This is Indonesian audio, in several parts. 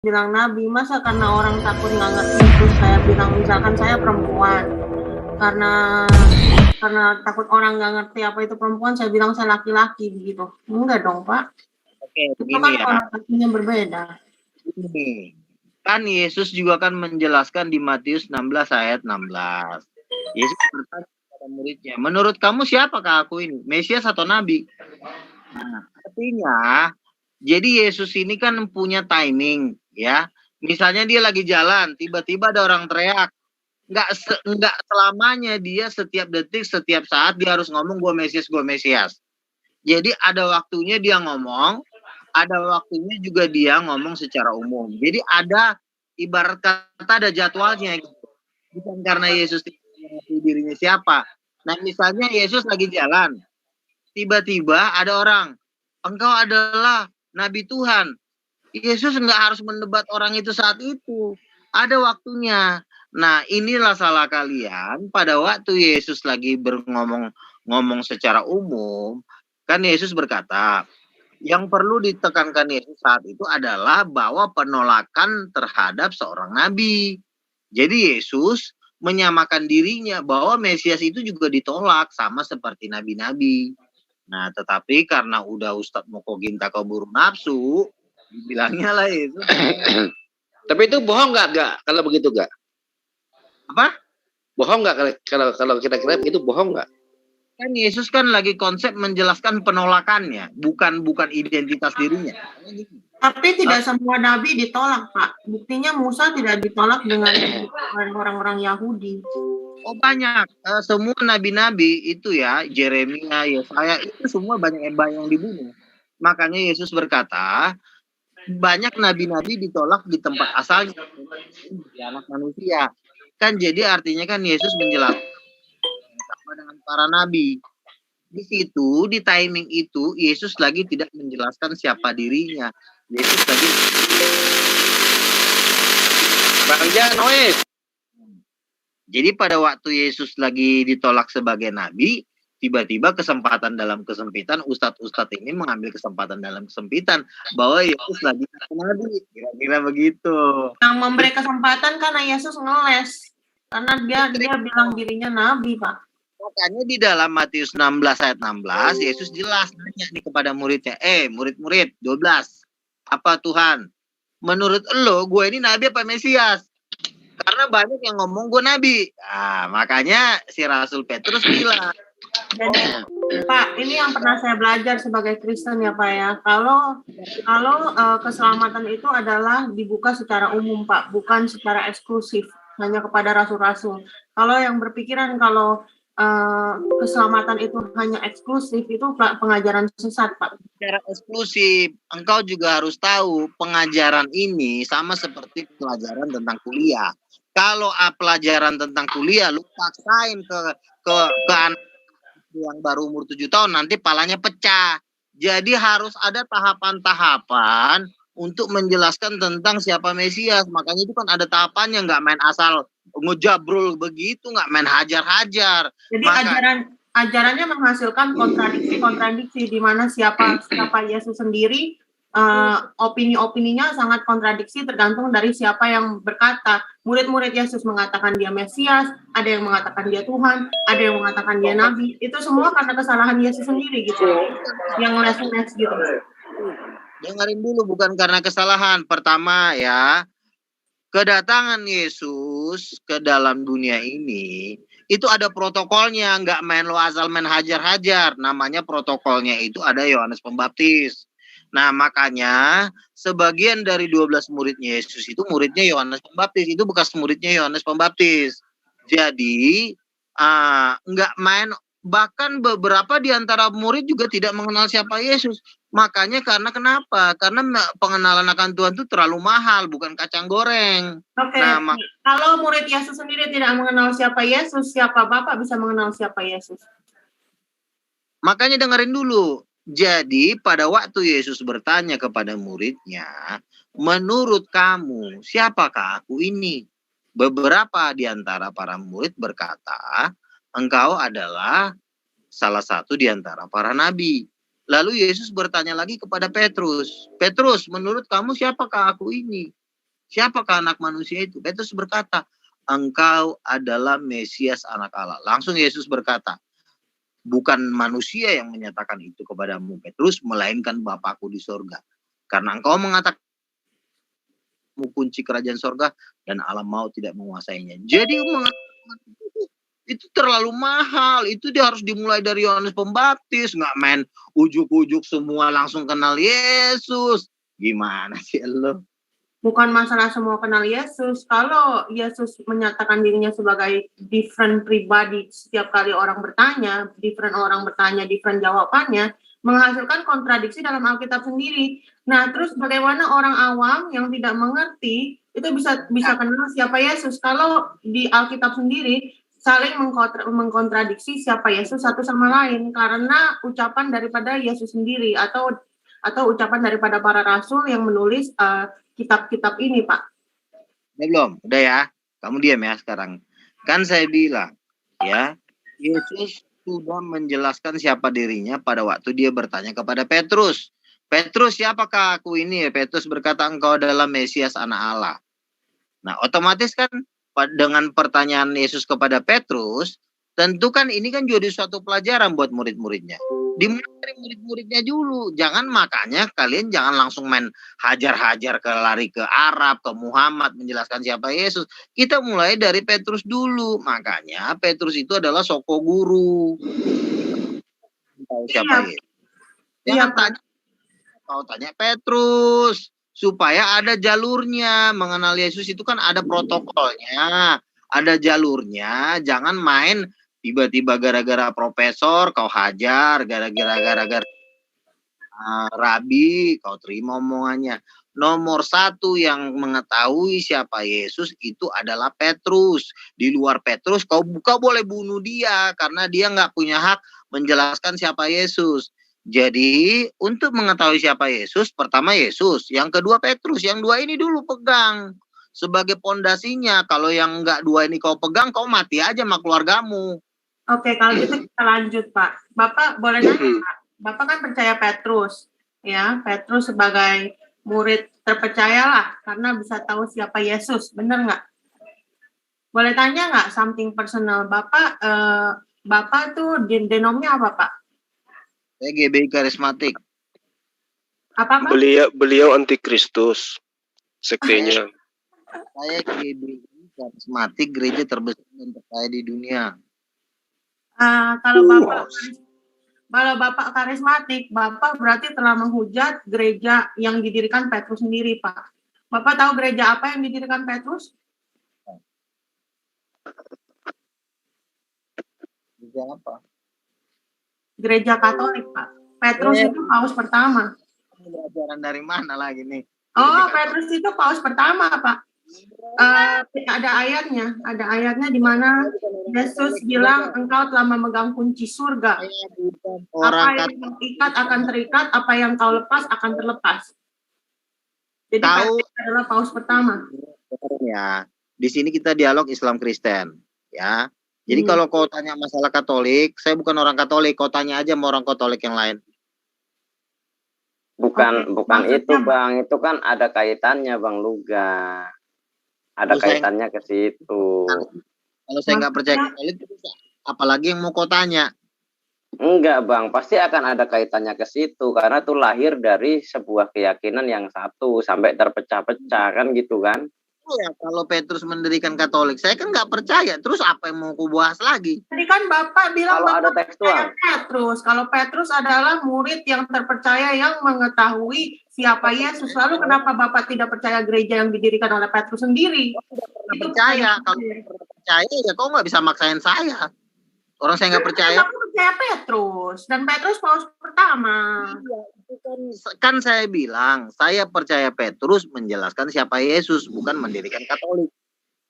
bilang nabi, masa karena orang takut nggak ngerti terus saya bilang misalkan saya perempuan, karena takut orang nggak ngerti apa itu perempuan, saya bilang saya laki-laki begitu. Enggak dong, Pak. Oke, Itu begini kan ya. konotasinya berbeda. Ini kan Yesus juga kan menjelaskan di Matius 16 ayat 16. Yesus berkata kepada muridnya, menurut kamu siapakah aku ini? Mesias atau nabi? Nah, artinya jadi Yesus ini kan punya timing ya. Misalnya dia lagi jalan, tiba-tiba ada orang teriak. Nggak selamanya dia setiap detik, setiap saat dia harus ngomong gue Mesias, gue Mesias. Jadi ada waktunya dia ngomong, ada waktunya juga dia ngomong secara umum. Jadi ada ibarat kata ada jadwalnya gitu. Bukan karena Yesus tidak mengakui dirinya siapa. Nah, misalnya Yesus lagi jalan, tiba-tiba ada orang, engkau adalah Nabi Tuhan. Yesus nggak harus mendebat orang itu saat itu. Ada waktunya. Nah, inilah salah kalian pada waktu Yesus lagi ngomong secara umum. Kan Yesus berkata, yang perlu ditekankan Yesus saat itu adalah bahwa penolakan terhadap seorang nabi. Jadi Yesus menyamakan dirinya bahwa Mesias itu juga ditolak sama seperti nabi-nabi. Nah, tetapi karena udah Ustadz Moko Ginta keburu nafsu, dibilangnya lah Yesus. Tapi itu bohong nggak kalau begitu nggak? Apa? Bohong nggak kalau kira-kira itu bohong nggak? Kan Yesus kan lagi konsep menjelaskan penolakannya, bukan identitas dirinya. Tapi tidak semua nabi ditolak, Pak. Buktinya Musa tidak ditolak dengan orang-orang Yahudi. Oh banyak, semua nabi-nabi itu ya, Yeremia, Yesaya, itu semua banyak yang dibunuh. Makanya Yesus berkata, banyak nabi-nabi ditolak di tempat asalnya, di anak manusia. Kan jadi artinya kan Yesus menjelaskan sama dengan para nabi. Di situ, di timing itu, Yesus lagi tidak menjelaskan siapa dirinya. Yesus lagi Bang Jan, jadi pada waktu Yesus lagi ditolak sebagai nabi, tiba-tiba kesempatan dalam kesempitan, ustadz-ustadz ini mengambil kesempatan dalam kesempitan bahwa Yesus lagi nabi, kira-kira begitu. Yang memberi kesempatan karena Yesus ngeles, karena dia bilang dirinya nabi, Pak. Makanya di dalam Matius 16 ayat 16, Yesus jelas nanya nih kepada muridnya, murid-murid 12, apa Tuhan? Menurut lo, gue ini nabi apa Mesias? Karena banyak yang ngomong gue nabi. Nah, makanya si Rasul Petrus bilang. Jadi, Pak, ini yang pernah saya belajar sebagai Kristen ya, Pak ya. Kalau keselamatan itu adalah dibuka secara umum, Pak, bukan secara eksklusif hanya kepada rasul-rasul. Kalau yang berpikiran kalau keselamatan itu hanya eksklusif, itu pengajaran sesat, Pak. Secara eksklusif, engkau juga harus tahu pengajaran ini sama seperti pelajaran tentang kuliah. Kalau pelajaran tentang kuliah lu paksain ke anak yang baru umur 7 tahun, nanti palanya pecah. Jadi harus ada tahapan-tahapan untuk menjelaskan tentang siapa Mesias. Makanya itu kan ada tahapannya, nggak main asal ngejabrul begitu, nggak main hajar-hajar. Jadi ajarannya menghasilkan kontradiksi di mana siapa Yesus sendiri, opini-opininya sangat kontradiksi tergantung dari siapa yang berkata. Murid-murid Yesus mengatakan dia Mesias, ada yang mengatakan dia Tuhan, ada yang mengatakan dia Nabi. Itu semua karena kesalahan Yesus sendiri gitu, yang les-les gitu. Dengerin dulu, bukan karena kesalahan. Pertama ya, kedatangan Yesus ke dalam dunia ini itu ada protokolnya, nggak main lo asal main hajar-hajar. Namanya protokolnya itu ada Yohanes Pembaptis. Nah, makanya sebagian dari 12 muridnya Yesus itu muridnya Yohanes Pembaptis, itu bekas muridnya Yohanes Pembaptis. Jadi nggak main, bahkan beberapa di antara murid juga tidak mengenal siapa Yesus. Makanya karena kenapa? Karena pengenalan akan Tuhan itu terlalu mahal, bukan kacang goreng. Oke. Nah, kalau murid Yesus sendiri tidak mengenal siapa Yesus, siapa Bapak bisa mengenal siapa Yesus? Makanya dengerin dulu. Jadi pada waktu Yesus bertanya kepada muridnya, menurut kamu siapakah aku ini? Beberapa di antara para murid berkata, engkau adalah salah satu di antara para nabi. Lalu Yesus bertanya lagi kepada Petrus, Petrus, menurut kamu siapakah aku ini? Siapakah anak manusia itu? Petrus berkata, engkau adalah Mesias anak Allah. Langsung Yesus berkata, bukan manusia yang menyatakan itu kepadamu Petrus, melainkan Bapakku di sorga. Karena engkau mengatakan kunci kerajaan sorga dan alam maut tidak menguasainya. Jadi itu terlalu mahal. Itu dia harus dimulai dari Yohanes Pembaptis, nggak main ujuk-ujuk semua langsung kenal Yesus. Gimana sih lo? Bukan masalah semua kenal Yesus. Kalau Yesus menyatakan dirinya sebagai different pribadi, setiap kali orang bertanya, different jawabannya, menghasilkan kontradiksi dalam Alkitab sendiri. Nah, terus bagaimana orang awam yang tidak mengerti itu bisa kenal siapa Yesus kalau di Alkitab sendiri saling mengkontradiksi siapa Yesus satu sama lain karena ucapan daripada Yesus sendiri atau ucapan daripada para rasul yang menulis kitab-kitab ini, Pak. Belum, udah ya. Kamu diam ya sekarang. Kan saya bilang, ya, Yesus sudah menjelaskan siapa dirinya pada waktu dia bertanya kepada Petrus. Petrus, siapakah aku ini? Petrus berkata, engkau adalah Mesias anak Allah. Nah, otomatis kan dengan pertanyaan Yesus kepada Petrus, tentu kan ini kan jadi suatu pelajaran buat murid-muridnya. Dimulai dari murid-muridnya dulu. Jangan, makanya kalian jangan langsung main hajar-hajar lari ke Arab, ke Muhammad menjelaskan siapa Yesus. Kita mulai dari Petrus dulu. Makanya Petrus itu adalah soko guru. Tahu siapa Yesus. Jangan tanya, kau tanya Petrus supaya ada jalurnya. Mengenal Yesus itu kan ada protokolnya, ada jalurnya. Jangan main tiba-tiba gara-gara profesor kau hajar, gara-gara rabi kau terima omongannya. Nomor satu yang mengetahui siapa Yesus itu adalah Petrus. Di luar Petrus kau boleh bunuh dia karena dia nggak punya hak menjelaskan siapa Yesus. Jadi untuk mengetahui siapa Yesus, pertama Yesus, yang kedua Petrus, yang dua ini dulu pegang sebagai pondasinya. Kalau yang enggak dua ini kau pegang, kau mati aja sama keluargamu. Oke, kalau gitu kita lanjut, Pak. Bapak boleh nanya, Pak? Bapak kan percaya Petrus, ya. Petrus sebagai murid terpercayalah karena bisa tahu siapa Yesus, benar nggak? Boleh tanya nggak something personal? Bapak tuh denomnya apa, Pak? Saya GBI karismatik. Apa, Pak? Beliau antikristus sektenya. Saya GBI karismatik, gereja terbesar dan terkaya di dunia. Kalau Bapak karismatik, Bapak berarti telah menghujat gereja yang didirikan Petrus sendiri, Pak. Bapak tahu gereja apa yang didirikan Petrus? Gereja apa? Gereja Katolik, Pak. Petrus itu paus pertama. Ini ajaran dari mana lagi nih? Oh, Petrus itu paus pertama, Pak. Ada ayatnya di mana Yesus bilang engkau telah memegang kunci surga. Apa yang kau ikat akan terikat, apa yang kau lepas akan terlepas. Jadi Petrus adalah paus pertama. Ya, di sini kita dialog Islam Kristen, ya. Jadi kalau kau tanya masalah Katolik, saya bukan orang Katolik, kau tanya aja sama orang Katolik yang lain. Bukan itu, Bang. Itu kan ada kaitannya, Bang Luga. Ada kaitannya ke situ. Kalau saya nggak percaya Katolik, apalagi yang mau kau tanya? Enggak, Bang. Pasti akan ada kaitannya ke situ. Karena itu lahir dari sebuah keyakinan yang satu. Sampai terpecah-pecah, kan gitu kan? Oh ya, kalau Petrus mendirikan Katolik, saya kan nggak percaya. Terus apa yang mau ku bahas lagi? Tadi kan Bapak bilang kalau ada tekstual. Kalau Petrus adalah murid yang terpercaya yang mengetahui siapa Yesus. Lalu kenapa Bapak tidak percaya gereja yang didirikan oleh Petrus sendiri? Itu percaya. Kalau percaya ya kau nggak bisa maksain saya. Orang saya nggak percaya. Bapak percaya Petrus dan Petrus paus pertama. Kan saya bilang, saya percaya Petrus menjelaskan siapa Yesus, bukan mendirikan Katolik.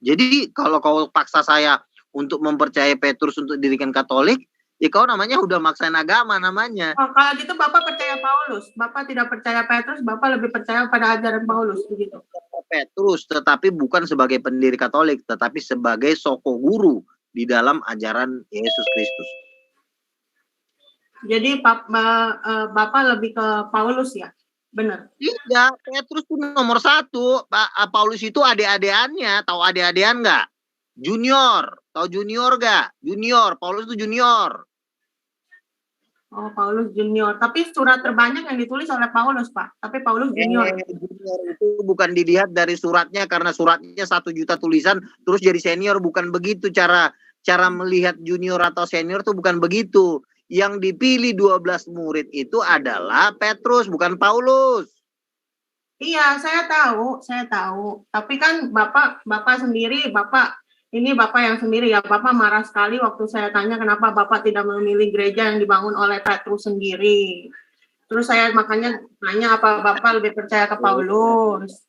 Jadi kalau kau paksa saya untuk mempercayai Petrus untuk dirikan Katolik, ya kau namanya udah maksain agama namanya. Oh, kalau gitu Bapak percaya Paulus. Bapak tidak percaya Petrus, Bapak lebih percaya pada ajaran Paulus, begitu. Petrus, tetapi bukan sebagai pendiri Katolik, tetapi sebagai soko guru di dalam ajaran Yesus Kristus. Jadi Bapak lebih ke Paulus ya? Benar. Tidak, Petrus itu nomor 1. Paulus itu adik-adikannya. Tahu adik-adikan nggak? Junior. Tahu junior nggak? Junior. Paulus itu junior. Oh, Paulus junior. Tapi surat terbanyak yang ditulis oleh Paulus, Pak. Tapi Paulus junior. Junior itu bukan dilihat dari suratnya, karena suratnya 1 juta tulisan terus jadi senior. Bukan begitu cara melihat junior atau senior tuh, bukan begitu. Yang dipilih 12 murid itu adalah Petrus, bukan Paulus. Iya, saya tahu. Tapi kan Bapak sendiri, Bapak yang sendiri ya, Bapak marah sekali waktu saya tanya kenapa Bapak tidak memilih gereja yang dibangun oleh Petrus sendiri. Terus saya makanya nanya apa Bapak lebih percaya ke Paulus.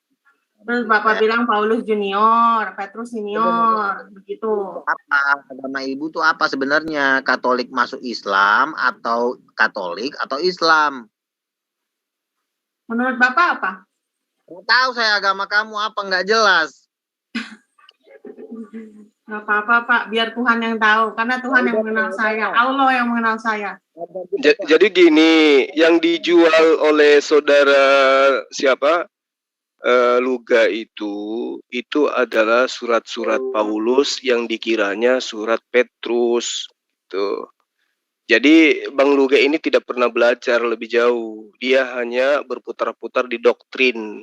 Terus Bapak bilang Paulus junior, Petrus senior, begitu. Apa agama ibu tuh apa sebenarnya? Katolik masuk Islam atau Katolik atau Islam? Menurut Bapak apa? Nggak tahu saya agama kamu apa, nggak jelas. Nggak apa-apa Pak, biar Tuhan yang tahu. Karena Tuhan yang mengenal saya, Allah yang mengenal saya. Jadi gini, yang dijual oleh saudara siapa? Luga itu adalah surat-surat Paulus yang dikiranya surat Petrus. Tuh. Jadi Bang Luga ini tidak pernah belajar lebih jauh. Dia hanya berputar-putar di doktrin,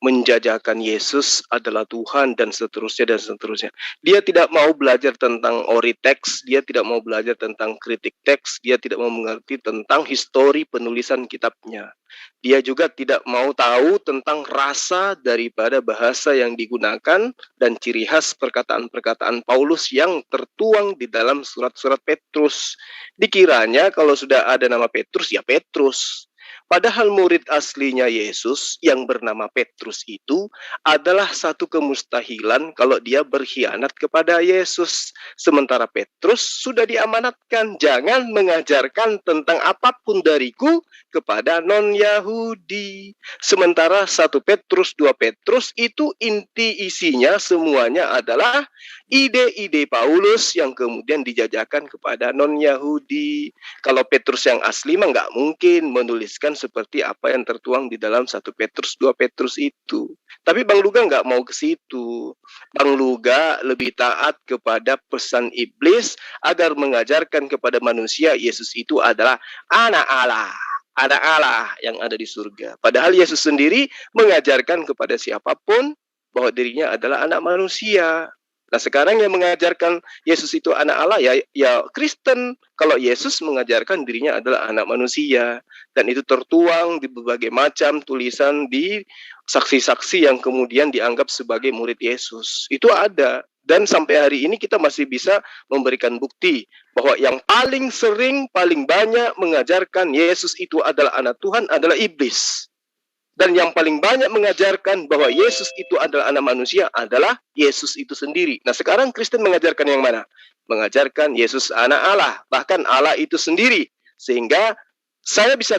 menjajakan Yesus adalah Tuhan dan seterusnya. Dia tidak mau belajar tentang ori teks, dia tidak mau belajar tentang kritik teks, dia tidak mau mengerti tentang histori penulisan kitabnya. Dia juga tidak mau tahu tentang rasa daripada bahasa yang digunakan dan ciri khas perkataan-perkataan Paulus yang tertuang di dalam surat-surat Petrus. Dikiranya kalau sudah ada nama Petrus, ya Petrus. Padahal murid aslinya Yesus yang bernama Petrus itu adalah satu kemustahilan kalau dia berkhianat kepada Yesus. Sementara Petrus sudah diamanatkan, jangan mengajarkan tentang apapun dariku kepada non-Yahudi. Sementara 1 Petrus, 2 Petrus itu inti isinya semuanya adalah ide-ide Paulus yang kemudian dijajakan kepada non-Yahudi. Kalau Petrus yang asli mah nggak mungkin menuliskan seperti apa yang tertuang di dalam 1 Petrus, 2 Petrus itu. Tapi Bang Luga nggak mau ke situ. Bang Luga lebih taat kepada pesan iblis agar mengajarkan kepada manusia Yesus itu adalah anak Allah. Anak Allah yang ada di surga. Padahal Yesus sendiri mengajarkan kepada siapapun bahwa dirinya adalah anak manusia. Nah sekarang yang mengajarkan Yesus itu anak Allah ya Kristen. Kalau Yesus mengajarkan dirinya adalah anak manusia. Dan itu tertuang di berbagai macam tulisan di saksi-saksi yang kemudian dianggap sebagai murid Yesus. Itu ada. Dan sampai hari ini kita masih bisa memberikan bukti bahwa yang paling sering, paling banyak mengajarkan Yesus itu adalah anak Tuhan adalah iblis. Dan yang paling banyak mengajarkan bahwa Yesus itu adalah anak manusia adalah Yesus itu sendiri. Nah sekarang Kristen mengajarkan yang mana? Mengajarkan Yesus anak Allah, bahkan Allah itu sendiri. Sehingga saya bisa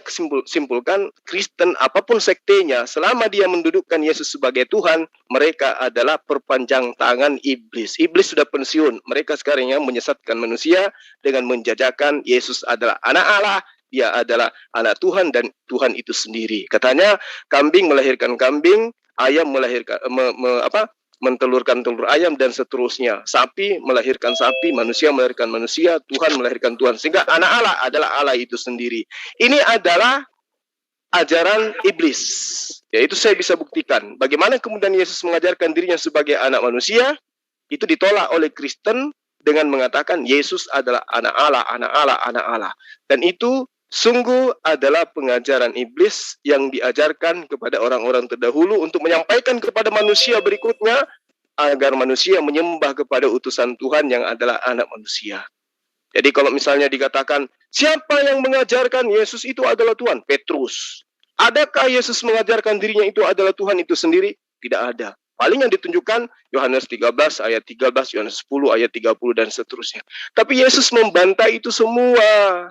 simpulkan Kristen apapun sektenya, selama dia mendudukkan Yesus sebagai Tuhan, mereka adalah perpanjang tangan iblis. Iblis sudah pensiun, mereka sekarang yang menyesatkan manusia dengan menjajakan Yesus adalah anak Allah, dia adalah anak Tuhan dan Tuhan itu sendiri. Katanya kambing melahirkan kambing, ayam melahirkan mentelurkan telur ayam dan seterusnya. Sapi melahirkan sapi, manusia melahirkan manusia, Tuhan melahirkan Tuhan. Sehingga anak Allah adalah Allah itu sendiri. Ini adalah ajaran iblis. Ya itu saya bisa buktikan. Bagaimana kemudian Yesus mengajarkan dirinya sebagai anak manusia, itu ditolak oleh Kristen dengan mengatakan Yesus adalah anak Allah, anak Allah, anak Allah. Dan itu sungguh adalah pengajaran iblis yang diajarkan kepada orang-orang terdahulu untuk menyampaikan kepada manusia berikutnya agar manusia menyembah kepada utusan Tuhan yang adalah anak manusia. Jadi kalau misalnya dikatakan, siapa yang mengajarkan Yesus itu adalah Tuhan? Petrus. Adakah Yesus mengajarkan dirinya itu adalah Tuhan itu sendiri? Tidak ada. Paling yang ditunjukkan Yohanes 13 ayat 13, Yohanes 10 ayat 30 dan seterusnya. Tapi Yesus membantah itu semua.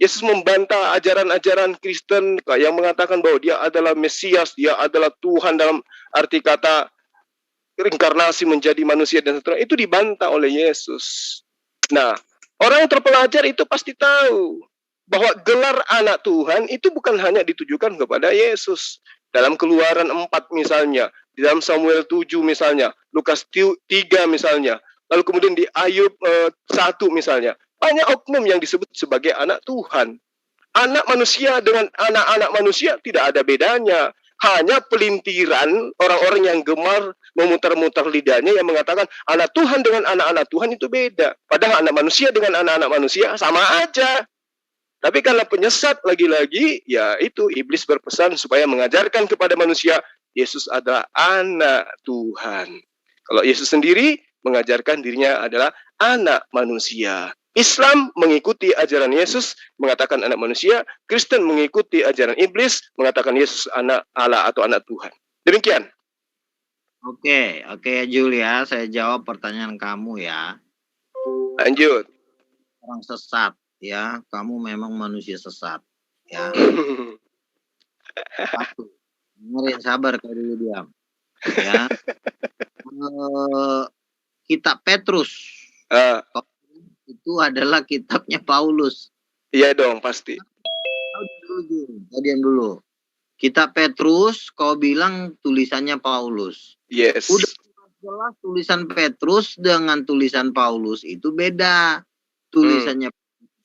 Yesus membantah ajaran-ajaran Kristen yang mengatakan bahwa dia adalah Mesias, dia adalah Tuhan dalam arti kata reinkarnasi menjadi manusia dan seterusnya. Itu dibantah oleh Yesus. Nah, orang yang terpelajar itu pasti tahu bahwa gelar anak Tuhan itu bukan hanya ditujukan kepada Yesus. Dalam Keluaran 4 misalnya, di dalam Samuel 7 misalnya, Lukas 3 misalnya, lalu kemudian di Ayub 1 misalnya. Banyak oknum yang disebut sebagai anak Tuhan. Anak manusia dengan anak-anak manusia tidak ada bedanya. Hanya pelintiran orang-orang yang gemar memutar-mutar lidahnya yang mengatakan anak Tuhan dengan anak-anak Tuhan itu beda. Padahal anak manusia dengan anak-anak manusia sama aja. Tapi karena penyesat lagi-lagi, ya itu iblis berpesan supaya mengajarkan kepada manusia, Yesus adalah anak Tuhan. Kalau Yesus sendiri mengajarkan dirinya adalah anak manusia. Islam mengikuti ajaran Yesus, mengatakan anak manusia. Kristen mengikuti ajaran iblis, mengatakan Yesus anak Allah atau anak Tuhan. Demikian. Oke, Julia, saya jawab pertanyaan kamu ya. Lanjut. Orang sesat. Ya, kamu memang manusia sesat. Ya. Satu. Dengerin, sabar kalau dulu diam. Ya. Kitab Petrus. Itu adalah kitabnya Paulus. Iya dong, pasti. Diam dulu. Kitab Petrus, kau bilang tulisannya Paulus. Yes. Udah jelas tulisan Petrus dengan tulisan Paulus itu beda. Tulisannya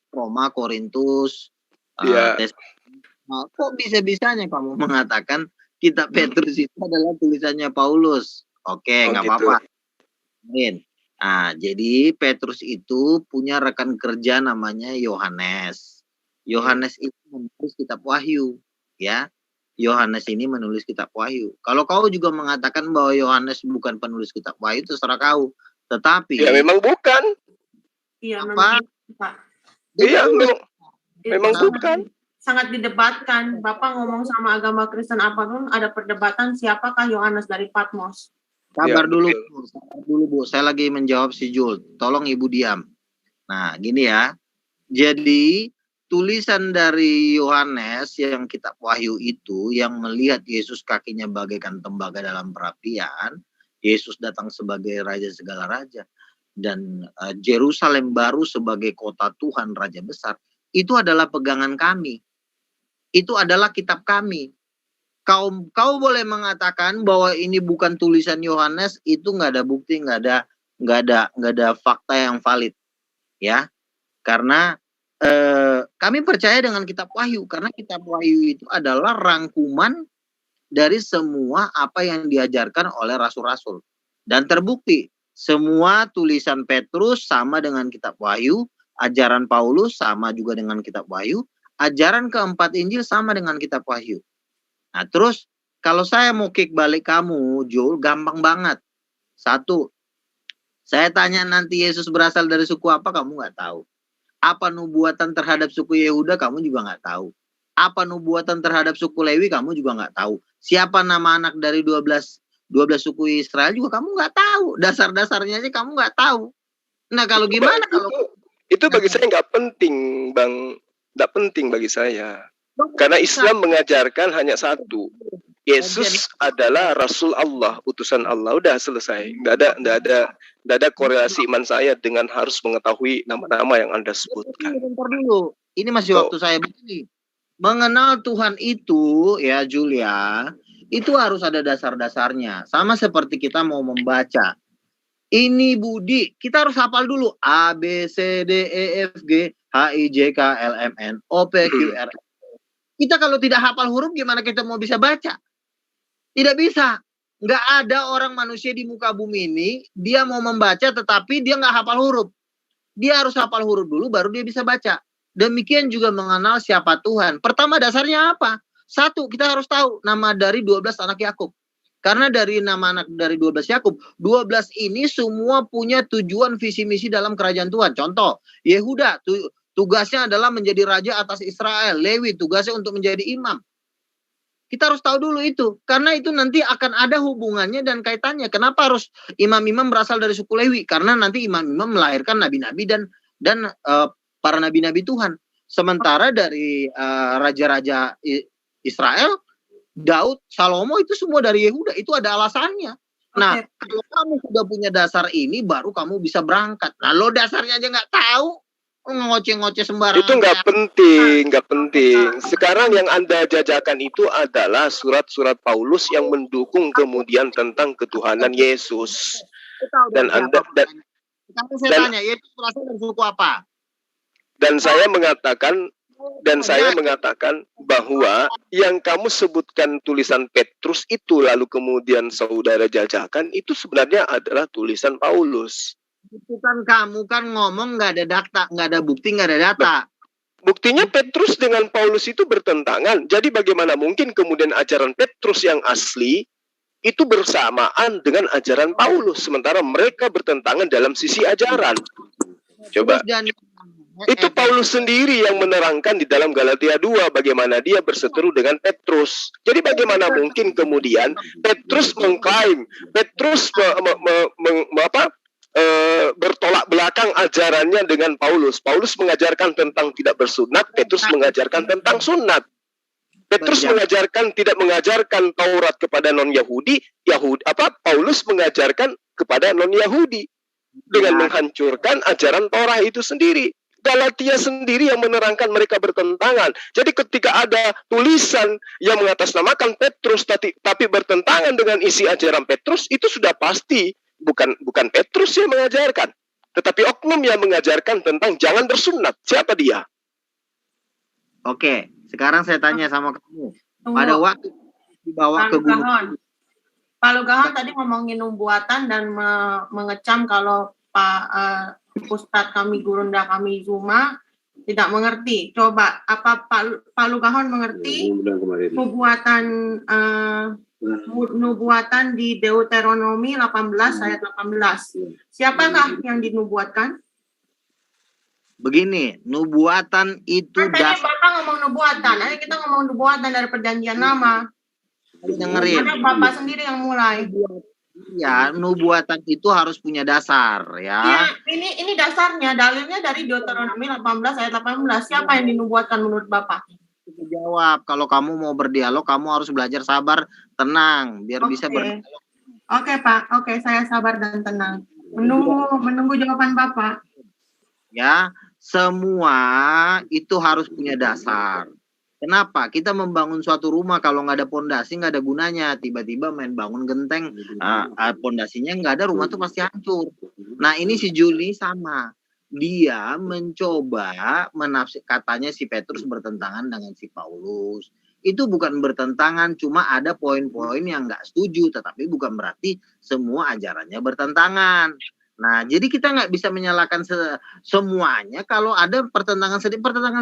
Roma, Korintus, kok bisa-bisanya kamu mengatakan kitab Petrus itu adalah tulisannya Paulus? Oke, nggak apa-apa. Nah, jadi Petrus itu punya rekan kerja namanya Yohanes. Yohanes itu menulis kitab Wahyu, ya. Yohanes ini menulis kitab Wahyu. Kalau kau juga mengatakan bahwa Yohanes bukan penulis kitab Wahyu, terserah kau. Tetapi ya memang bukan. Iya, apa? Iya, memang bukan. Sangat didebatkan. Bapak ngomong sama agama Kristen apapun, ada perdebatan siapakah Yohanes dari Patmos. Sabar dulu, Bu. Saya lagi menjawab si Jul. Tolong Ibu diam. Nah, gini ya. Jadi, tulisan dari Yohanes yang kitab Wahyu itu, yang melihat Yesus kakinya bagaikan tembaga dalam perapian, Yesus datang sebagai Raja segala Raja, dan Yerusalem baru sebagai kota Tuhan Raja besar, itu adalah pegangan kami. Itu adalah kitab kami. Kau boleh mengatakan bahwa ini bukan tulisan Yohanes, itu nggak ada bukti, nggak ada fakta yang valid, ya. Karena kami percaya dengan kitab Wahyu, karena kitab Wahyu itu adalah rangkuman dari semua apa yang diajarkan oleh rasul-rasul, dan terbukti. Semua tulisan Petrus sama dengan kitab Wahyu, ajaran Paulus sama juga dengan kitab Wahyu, ajaran keempat Injil sama dengan kitab Wahyu. Nah, terus kalau saya mau kick balik kamu, Jul, gampang banget. Satu, saya tanya nanti Yesus berasal dari suku apa, kamu nggak tahu. Apa nubuatan terhadap suku Yehuda, kamu juga nggak tahu. Apa nubuatan terhadap suku Lewi, kamu juga nggak tahu. Siapa nama anak dari 12 suku Israel juga kamu nggak tahu. Dasar-dasarnya aja kamu nggak tahu. Nah, kalau gimana kalau itu bagi saya nggak penting, Bang. Nggak penting bagi saya. Karena Islam mengajarkan hanya satu. Yesus adalah Rasul Allah, utusan Allah. Udah selesai. Nggak ada korelasi iman saya dengan harus mengetahui nama-nama yang Anda sebutkan. Bentar dulu. Ini masih waktu saya begini. Mengenal Tuhan itu, ya Julia, itu harus ada dasar-dasarnya. Sama seperti kita mau membaca. Ini Budi, kita harus hafal dulu. A, B, C, D, E, F, G, H, I, J, K, L, M, N, O, P, Q, R. Kita kalau tidak hafal huruf, gimana kita mau bisa baca? Tidak bisa. Nggak ada orang manusia di muka bumi ini, dia mau membaca tetapi dia nggak hafal huruf. Dia harus hafal huruf dulu, baru dia bisa baca. Demikian juga mengenal siapa Tuhan. Pertama dasarnya apa? Satu, kita harus tahu nama dari 12 anak Yakub. Karena dari nama anak dari 12 Yakub, 12 ini semua punya tujuan visi misi dalam kerajaan Tuhan. Contoh, Yehuda tugasnya adalah menjadi raja atas Israel. Lewi tugasnya untuk menjadi imam. Kita harus tahu dulu itu. Karena itu nanti akan ada hubungannya dan kaitannya. Kenapa harus imam-imam berasal dari suku Lewi? Karena nanti imam-imam melahirkan nabi-nabi dan para nabi-nabi Tuhan. Sementara dari raja-raja Israel, Daud, Salomo itu semua dari Yehuda. Itu ada alasannya. Nah, kalau kamu sudah punya dasar ini, baru kamu bisa berangkat. Nah, lo dasarnya aja nggak tahu. ngoceh-ngoceh sembarangan. Itu nggak penting. Sekarang yang Anda jajakan itu adalah surat-surat Paulus yang mendukung kemudian tentang ketuhanan Yesus. Dan Anda Sekarang saya tanya, Yesus berasal dari suku apa? dan saya mengatakan bahwa yang kamu sebutkan tulisan Petrus itu lalu kemudian saudara jajakan itu sebenarnya adalah tulisan Paulus. Itu kan kamu kan ngomong nggak ada data, nggak ada bukti, nggak ada data. Buktinya Petrus dengan Paulus itu bertentangan. Jadi bagaimana mungkin kemudian ajaran Petrus yang asli itu bersamaan dengan ajaran Paulus, sementara mereka bertentangan dalam sisi ajaran. Coba. Itu Paulus sendiri yang menerangkan di dalam Galatia 2 bagaimana dia berseteru dengan Petrus. Jadi bagaimana mungkin kemudian Petrus mengklaim, Petrus bertolak belakang ajarannya dengan Paulus. Paulus mengajarkan tentang tidak bersunat, Petrus mengajarkan tentang sunat. Petrus mengajarkan tidak mengajarkan Taurat kepada non-Yahudi, Paulus mengajarkan kepada non-Yahudi dengan menghancurkan ajaran Torah itu sendiri. Galatia sendiri yang menerangkan mereka bertentangan. Jadi ketika ada tulisan yang mengatasnamakan Petrus tapi bertentangan dengan isi ajaran Petrus, itu sudah pasti bukan Petrus yang mengajarkan, tetapi oknum yang mengajarkan tentang jangan bersunat. Siapa dia? Oke, sekarang saya tanya sama kamu. Pada waktu dibawa ke gunung, Pak Lugahon tadi ngomongin nubuatan dan mengecam kalau Pak Ustadz kami Gurunda kami Zuma tidak mengerti. Coba apa Pak Lugahon mengerti nubuatan di Deuteronomi 18 ayat 18. Siapakah yang dinubuatkan? Begini, nubuatan itu tadi Bapak ngomong nubuatan, ayo kita ngomong nubuatan dari perjanjian lama. Dengerin. Karena Bapak sendiri yang mulai. Ya, nubuatan itu harus punya dasar, ya. Ini dasarnya, dalilnya dari Deuteronomi 18 ayat 18. Siapa yang dinubuatkan menurut Bapak? Jawab, kalau kamu mau berdialog, kamu harus belajar sabar, tenang, biar bisa berdialog. Oke, Pak. Oke, saya sabar dan tenang. Menunggu jawaban Bapak. Ya, semua itu harus punya dasar. Kenapa? Kita membangun suatu rumah kalau nggak ada pondasi nggak ada gunanya. Tiba-tiba main bangun genteng, pondasinya nggak ada, rumah tuh pasti hancur. Nah ini si Juli sama. Dia mencoba menafsir, katanya si Petrus bertentangan dengan si Paulus. Itu bukan bertentangan, cuma ada poin-poin yang nggak setuju, tetapi bukan berarti semua ajarannya bertentangan. Nah, jadi kita nggak bisa menyalahkan semuanya. Kalau ada pertentangan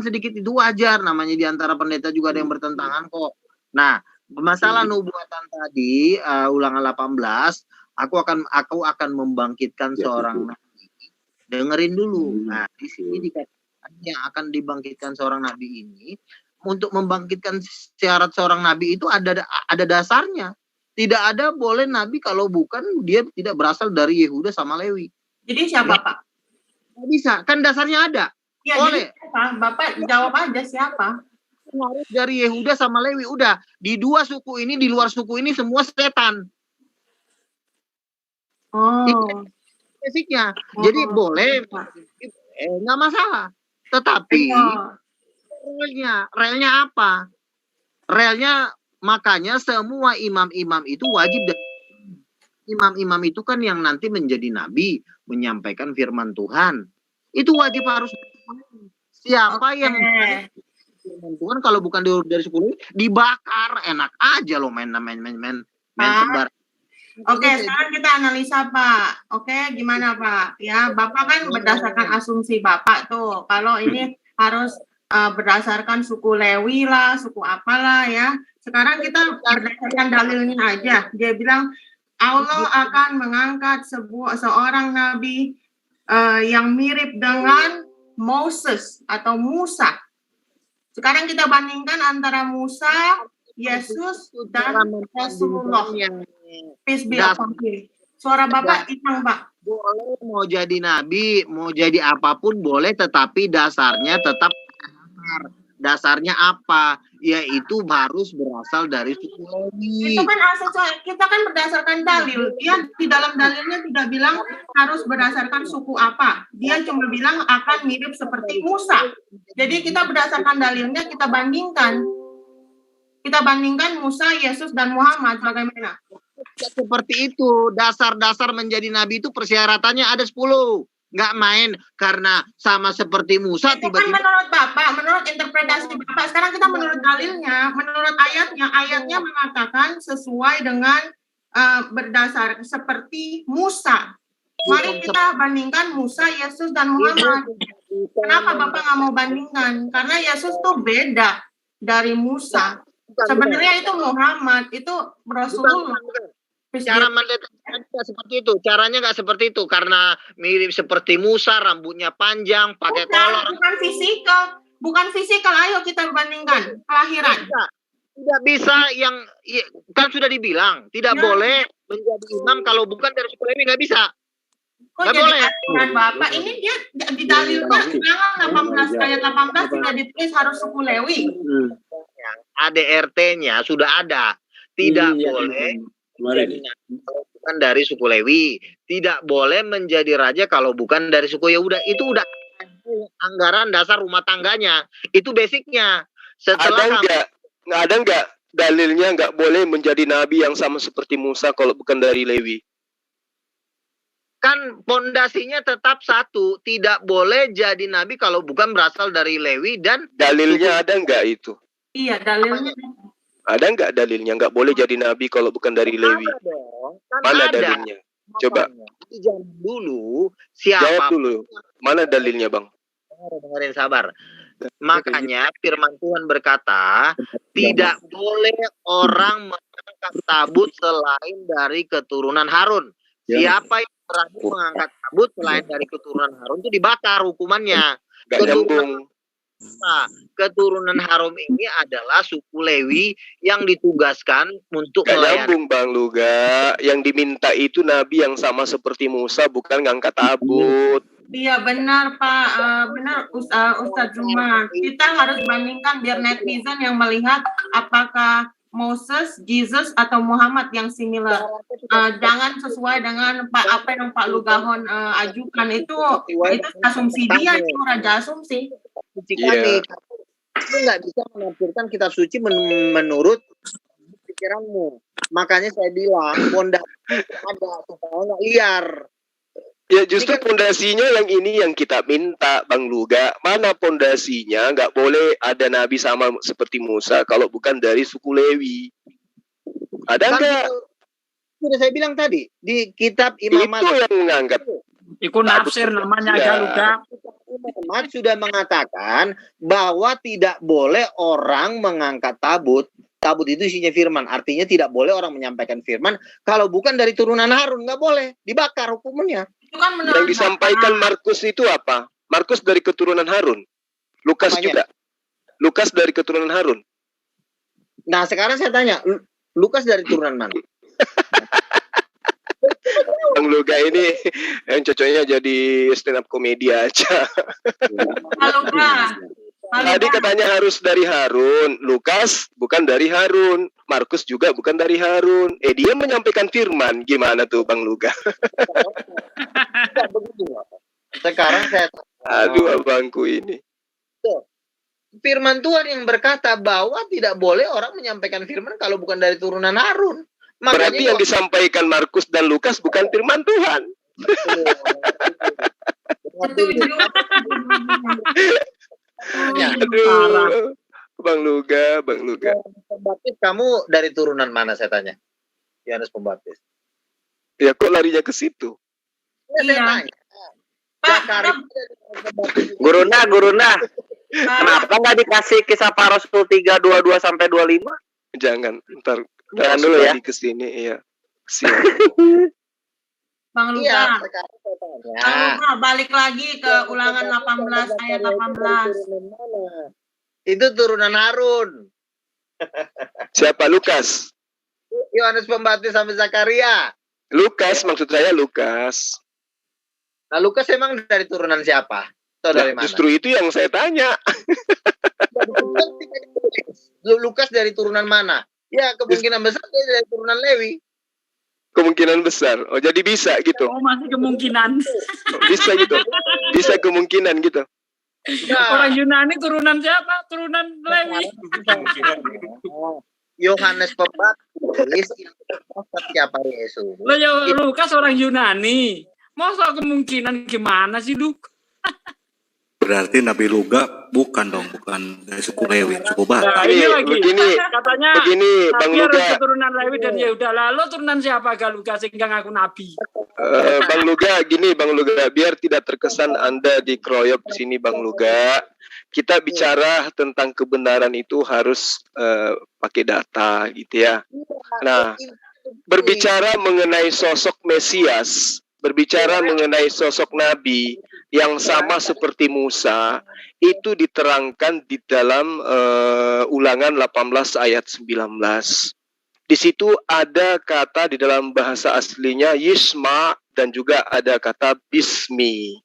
sedikit itu wajar. Namanya di antara pendeta juga ada yang bertentangan kok. Nah, masalah nubuatan tadi, ulangan 18, aku akan membangkitkan seorang nabi. Dengerin dulu. Nah, di sini dikatakan yang akan dibangkitkan seorang nabi ini, untuk membangkitkan syarat seorang nabi itu ada dasarnya. Tidak ada boleh nabi kalau bukan dia tidak berasal dari Yehuda sama Lewi. Jadi siapa, ya, Pak? Tidak bisa, kan dasarnya ada. Ya, boleh. Siapa? Bapak jawab aja siapa? Harus dari Yehuda sama Lewi. Udah, di dua suku ini, di luar suku ini semua setan. Oh. Basicnya. Jadi boleh, nggak masalah. Tetapi relnya apa? Relnya makanya semua imam-imam itu wajib. Imam-imam itu kan yang nanti menjadi nabi, menyampaikan firman Tuhan. Itu wajib harus. Siapa yang firman Tuhan kalau bukan dari suku dibakar, enak aja loh main sebar. Oke, sekarang kita analisa Pak. Oke, gimana Pak? Ya, Bapak kan berdasarkan asumsi Bapak tuh. Kalau ini harus berdasarkan suku Lewi lah, suku apalah ya. Sekarang kita berdasarkan dalilnya aja. Dia bilang Allah akan mengangkat seorang nabi yang mirip dengan Moses atau Musa. Sekarang kita bandingkan antara Musa, Yesus, dan Rasulullah. Peace be upon him. Suara Bapak hilang, Pak. Boleh mau jadi nabi, mau jadi apapun boleh, tetapi dasarnya tetap benar. dasarnya apa? Yaitu harus berasal dari suku Lewi. Itu kan kita kan berdasarkan dalil. Dia di dalam dalilnya tidak bilang harus berdasarkan suku apa. Dia cuma bilang akan mirip seperti Musa. Jadi kita berdasarkan dalilnya kita bandingkan. Kita bandingkan Musa, Yesus, dan Muhammad bagaimana? Seperti itu. Dasar-dasar menjadi nabi itu persyaratannya ada 10. Nggak main karena sama seperti Musa Itu kan tiba-tiba. menurut Bapak, menurut interpretasi Bapak. Sekarang kita menurut dalilnya, menurut ayatnya. Ayatnya mengatakan sesuai dengan berdasar seperti Musa. Mari kita bandingkan Musa, Yesus, dan Muhammad. Kenapa Bapak nggak mau bandingkan? Karena Yesus tuh beda dari Musa. Sebenarnya itu Muhammad, itu Rasulullah. Cara mendeteksinya nggak seperti itu. Caranya nggak seperti itu karena mirip seperti Musa, rambutnya panjang, pakai kolor. Bukan fisikal. Ayo kita bandingkan kelahiran. Tidak bisa yang kan sudah dibilang tidak boleh menjadi imam kalau bukan dari suku Lewi, nggak bisa. Kok Nggak jadi boleh. aturan Bapak? Ini dia di dalilnya Bilangan 18 ayat 18 sudah ditulis harus suku Lewi. ADRT-nya sudah ada. Tidak boleh menjadi nabi kalau bukan dari suku Lewi. Tidak boleh menjadi raja kalau bukan dari suku Yehuda. Itu udah anggaran dasar rumah tangganya. Itu basicnya. Setelah Ada nggak dalilnya nggak boleh menjadi nabi yang sama seperti Musa kalau bukan dari Lewi? kan pondasinya tetap satu, tidak boleh jadi nabi kalau bukan berasal dari Lewi dan Dalilnya ada nggak itu? Iya, dalilnya. Ada nggak dalilnya nggak boleh jadi nabi kalau bukan dari Lewi? Ada dong, kan Mana ada. dalilnya? Coba Di zaman dulu jawab siapa dulu. Mana dalilnya, Bang? dengerin sabar. Makanya firman Tuhan berkata, tidak boleh orang mengangkat tabut selain dari keturunan Harun. Siapa yang berani mengangkat tabut selain dari keturunan Harun itu dibakar hukumannya. Nggak nyambung. Nah, keturunan Harun ini adalah suku Lewi yang ditugaskan untuk Nggak melayani. nyambung, Bang Luga. Yang diminta itu nabi yang sama seperti Musa, bukan ngangkat tabut. Iya benar Pak, benar Ustadz Juma. Kita harus bandingkan biar netizen yang melihat apakah Moses, Jesus atau Muhammad yang similar. Jangan sesuai dengan apa yang Pak Lugahon ajukan itu asumsi dia, itu raja asumsi. Iya. Itu nggak bisa menafsirkan kitab suci menurut pikiranmu. Makanya saya bilang pondasi ada supaya nggak liar. Ya justru pondasinya yang ini yang kita minta, Bang Luga. Mana pondasinya? Nggak boleh ada nabi sama seperti Musa kalau bukan dari suku Lewi. Ada nggak? Sudah saya bilang tadi di kitab Imam Itu yang mengangkat. Ikut nafsir namanya aja Luga. Imam sudah mengatakan bahwa tidak boleh orang mengangkat tabut. Tabut itu isinya firman. Artinya tidak boleh orang menyampaikan firman kalau bukan dari turunan Harun. Nggak boleh. Dibakar hukumannya. Itu kan Yang disampaikan Markus itu apa? Markus dari keturunan Harun. Lukas Apanya? juga. Lukas dari keturunan Harun. Nah sekarang saya tanya, Lukas dari turunan mana? Bang Luga ini yang cocoknya jadi stand up komedi aja. Halo Pak. Tadi katanya harus dari Harun. Lukas bukan dari Harun. Markus juga bukan dari Harun. Dia menyampaikan firman. Gimana tuh Bang Luga? Sekarang saya Aduh abangku ini. firman Tuhan yang berkata bahwa tidak boleh orang menyampaikan firman kalau bukan dari turunan Harun. Berarti yang disampaikan Markus dan Lukas bukan firman Tuhan. Aduh. Bang Luga, Bang Luga. Pembaptis kamu dari turunan mana saya tanya? Yohanes Pembaptis. Ya kok larinya ke situ? Ya, saya tanya. Guruna. Kenapa nggak dikasih kisah para Rasul 3:22 sampai 25? Jangan, ntar Jangan dulu ya. ke sini, iya. Siap. Bang Luka. Iya, sekarang saya tanya. Bang Luka, balik lagi ke ulangan 18 ayat 18. Itu turunan Harun. Siapa Lukas? Yohanes Pembaptis sampai Zakaria. Lukas, maksud saya Lukas. Nah, Lukas emang dari turunan siapa? Tahu dari mana? Justru itu yang saya tanya. Lukas dari turunan mana? Ya, kemungkinan besar dia dari turunan Lewi. Kemungkinan besar. Oh, jadi bisa gitu. Oh, masih kemungkinan. Bisa gitu. Bisa kemungkinan gitu. Nah, Orang Yunani turunan siapa? Turunan Lewi. Yohanes Pembaptis yang siapa Yesus? Lo ya Lukas orang Yunani. Masa kemungkinan gimana sih, Duk? Berarti Nabi Luga bukan dari suku Lewi, suku Batak. Nah, ini lagi. Begini, Katanya Bang Nabi harus Luga. keturunan Lewi dan Yehuda. Lalu turunan siapa Luka sehingga ngaku Nabi? Bang Luga, gini Bang Luga, biar tidak terkesan Anda dikeroyok di sini Bang Luga. Kita bicara tentang kebenaran itu harus pakai data gitu ya. Nah, berbicara mengenai sosok Mesias, berbicara mengenai sosok Nabi yang sama seperti Musa, itu diterangkan di dalam Ulangan 18 ayat 19. Di situ ada kata di dalam bahasa aslinya Yisma dan juga ada kata Bismi.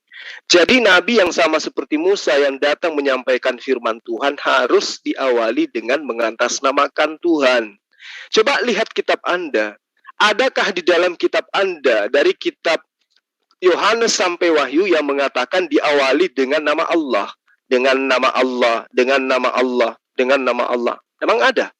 Jadi Nabi yang sama seperti Musa yang datang menyampaikan firman Tuhan harus diawali dengan mengatasnamakan Tuhan. Coba lihat kitab Anda. Adakah di dalam kitab Anda dari kitab Yohanes sampai Wahyu yang mengatakan diawali dengan nama Allah, dengan nama Allah, dengan nama Allah, dengan nama Allah? Emang ada?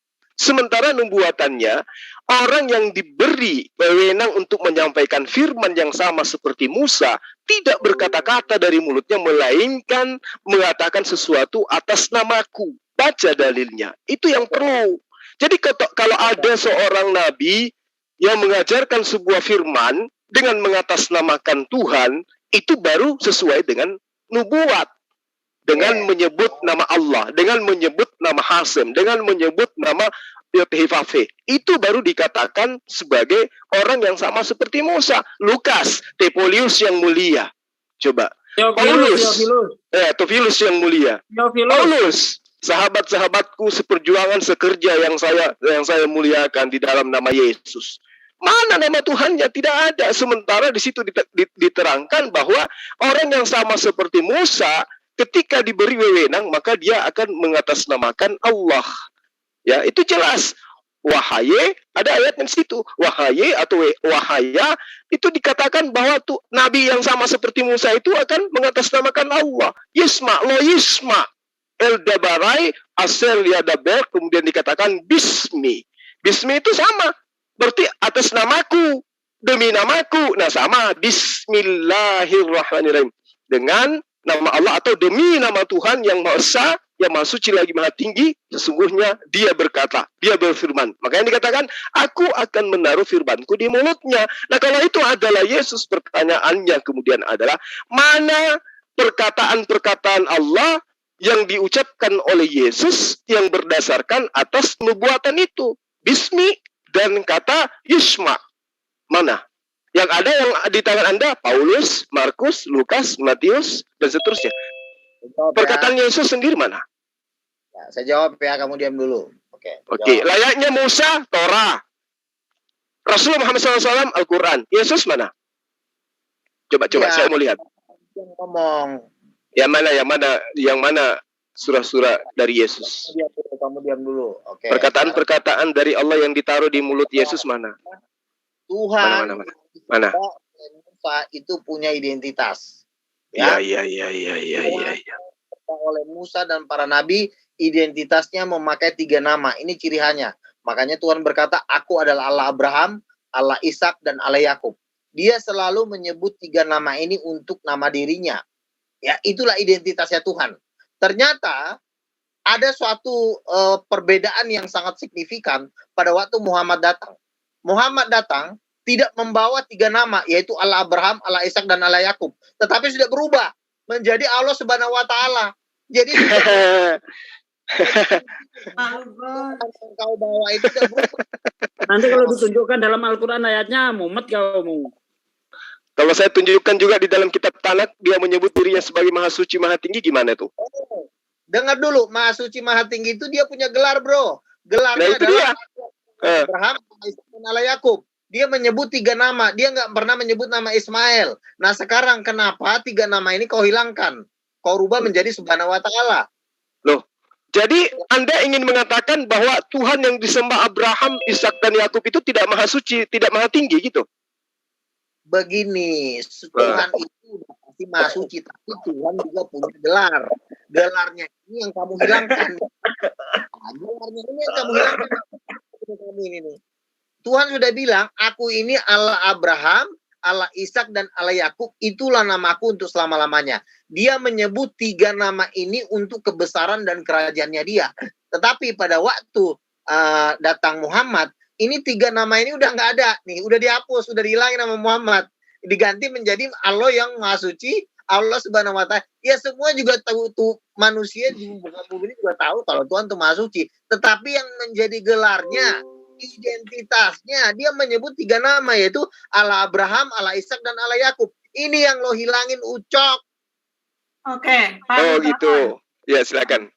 Sementara nubuatannya, orang yang diberi wewenang untuk menyampaikan firman yang sama seperti Musa, tidak berkata-kata dari mulutnya, melainkan mengatakan sesuatu atas namaku. Baca dalilnya. Itu yang perlu. Jadi kalau ada seorang nabi yang mengajarkan sebuah firman dengan mengatasnamakan Tuhan, itu baru sesuai dengan nubuat. Dengan menyebut nama Allah, dengan menyebut nama Hasim, dengan menyebut nama Yothifafe. Itu baru dikatakan sebagai orang yang sama seperti Musa. Lukas, Tepolius yang mulia. Coba. Teofilus yang mulia. Paulus, sahabat-sahabatku seperjuangan sekerja yang saya muliakan di dalam nama Yesus. Mana nama Tuhannya? Tidak ada. Sementara di situ diterangkan bahwa orang yang sama seperti Musa, ketika diberi wewenang, maka dia akan mengatasnamakan Allah. Ya, itu jelas. Wahaye, ada ayatnya di situ. Wahaye atau wahaya, itu dikatakan bahwa tuh nabi yang sama seperti Musa itu akan mengatasnamakan Allah. Yisma, lo yisma. El-dabarai, asel yadaber, kemudian dikatakan bismi. Bismi itu sama. Berarti atas namaku, demi namaku. Nah, sama. Bismillahirrahmanirrahim. Dengan nama Allah atau demi nama Tuhan yang Maha Esa, yang Maha Suci lagi Maha Tinggi, sesungguhnya dia berkata, dia berfirman. Makanya dikatakan, aku akan menaruh firmanku di mulutnya. Nah, kalau itu adalah Yesus, pertanyaannya kemudian adalah, mana perkataan-perkataan Allah yang diucapkan oleh Yesus yang berdasarkan atas nubuatan itu? Bismi dan kata Yisma. Mana? Yang ada yang di tangan Anda, Paulus, Markus, Lukas, Matius, dan seterusnya. Perkataan Yesus sendiri mana? Ya, saya jawab ya, kamu diam dulu. Oke. Layaknya Musa, Torah. Rasulullah Muhammad SAW, Al-Quran. Yesus mana? Coba, Ya, saya mau lihat. yang ngomong. Yang mana surah-surah dari Yesus? Kamu diam dulu. Oke. Perkataan-perkataan dari Allah yang ditaruh di mulut Yesus mana? Tuhan Mana? Musa itu punya identitas. Iya. Oleh Musa dan para nabi, identitasnya memakai 3 nama. Ini ciri khasnya. Makanya Tuhan berkata, aku adalah Allah Abraham, Allah Ishak, dan Allah Yakub. Dia selalu menyebut 3 nama ini untuk nama dirinya. Ya, itulah identitasnya Tuhan. Ternyata ada suatu perbedaan yang sangat signifikan pada waktu Muhammad datang. Muhammad datang tidak membawa 3 nama, yaitu Allah Abraham, Allah Ishak, dan Allah Yakub. Tetapi sudah berubah menjadi Allah Subhanahu wa Ta'ala. Jadi kau bawa itu sudah berubah. Nanti kalau ditunjukkan dalam Al-Quran ayatnya, mumet kamu. Kalau saya tunjukkan juga di dalam kitab Tanak, dia menyebut dirinya sebagai Maha Suci, Maha Tinggi, gimana tuh? Dengar dulu, Maha Suci, Maha Tinggi itu dia punya gelar, bro. Gelarnya adalah Abraham, Ishak, dan Allah Yakub. Dia menyebut 3 nama. Dia nggak pernah menyebut nama Ismail. Nah, sekarang kenapa 3 nama ini kau hilangkan? kau rubah menjadi subhanahu wa ta'ala. Loh, jadi Anda ingin mengatakan bahwa Tuhan yang disembah Abraham, Ishak dan Yakub itu tidak maha suci, tidak maha tinggi gitu? Begini, Tuhan itu udah pasti maha suci, tapi Tuhan juga punya gelar. Gelarnya ini yang kamu hilangkan. Nah, gelarnya ini yang kamu hilangkan. Ini. Tuhan sudah bilang, aku ini Allah Abraham, Allah Ishak dan Allah Yakub, itulah namaku untuk selama-lamanya. Dia menyebut 3 nama ini untuk kebesaran dan kerajaannya dia. Tetapi pada waktu datang Muhammad, ini 3 nama ini udah nggak ada. Nih, udah dihapus, udah dihilangin nama Muhammad. Diganti menjadi Allah yang Maha Suci, Allah Subhanahu wa Ta'ala. Ya semua juga tahu tuh, manusia di muka bumi ini juga tahu kalau Tuhan itu Maha Suci. Tetapi yang menjadi gelarnya, identitasnya, dia menyebut 3 nama, yaitu Allah Abraham, Allah Ishak dan Allah Yakub. Ini yang lo hilangin, Ucok. Oke, Pak Oh Lugahon. gitu. Ya silakan.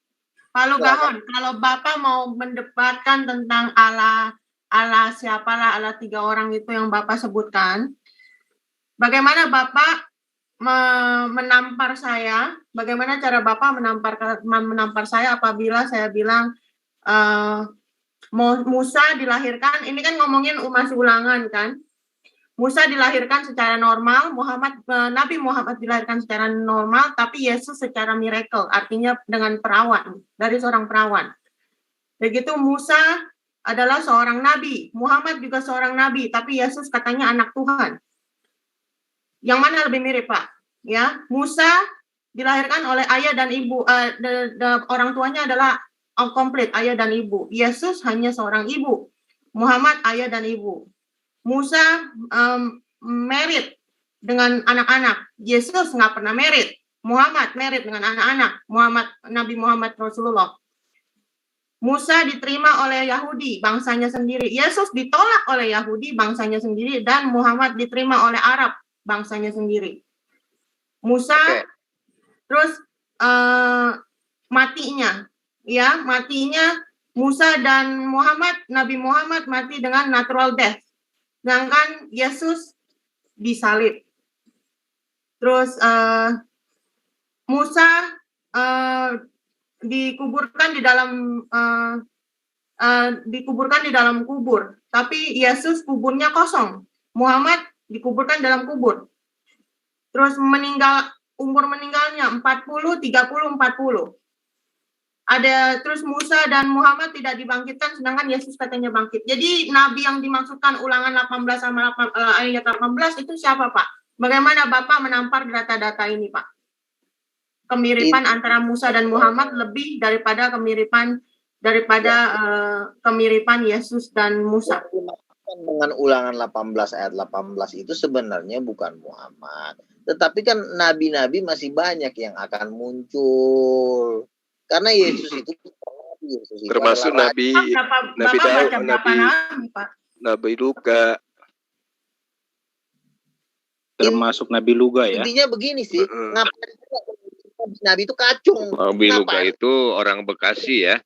Pak Lugahon, kalau Bapak mau mendebatkan tentang Allah siapalah Allah 3 orang itu yang Bapak sebutkan, bagaimana Bapak menampar saya? Bagaimana cara Bapak menampar saya apabila saya bilang Musa dilahirkan, ini kan ngomongin masih ulangan kan? Musa dilahirkan secara normal, Nabi Muhammad dilahirkan secara normal, tapi Yesus secara miracle, artinya dengan perawan, dari seorang perawan. Begitu Musa adalah seorang nabi, Muhammad juga seorang nabi, tapi Yesus katanya anak Tuhan. Yang mana lebih mirip, Pak? Ya, Musa dilahirkan oleh ayah dan ibu, orang tuanya adalah komplit, ayah dan ibu. Yesus hanya seorang ibu, Muhammad ayah dan ibu. Musa married dengan anak-anak, Yesus nggak pernah married. Muhammad married dengan anak-anak, Nabi Muhammad Rasulullah. Musa diterima oleh Yahudi, bangsanya sendiri. Yesus ditolak oleh Yahudi, bangsanya sendiri, dan Muhammad diterima oleh Arab, bangsanya sendiri. Musa, terus matinya Musa dan Nabi Muhammad mati dengan natural death. Sedangkan Yesus disalib. Terus Musa dikuburkan di dalam kubur, tapi Yesus kuburnya kosong. Muhammad dikuburkan dalam kubur. Terus umur meninggalnya 40, 30, 40. Terus Musa dan Muhammad tidak dibangkitkan, sedangkan Yesus katanya bangkit. Jadi Nabi yang dimaksudkan ulangan 18 sama ayat 18 itu siapa, Pak? Bagaimana Bapak menampar data-data ini, Pak? Kemiripan antara Musa dan Muhammad lebih daripada kemiripan Yesus dan Musa. Dengan ulangan 18 ayat 18 itu sebenarnya bukan Muhammad. Tetapi kan nabi-nabi masih banyak yang akan muncul. Karena Yesus itu termasuk Nabi Daud, Nabi Luka, termasuk Nabi Luga ya. Intinya begini sih, ngapain Nabi itu kacung. Nabi Luga itu orang Bekasi ya.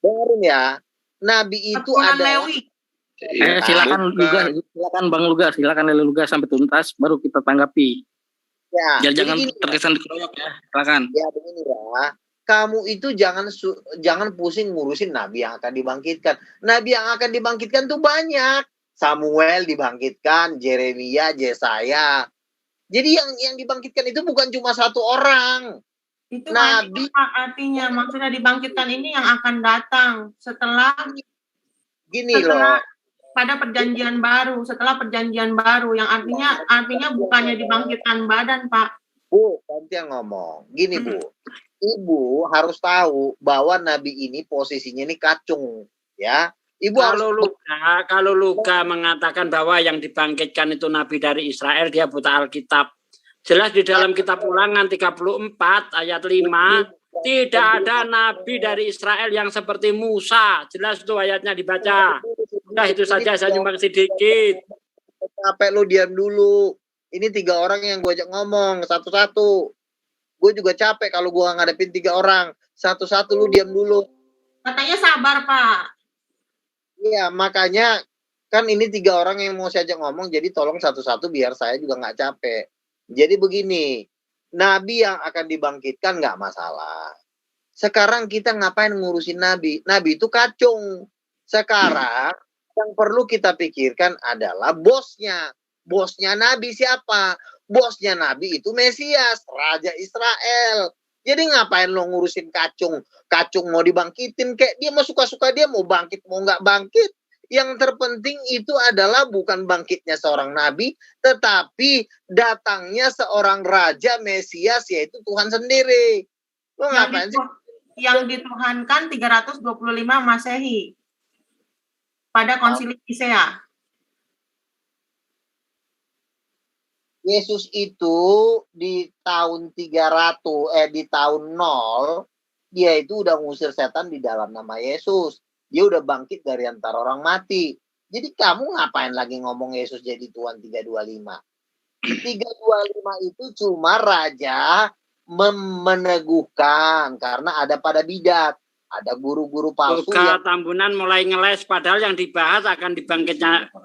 Dengerin ya, Nabi itu ada. Silakan Bang Luga, silakan Lele Luga sampai tuntas, baru kita tanggapi. Ya, jangan terkesan dikeroyok ya, silakan. Ya begini ya. Kamu itu jangan pusing ngurusin nabi yang akan dibangkitkan. Nabi yang akan dibangkitkan tuh banyak. Samuel dibangkitkan, Yeremia, Yesaya. Jadi yang dibangkitkan itu bukan cuma 1 orang. Itu nabi artinya maksudnya dibangkitkan ini yang akan datang setelah pada perjanjian baru, setelah perjanjian baru yang artinya bukannya dibangkitkan badan, Pak. Bu, nanti yang ngomong. Gini, Bu. Ibu harus tahu bahwa nabi ini posisinya ini kacung, ya. Ibu kalau Luka mengatakan bahwa yang dibangkitkan itu nabi dari Israel, dia buta Alkitab. Jelas di dalam kitab Ulangan 34 ayat 5, tidak ada nabi dari Israel yang seperti Musa. Jelas itu ayatnya dibaca. Udah itu saja, saya nyumbang sedikit. Sampai lu diam dulu. Ini 3 orang yang gue ajak ngomong satu-satu. Gue juga capek kalau gue ngadepin 3 orang. Satu-satu lu diam dulu. Katanya sabar, Pak. Iya, makanya kan ini 3 orang yang mau saya ajak ngomong. Jadi tolong satu-satu biar saya juga nggak capek. Jadi begini. Nabi yang akan dibangkitkan nggak masalah. Sekarang kita ngapain ngurusin Nabi? Nabi itu kacung. Sekarang yang perlu kita pikirkan adalah bosnya. Bosnya Nabi siapa? Bosnya Nabi itu Mesias, Raja Israel. Jadi ngapain lo ngurusin kacung? Kacung mau dibangkitin kayak dia mau suka-suka dia mau bangkit mau nggak bangkit. Yang terpenting itu adalah bukan bangkitnya seorang nabi, tetapi datangnya seorang raja Mesias yaitu Tuhan sendiri. Lo ngapain sih? Yang dituhankan 325 Masehi pada konsili Nisea. Yesus itu di tahun 300 di tahun 0 dia itu udah ngusir setan di dalam nama Yesus. Dia udah bangkit dari antara orang mati. Jadi kamu ngapain lagi ngomong Yesus jadi Tuhan 325? 325 itu cuma raja meneguhkan karena ada pada bidat, ada guru-guru palsu. Luka Tambunan mulai ngeles padahal yang dibahas akan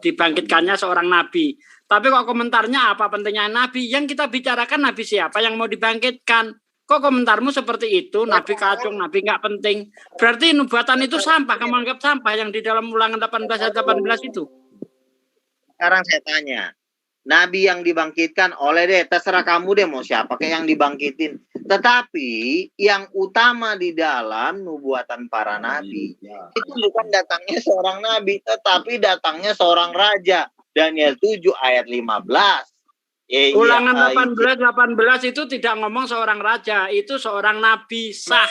dibangkitkannya seorang nabi. Tapi kok komentarnya apa pentingnya nabi? Yang kita bicarakan nabi siapa yang mau dibangkitkan? Kok komentarmu seperti itu? Nabi kacung, nabi nggak penting. Berarti nubuatan itu sampah, kamu anggap sampah yang di dalam Ulangan 18 ayat 18 itu. Sekarang saya tanya, nabi yang dibangkitkan oleh deh, terserah kamu deh mau siapa kayak yang dibangkitin. Tetapi yang utama di dalam nubuatan para nabi itu bukan datangnya seorang nabi, tetapi datangnya seorang raja. Daniel 7 ayat 15. Ulangan 18 itu tidak ngomong seorang raja, itu seorang nabi sah.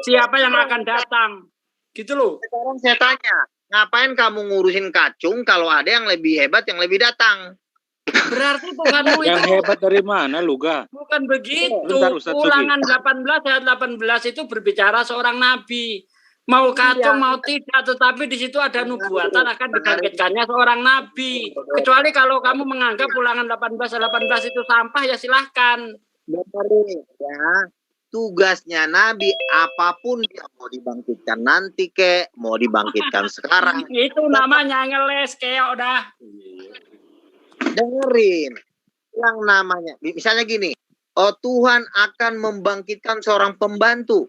Siapa yang akan datang? Gitu loh. Sekarang saya tanya, ngapain kamu ngurusin kacung kalau ada yang lebih hebat yang lebih datang? Berarti Tuhanmu itu Yang hebat dari mana, Luga? bukan begitu. Bentar, Ustaz Sugi. Ulangan 18 ayat 18 itu berbicara seorang nabi. Mau kacung mau tidak, tetapi di situ ada nubuatan akan dibangkitkannya seorang nabi. Kecuali kalau kamu menganggap Ulangan 18 itu sampah, ya silahkan. Ya, tugasnya nabi apapun dia mau dibangkitkan nanti mau dibangkitkan sekarang. Itu namanya ngeles kayak udah. Dengerin, yang namanya misalnya gini, Tuhan akan membangkitkan seorang pembantu.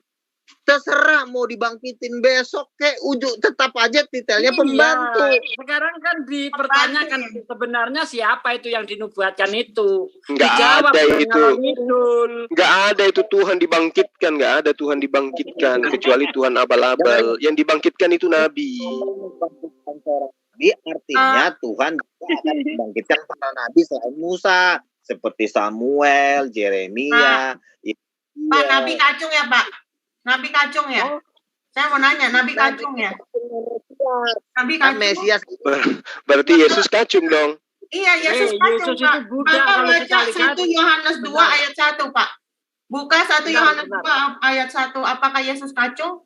Terserah mau dibangkitin besok ujung tetap aja titelnya pembantu. Sekarang kan dipertanyakan sebenarnya siapa itu yang dinubuatkan itu. Nggak Dijawab ada itu. Nggak ada itu Tuhan dibangkitkan. Nggak ada Tuhan dibangkitkan. Kecuali Tuhan abal-abal. Yang dibangkitkan itu Nabi. Nabi artinya Tuhan akan membangkitkan para nabi selain Musa. Seperti Samuel, Jeremia. Pak, Nabi kacung ya Pak? Nabi kacung ya? Saya mau nanya, Nabi kacung ya? Nabi kacung. Mesias. Berarti Yesus kacung dong. Iya, Yesus kacung, Pak. Maka baca 1 Yohanes 2 ayat 1, Pak. Buka 1 Yohanes 2 ayat 1. Apakah Yesus kacung?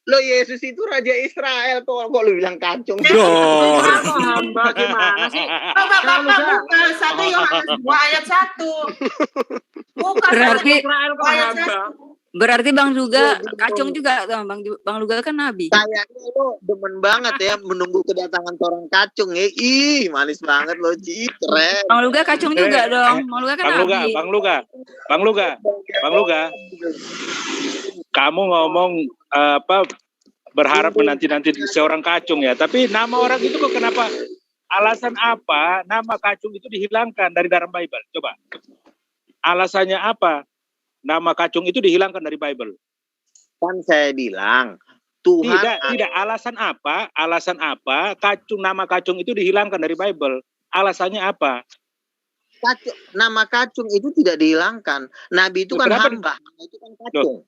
Lo Yesus itu Raja Israel kok lu bilang kacung. hamba gimana sih? Bapak buka 1 Yohanes 2 ayat 1. Buka Berarti ayat 1. Berarti Bang Luga kacung juga, Bang Luga kan nabi. Kayaknya lo demen banget ya menunggu kedatangan orang kacung ya. Ih, manis banget lo, Ci. Keren. Bang Luga kacung juga dong. Bang Luga kan nabi. Bang Luga. Kamu ngomong berharap menanti-nanti seorang kacung ya. Tapi nama orang itu kok kenapa? Alasan apa nama kacung itu dihilangkan dari dalam Bible? Coba. Alasannya apa? Nama kacung itu dihilangkan dari Bible. Kan saya bilang Tuhan tidak. Alasan apa nama kacung itu dihilangkan dari Bible? Alasannya apa? Nama kacung itu tidak dihilangkan. Nabi itu kan hamba, itu kan kacung.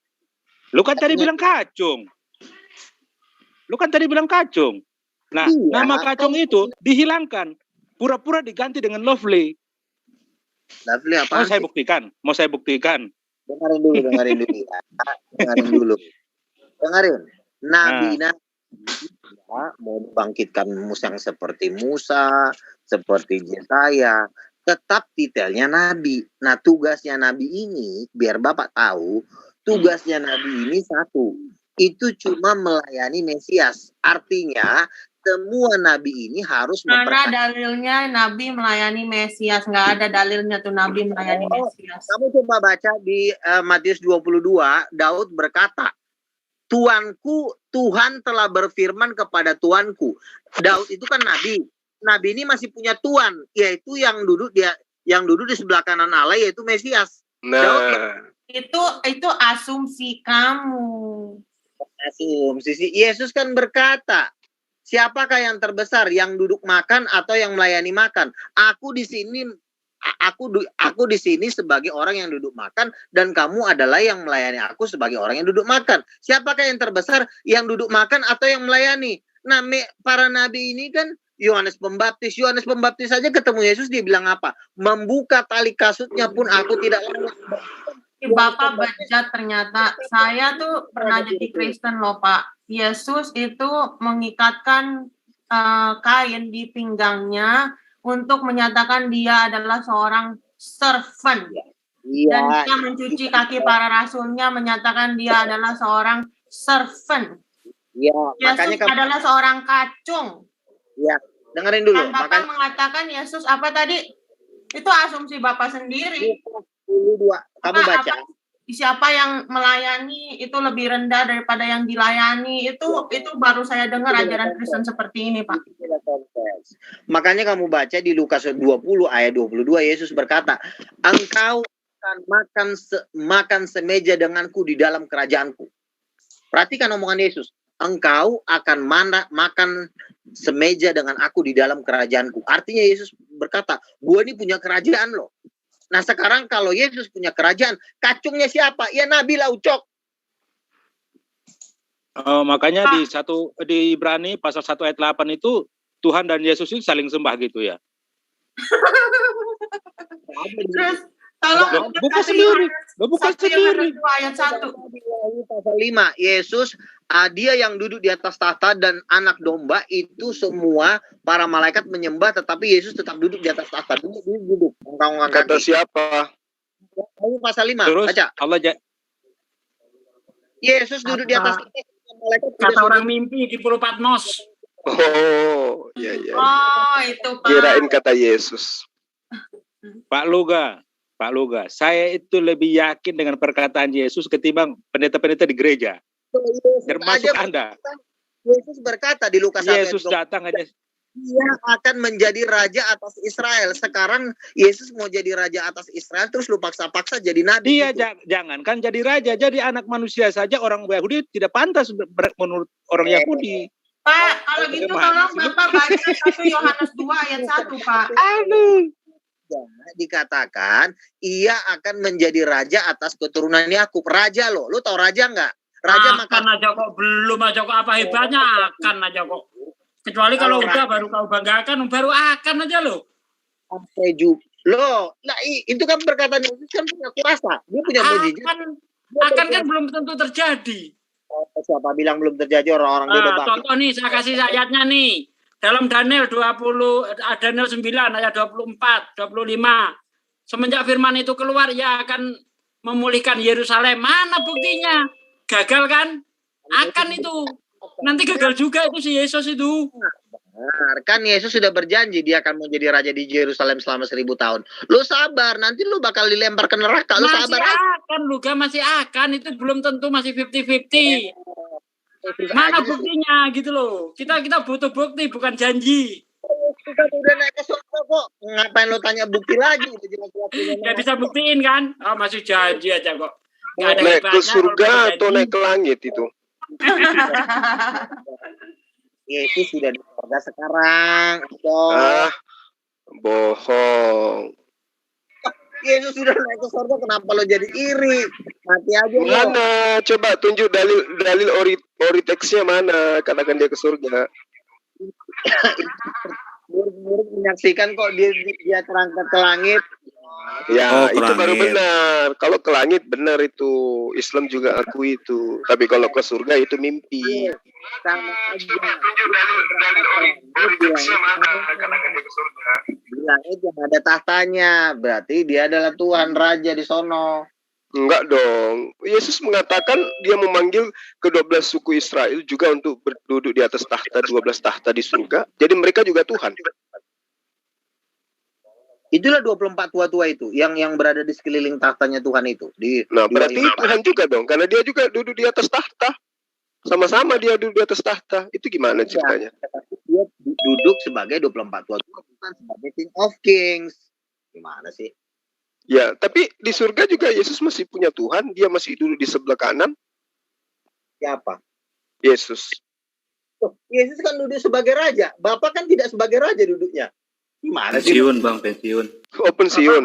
Lu kan tadi bilang kacung. Nah, iya, nama kacung itu dihilangkan. Pura-pura diganti dengan lovely. Lovely apa? Mau saya buktikan. Dengerin dulu. Nabi mau bangkitkan Musa yang seperti Musa, seperti Yesaya, tetap detailnya Nabi. Nah, tugasnya Nabi ini, biar Bapak tahu, tugasnya Nabi ini satu, itu cuma melayani Mesias. Artinya, semua nabi ini harus Mana memperkatakan. dalilnya Nabi melayani Mesias? Nggak ada dalilnya tuh Nabi melayani Mesias. Kamu coba baca di Matius 22, Daud berkata, Tuanku, Tuhan telah berfirman kepada Tuanku. Daud itu kan nabi. Nabi ini masih punya Tuan, yaitu yang duduk di sebelah kanan Allah, yaitu Mesias. Nah, Itu asumsi kamu. Asumsi. Yesus kan berkata, siapakah yang terbesar, yang duduk makan atau yang melayani makan? Aku di sini sebagai orang yang duduk makan, dan kamu adalah yang melayani aku sebagai orang yang duduk makan. Siapakah yang terbesar, yang duduk makan atau yang melayani? Nah, para nabi ini kan Yohanes Pembaptis saja ketemu Yesus, dia bilang apa? Membuka tali kasutnya pun aku tidak layak. Bapak bejat ternyata. Saya tuh pernah jadi Kristen loh Pak. Yesus itu mengikatkan kain di pinggangnya untuk menyatakan dia adalah seorang servant. Dan dia mencuci kaki para rasulnya, menyatakan dia adalah seorang servant. Yesus adalah seorang kacung. Ya, dengerin dulu. Dan Bapak mengatakan Yesus apa tadi? Itu asumsi Bapak sendiri. Kamu baca. Siapa yang melayani itu lebih rendah daripada yang dilayani, itu baru saya dengar ajaran Kristen seperti ini, Pak. Makanya kamu baca di Lukas 20 ayat 22, Yesus berkata, engkau akan makan semeja denganku di dalam kerajaanku. Perhatikan omongan Yesus. Engkau akan makan semeja dengan aku di dalam kerajaanku. Artinya Yesus berkata, gue ini punya kerajaan loh. Nah sekarang kalau Yesus punya kerajaan, kacungnya siapa? Ya Nabi lah, Ucok. Makanya di Ibrani pasal 1 ayat 8 itu Tuhan dan Yesus itu saling sembah gitu ya. Terus tolong buka sendiri. Ayat 1. Pasal 5, Yesus dia yang duduk di atas tahta dan anak domba itu semua para malaikat menyembah, tetapi Yesus tetap duduk di atas tahta. Duduk. Kata siapa? Pasal 5, terus, baca. Yesus duduk di atas tahta. Kata orang mimpi di Pulau Patmos. Oh, iya. Oh, itu Pak. Kirain kata Yesus. Pak Luga, saya itu lebih yakin dengan perkataan Yesus ketimbang pendeta-pendeta di gereja. Termasuk Anda. Yesus berkata di Lukas 1 Yesus datang aja. Dia akan menjadi raja atas Israel. Sekarang Yesus mau jadi raja atas Israel, terus lu paksa-paksa jadi nabi. Dia jangan kan jadi raja, jadi anak manusia saja. Orang Yahudi tidak pantas menurut orang Yahudi. Pak, kalau gitu tolong Bapak baca 1 Yohanes 2 ayat 1, Pak. Dikatakan ia akan menjadi raja atas keturunan Yakub. Raja loh, lu tau raja nggak? Raja akan aja kok, belum aja kok, apa hebatnya akan aja kok. Kecuali kalau udah baru kau banggakan, baru akan aja loh. Loh, nah itu kan perkataan Yesus kan punya kuasa, dia punya mujizat. Akan kan belum tentu terjadi. Siapa bilang belum terjadi, orang-orang dia udah bangkit. Contoh nih, saya kasih ayatnya nih. Dalam Daniel 9 ayat 24, 25. Semenjak firman itu keluar, ia akan memulihkan Yerusalem. Mana buktinya? Gagal kan? Akan itu. Nanti gagal juga itu si Yesus itu. Benar, kan Yesus sudah berjanji dia akan menjadi raja di Yerusalem selama 1000 tahun. Lu sabar, nanti lu bakal dilempar ke neraka. Lu masih sabar. Masih akan. Itu belum tentu, masih 50-50. Mana buktinya gitu loh. Kita butuh bukti, bukan janji. Kita udah naik ke surga kok. Ngapain lo tanya bukti lagi? Gak bisa buktiin kan? Oh, masih janji aja kok. Naik ke surga atau naik ke langit itu? Yesus sudah di surga sekarang. Bohong. Yesus sudah naik ke surga, kenapa lo jadi iri? Mati aja. Mana? Coba tunjuk dalil oriteksnya mana? Katakan dia ke surga. Murid-murid menyaksikan kok dia terangkat ke langit. Ya, itu baru benar. Kalau ke langit benar itu. Islam juga akui itu. Tapi kalau ke surga itu mimpi. Sama aja. Dalil oriteksnya mana? Katakan dia ke surga. Bilang itu ada tahtanya, berarti dia adalah Tuhan Raja di sono. Enggak dong. Yesus mengatakan dia memanggil ke-12 suku Israel juga untuk berduduk di atas tahta, 12 tahta di surga. Jadi mereka juga Tuhan. Itulah 24 tua-tua itu yang berada di sekeliling tahtanya Tuhan itu. Nah, berarti Tuhan juga dong, karena dia juga duduk di atas tahta. Sama-sama dia duduk di atas tahta. Itu gimana ceritanya? Dia duduk sebagai 24 tua-tua, bukan sebagai King of Kings. Gimana sih? Ya, tapi di surga juga Yesus masih punya Tuhan, dia masih duduk di sebelah kanan. Siapa? Yesus. Oh, Yesus kan duduk sebagai raja. Bapak kan tidak sebagai raja duduknya. Gimana sih? Pensiun bang, pensiun. Oh, pensiun.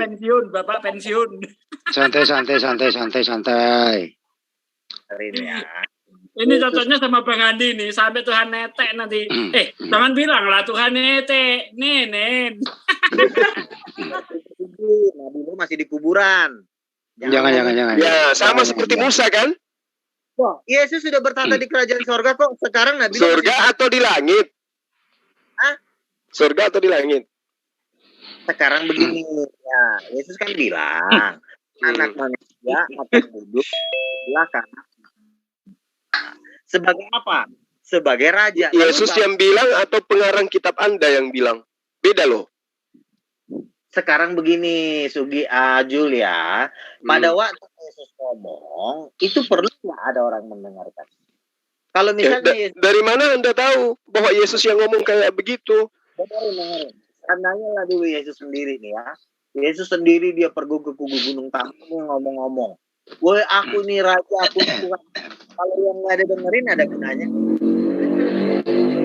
Bapak pensiun. Santai. Ini ya. Ini cocoknya sama Bang Andi nih, sampai Tuhan netek nanti. Jangan bilang lah Tuhan netek. Nen. Nabi Nuh masih di kuburan. Jangan. Ya, sama seperti Musa kan? Wah, Yesus sudah bertata di kerajaan sorga kok. Sekarang Nabi Nuh Surga atau di langit? Hah? Surga atau di langit? Sekarang begini, ya Yesus kan bilang anak manusia akan duduk sebelah kanan. Sebagai apa? Sebagai raja. Yesus yang bilang atau pengarang kitab Anda yang bilang? Beda loh. Sekarang begini, Sugi Julia, pada waktu Yesus ngomong, itu perlu nggak ada orang mendengarkan? Kalau misalnya dari mana Anda tahu bahwa Yesus yang ngomong kayak begitu? Dengerin. Tandanya lah dulu Yesus sendiri nih ya. Yesus sendiri dia pergi ke kubu Gunung Tabor ngomong-ngomong. Woi, aku nih raja, aku nih Tuhan. Kalau yang nggak ada dengerin ada gunanya.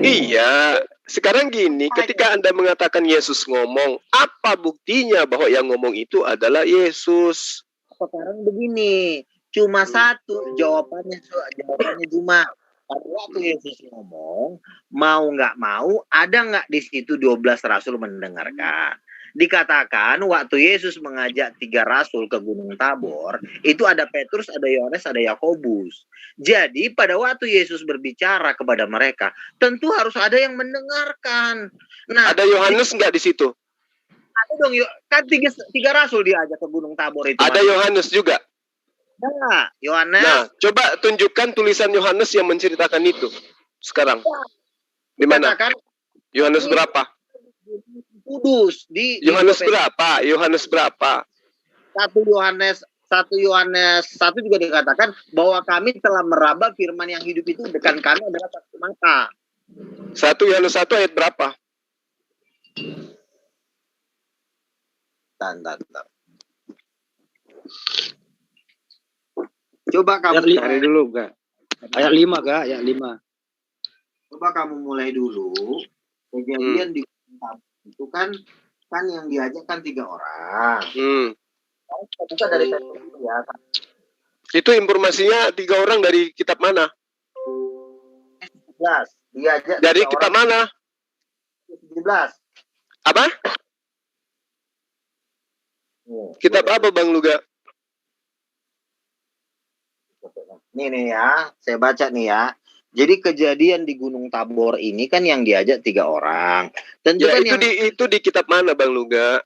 Iya, sekarang gini, ketika Anda mengatakan Yesus ngomong, apa buktinya bahwa yang ngomong itu adalah Yesus? Sekarang begini, cuma satu jawabannya cuma pada waktu Yesus ngomong, mau nggak mau, ada nggak di situ 12 rasul mendengarkan? Dikatakan waktu Yesus mengajak 3 rasul ke Gunung Tabor, itu ada Petrus, ada Yohanes, ada Yakobus. Jadi pada waktu Yesus berbicara kepada mereka, tentu harus ada yang mendengarkan. Nah, ada Yohanes nggak di situ? Ada dong, kan 3 rasul diajak ke Gunung Tabor itu. Ada Yohanes juga. Nah, Yohanes. Nah, coba tunjukkan tulisan Yohanes yang menceritakan itu sekarang. Di mana? Yohanes berapa? Kudus di Yohanes berapa? Yohanes berapa? 1 Yohanes 1 juga dikatakan bahwa kami telah meraba firman yang hidup itu, dekat kami adalah saksi mata. 1 Yohanes 1 ayat berapa? Bentar. Coba kamu cari dulu, Kak. Ayat 5, Kak, ayat 5. Coba kamu mulai dulu. Kejadian di itu kan yang diajak kan 3 orang. Bukan dari ya. Itu informasinya 3 orang dari kitab mana? 17. Diajak dari kitab mana? 17. Apa? Kitab apa Bang Luga? Nih ya, saya baca nih ya. Jadi kejadian di Gunung Tabor ini kan yang diajak 3 orang. Tentu ya, kan itu di kitab mana Bang Luga?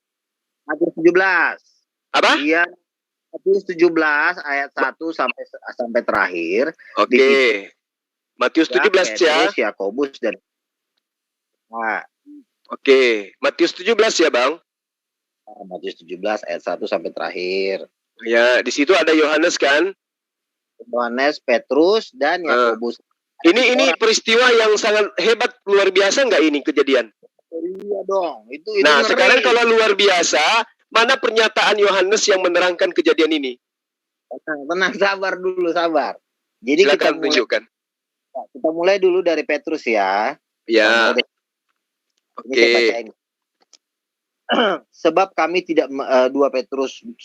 Matius 17. Apa? Iya. Matius 17 ayat 1 sampai terakhir. Oke. Matius 17 ya. Yakobus dan Nah. Oke, Matius 17 ya, Bang? Matius 17 ayat 1 sampai terakhir. Ya, di situ ada Yohanes kan? Yohanes, Petrus dan Yakobus. Ini peristiwa yang sangat hebat, luar biasa nggak ini kejadian? Iya dong. Itu nah, ngeri. sekarang kalau luar biasa, mana pernyataan Yohanes yang menerangkan kejadian ini? Tenang, sabar dulu, sabar. Jadi silakan tunjukkan. Kita mulai dulu dari Petrus ya. Ya. Oke. Sebab kami tidak 2 Petrus 1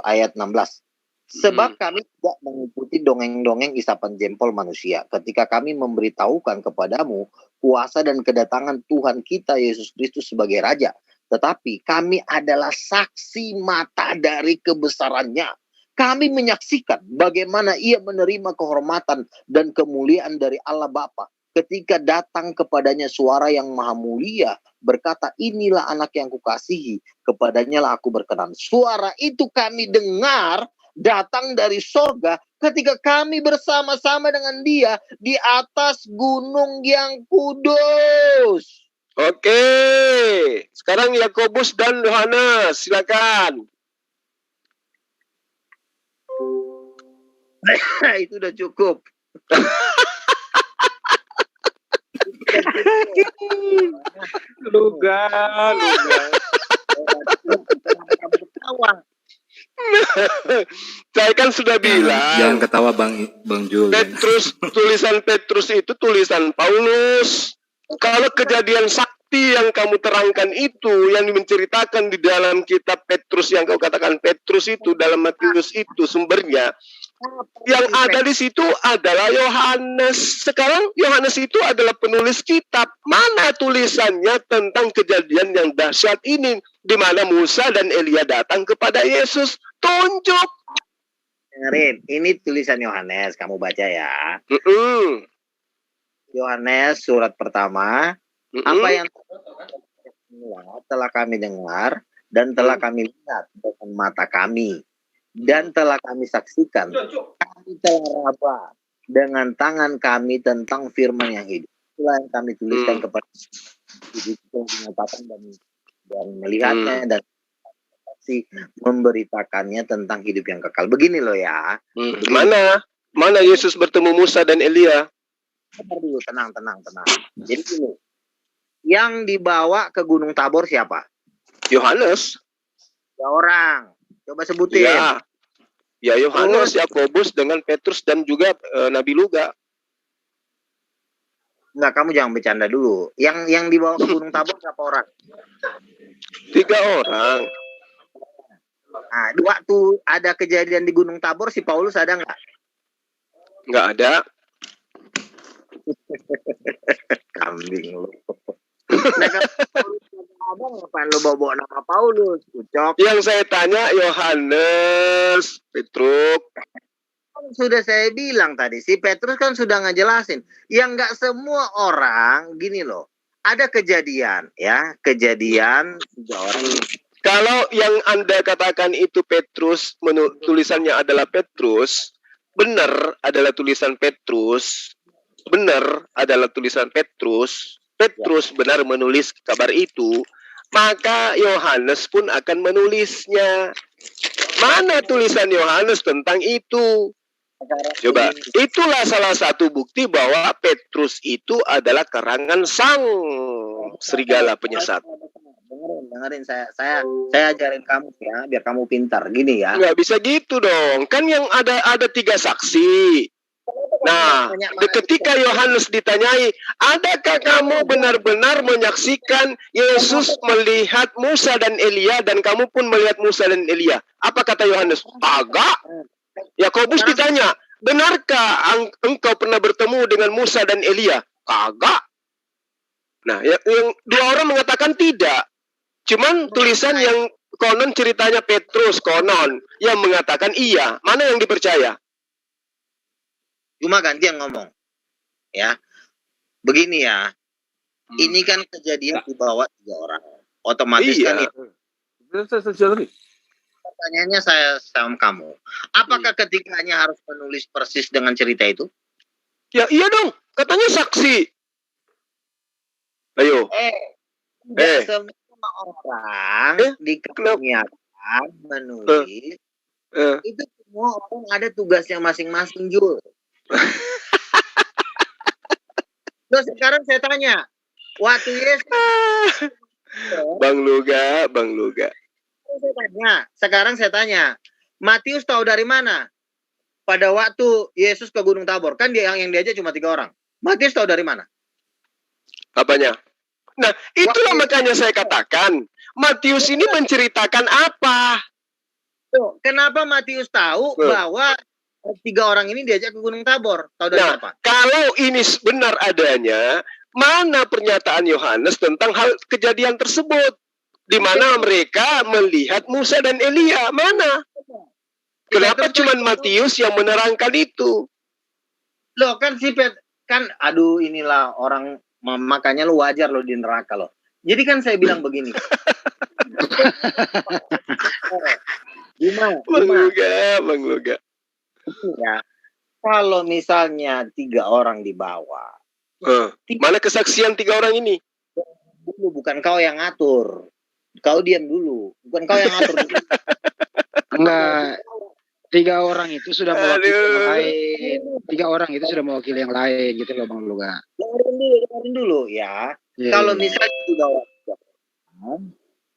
ayat 16. Sebab kami tidak mengikuti dongeng-dongeng isapan jempol manusia. Ketika kami memberitahukan kepadamu kuasa dan kedatangan Tuhan kita Yesus Kristus sebagai Raja. Tetapi kami adalah saksi mata dari kebesarannya. Kami menyaksikan bagaimana ia menerima kehormatan dan kemuliaan dari Allah Bapa. Ketika datang kepadanya suara yang maha mulia berkata, inilah anak yang kukasihi, kepadanya lah aku berkenan. Suara itu kami dengar datang dari sorga ketika kami bersama-sama dengan dia di atas gunung yang kudus. Oke, sekarang Yakobus dan Yohanes, silakan. Itu udah cukup. Luga. Saya kan sudah bilang. Jangan ketawa Bang Jul. Tulisan Petrus itu tulisan Paulus. Kalau kejadian sakti yang kamu terangkan itu, yang menceritakan di dalam kitab Petrus yang kau katakan Petrus itu dalam Matius itu sumbernya, yang ada di situ adalah Yohanes. Sekarang Yohanes itu adalah penulis kitab. Mana tulisannya tentang kejadian yang dahsyat ini, di mana Musa dan Elia datang kepada Yesus? Tunjuk. Dengerin, ini tulisan Yohanes, kamu baca ya. Yohanes surat pertama, apa yang telah kami dengar dan telah kami lihat dengan mata kami dan telah kami saksikan, kami telah raba dengan tangan kami tentang firman yang hidup. Itulah yang kami tuliskan kepada menyatakan dan melihatnya dan memberitakannya tentang hidup yang kekal. Begini loh ya. Mana Yesus bertemu Musa dan Elia? Dulu, tenang. Jadi gini, yang dibawa ke Gunung Tabor siapa? Yohanes. 3 orang. Coba sebutin. Ya Yohanes, Yakobus dengan Petrus dan juga Nabi Luga. Enggak, kamu jangan bercanda dulu. Yang dibawa ke Gunung Tabor berapa orang? 3 orang. Nah, waktu ada kejadian di Gunung Tabor, si Paulus ada nggak? Nggak ada. Kambing lu. Nah, kalau ngapain lu bawa nama Paulus? Ucok. Yang saya tanya Yohanes, Petrus. Sudah saya bilang tadi, si Petrus kan sudah ngejelasin. Yang nggak semua orang, gini loh. Ada kejadian, ya. Kejadian 3 orang. Kalau yang Anda katakan itu Petrus, tulisannya adalah Petrus, benar adalah tulisan Petrus, Petrus benar menulis kabar itu, maka Yohanes pun akan menulisnya. Mana tulisan Yohanes tentang itu? Coba, itulah salah satu bukti bahwa Petrus itu adalah karangan sang serigala penyesat. Dengerin saya ajarin kamu ya, biar kamu pintar. Gini ya. Nggak bisa gitu dong. Kan yang ada 3 saksi. Nah, ketika Yohanes ditanyai, adakah kamu benar-benar menyaksikan Yesus melihat Musa dan Elia dan kamu pun melihat Musa dan Elia? Apa kata Yohanes? Agak. Yakobus ditanya, benarkah engkau pernah bertemu dengan Musa dan Elia? Kagak. Nah, yang 2 orang mengatakan tidak. Cuman tulisan yang konon ceritanya Petrus konon yang mengatakan iya. Mana yang dipercaya? Cuma ganti yang ngomong. Ya. Begini ya. Ini kan kejadian dibawa 3 orang. Otomatis kan itu. Pertanyaannya saya sama kamu. Apakah ketiganya harus menulis persis dengan cerita itu? Ya iya dong. Katanya saksi. Ayo. Semua orang dikerjakan menulis. Itu semua orang ada tugasnya masing-masing, Jul. Loh, sekarang saya tanya, waktu Yesus Bang Luga. Sekarang saya tanya, Matius tahu dari mana? Pada waktu Yesus ke Gunung Tabor, kan dia yang diajak cuma 3 orang. Matius tahu dari mana? Apanya? Nah, itulah makanya saya katakan, Matius ini menceritakan apa? Tuh, kenapa Matius tahu bahwa 3 orang ini diajak ke Gunung Tabor? Tahu dari apa? Kalau ini benar adanya, mana pernyataan Yohanes tentang hal kejadian tersebut? Di mana mereka melihat Musa dan Elia? Mana? Kenapa cuma Matius yang menerangkan itu? Loh, kan aduh, inilah orang, makanya lu wajar lo di neraka lo. Jadi kan saya bilang begini. Di Bang Luga. Ya, kalau misalnya 3 orang dibawa, mana kesaksian 3 orang ini? dulu bukan kau yang ngatur. Kau diam dulu. Bukan kau yang ngatur. Enggak. 3 orang itu sudah mewakili yang lain. 3 orang itu sudah mewakili yang lain gitu loh Bang Luga. Dengerin dulu ya. Kalau misalnya dibawa,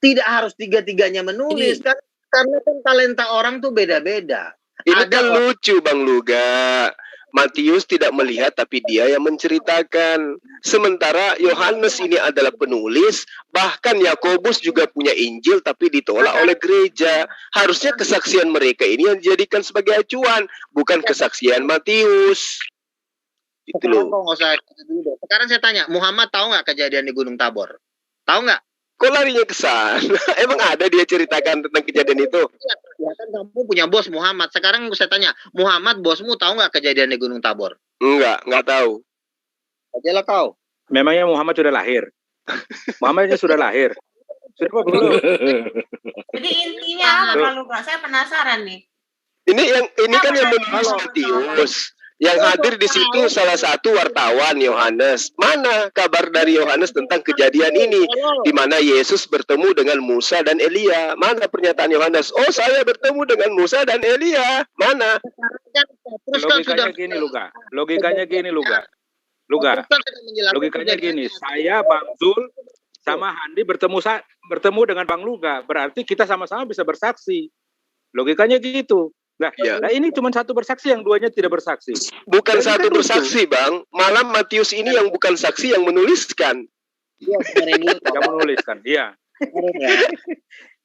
tidak harus 3-3-nya menulis kan, karena kan talenta orang tuh beda-beda. Ini kan lucu Bang Luga. Matius tidak melihat tapi dia yang menceritakan. Sementara Yohanes ini adalah penulis, bahkan Yakobus juga punya Injil tapi ditolak oleh gereja. Harusnya kesaksian mereka ini yang dijadikan sebagai acuan, bukan kesaksian Matius. Gitu loh. Sekarang saya tanya, Muhammad tahu nggak kejadian di Gunung Tabor? Tahu nggak? Kok larinya ke sana? Emang ada dia ceritakan tentang kejadian itu? Ya kan kamu punya bos Muhammad. Sekarang saya tanya, Muhammad bosmu tahu nggak kejadian di Gunung Tabor? Nggak tahu. Ajalah kau. Memangnya Muhammad sudah lahir? Muhammadnya sudah lahir? Sudah apa belum? Jadi intinya apa Pak Luka? Saya penasaran nih. Ini kan yang menulis Matius. Yang hadir di situ salah satu wartawan Yohanes. Mana kabar dari Yohanes tentang kejadian ini, di mana Yesus bertemu dengan Musa dan Elia? Mana pernyataan Yohanes? Oh, saya bertemu dengan Musa dan Elia. Mana? Logikanya gini, Luga. Logikanya gini. Saya Bang Zul sama Handi bertemu dengan Bang Luga. Berarti kita sama-sama bisa bersaksi. Logikanya gitu. Nah, nah ini cuma satu bersaksi, yang duanya tidak bersaksi. Bukan satu bersaksi, Bang. Malah Matius ini yang bukan saksi, yang menuliskan. Yang menuliskan, iya.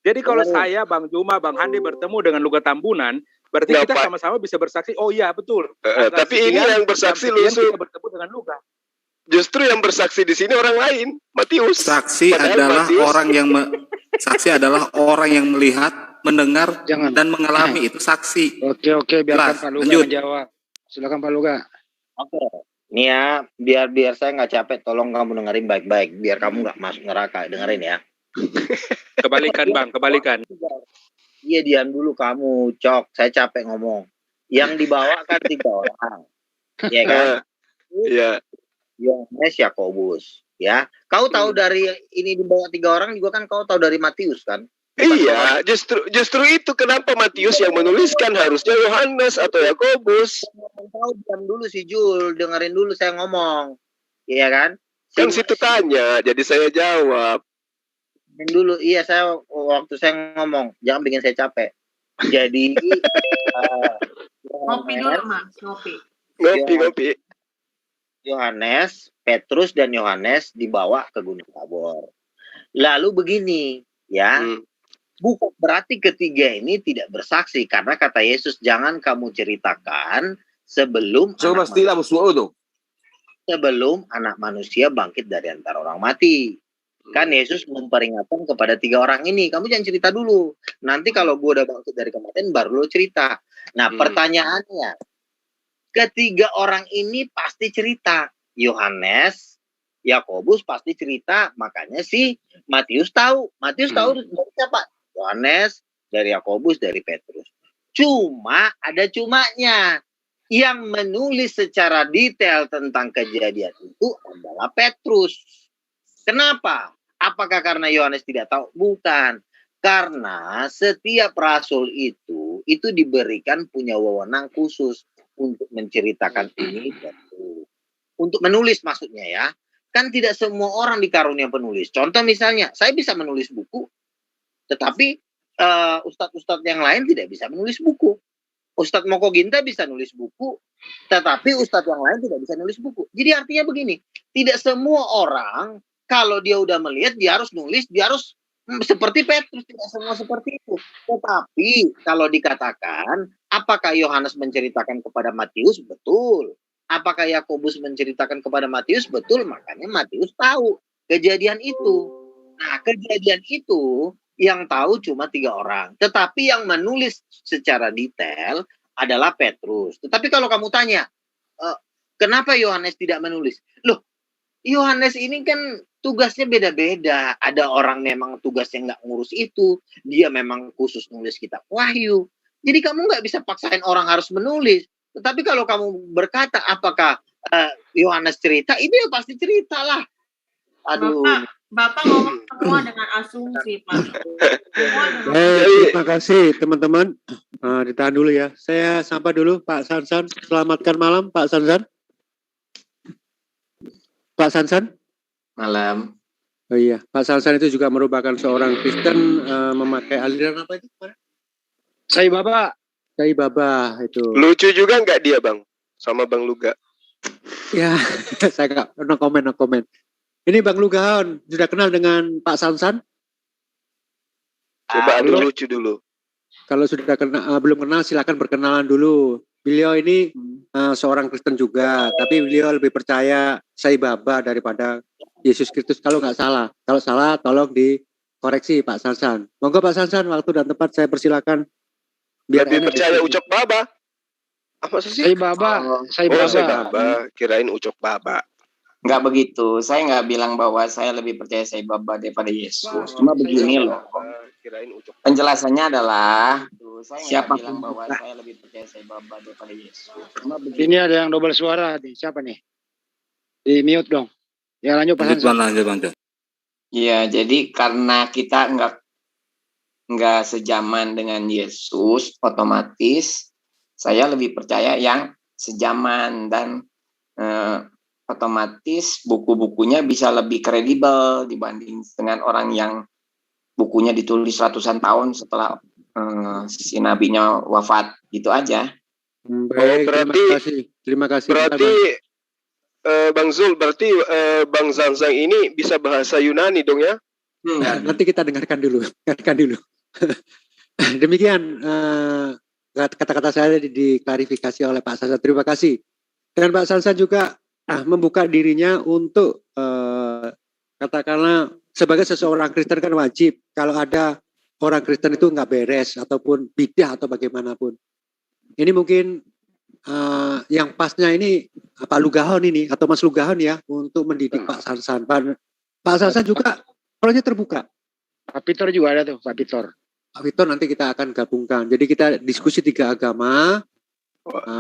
Jadi kalau saya, Bang Juma, Bang Handi bertemu dengan Luga Tambunan, berarti kita sama-sama bisa bersaksi. Oh iya, betul. Tapi ini yang bersaksi lusuh. Kita bertemu dengan Luga. Justru yang bersaksi di sini orang lain, Matius. Saksi adalah orang yang melihat, mendengar, dan mengalami, itu saksi. Oke, biarkan Pak Luga menjawab. Silakan Pak Luga. Oke. Nih ya, biar saya nggak capek, tolong kamu dengerin baik-baik, biar kamu nggak masuk neraka. Dengerin ya. Kebalikan Bang, kebalikan. Iya, diam dulu kamu, Cok. Saya capek ngomong. Yang dibawa kan 3 orang. Iya kan? Iya. Yohanes, Yakobus. Ya, kau tahu dari ini dibawa 3 orang juga kan kau tahu dari Matius kan? Iya, justru itu kenapa Matius yang menuliskan, harusnya Yohanes atau Yakobus. Kau diam dulu si Jul, dengerin dulu saya ngomong. Iya kan? Kan situ tanya, jadi saya jawab. Dengerin dulu, iya saya waktu saya ngomong, jangan bikin saya capek. Jadi ngopi dulu Mas, ngopi. Ngopi. Yohanes, Petrus dan Yohanes dibawa ke Gunung Tabor. Lalu begini, ya. Bukan berarti ketiga ini tidak bersaksi, karena kata Yesus jangan kamu ceritakan sebelum anak manusia bangkit dari antara orang mati. Kan Yesus memperingatkan kepada 3 orang ini, kamu jangan cerita dulu. Nanti kalau gue udah bangkit dari kematian baru lo cerita. Nah, pertanyaannya, ketiga orang ini pasti cerita. Yohanes, Yakobus pasti cerita, makanya si Matius tahu. Matius tahu dari siapa? Yohanes, dari Yakobus, dari Petrus. Cuma ada cumanya. Yang menulis secara detail tentang kejadian itu adalah Petrus. Kenapa? Apakah karena Yohanes tidak tahu? Bukan. Karena setiap rasul itu diberikan punya wewenang khusus untuk menceritakan ini dan itu. Untuk menulis maksudnya ya. Kan tidak semua orang dikarunia penulis. Contoh misalnya, saya bisa menulis buku, tetapi ustadz-ustadz yang lain tidak bisa menulis buku. Ustadz Moko Ginta bisa nulis buku, tetapi ustadz yang lain tidak bisa nulis buku. Jadi artinya begini, tidak semua orang kalau dia udah melihat dia harus nulis, dia harus seperti Petrus, tidak semua seperti itu. Tetapi kalau dikatakan, apakah Yohanes menceritakan kepada Matius? Betul. Apakah Yakobus menceritakan kepada Matius? Betul. Makanya Matius tahu kejadian itu. Nah, kejadian itu yang tahu cuma 3 orang. Tetapi yang menulis secara detail adalah Petrus. Tetapi kalau kamu tanya, kenapa Yohanes tidak menulis? Loh, Yohanes ini kan tugasnya beda-beda. Ada orang memang tugasnya nggak ngurus itu, dia memang khusus nulis kitab Wahyu. Jadi kamu nggak bisa paksain orang harus menulis. Tetapi kalau kamu berkata apakah Yohanes cerita, itu ya pasti cerita lah. Aduh. Bapak ngomong semua dengan asumsi, Pak. Terima kasih teman-teman. Ditahan dulu ya. Saya sapa dulu Pak Sansan. Selamatkan malam Pak Sansan. Pak Sansan. Malam. Oh iya, Pak Sansan itu juga merupakan seorang Kristen memakai aliran apa itu? Sai Baba. Sai Baba itu. Lucu juga nggak dia Bang? Sama Bang Luga. Ya, saya nggak no komen. Ini Bang Lugaon, sudah kenal dengan Pak Sansan? Coba lucu dulu. Kalau sudah belum kenal, silakan berkenalan dulu. Beliau ini seorang Kristen juga, tapi beliau lebih percaya Sai Baba daripada Yesus Kristus kalau nggak salah. Kalau salah, tolong dikoreksi Pak Sansan. Monggo Pak Sansan, waktu dan tempat saya persilakan. Biar lebih percaya Ucok Baba. Apa sih? Sai Baba. Sai Baba. Kirain Ucok Baba. Nggak begitu. Saya nggak bilang bahwa saya lebih percaya Sai Baba daripada Yesus. Cuma begini loh. Penjelasannya adalah siapa bilang bahwa saya lebih percaya Sai Baba daripada Yesus. Ini ada yang double suara nih. Siapa nih? Di mute dong. Ya lanjut Pak Sansan. Iya, jadi karena kita nggak sejaman dengan Yesus, otomatis saya lebih percaya yang sejaman dan otomatis buku-bukunya bisa lebih kredibel dibanding dengan orang yang bukunya ditulis ratusan tahun setelah si nabinya wafat, gitu aja. Baik, terima kasih. Berarti Bang Zul, berarti Bang Zanzang ini bisa bahasa Yunani dong ya? Nanti kita dengarkan dulu. Demikian kata-kata saya diklarifikasi oleh Pak Sansan. Terima kasih. Dan Pak Sansan juga membuka dirinya untuk katakanlah sebagai seseorang Kristen kan wajib kalau ada orang Kristen itu nggak beres ataupun bidah atau bagaimanapun. Ini mungkin yang pasnya ini Pak Lugahon ini atau Mas Lugahon ya untuk mendidik Pak Sansan. Pak Sansan juga orangnya terbuka. Pak Pitor juga ada tuh, Pak Pitor. Pak Pitor nanti kita akan gabungkan. Jadi kita diskusi 3 agama.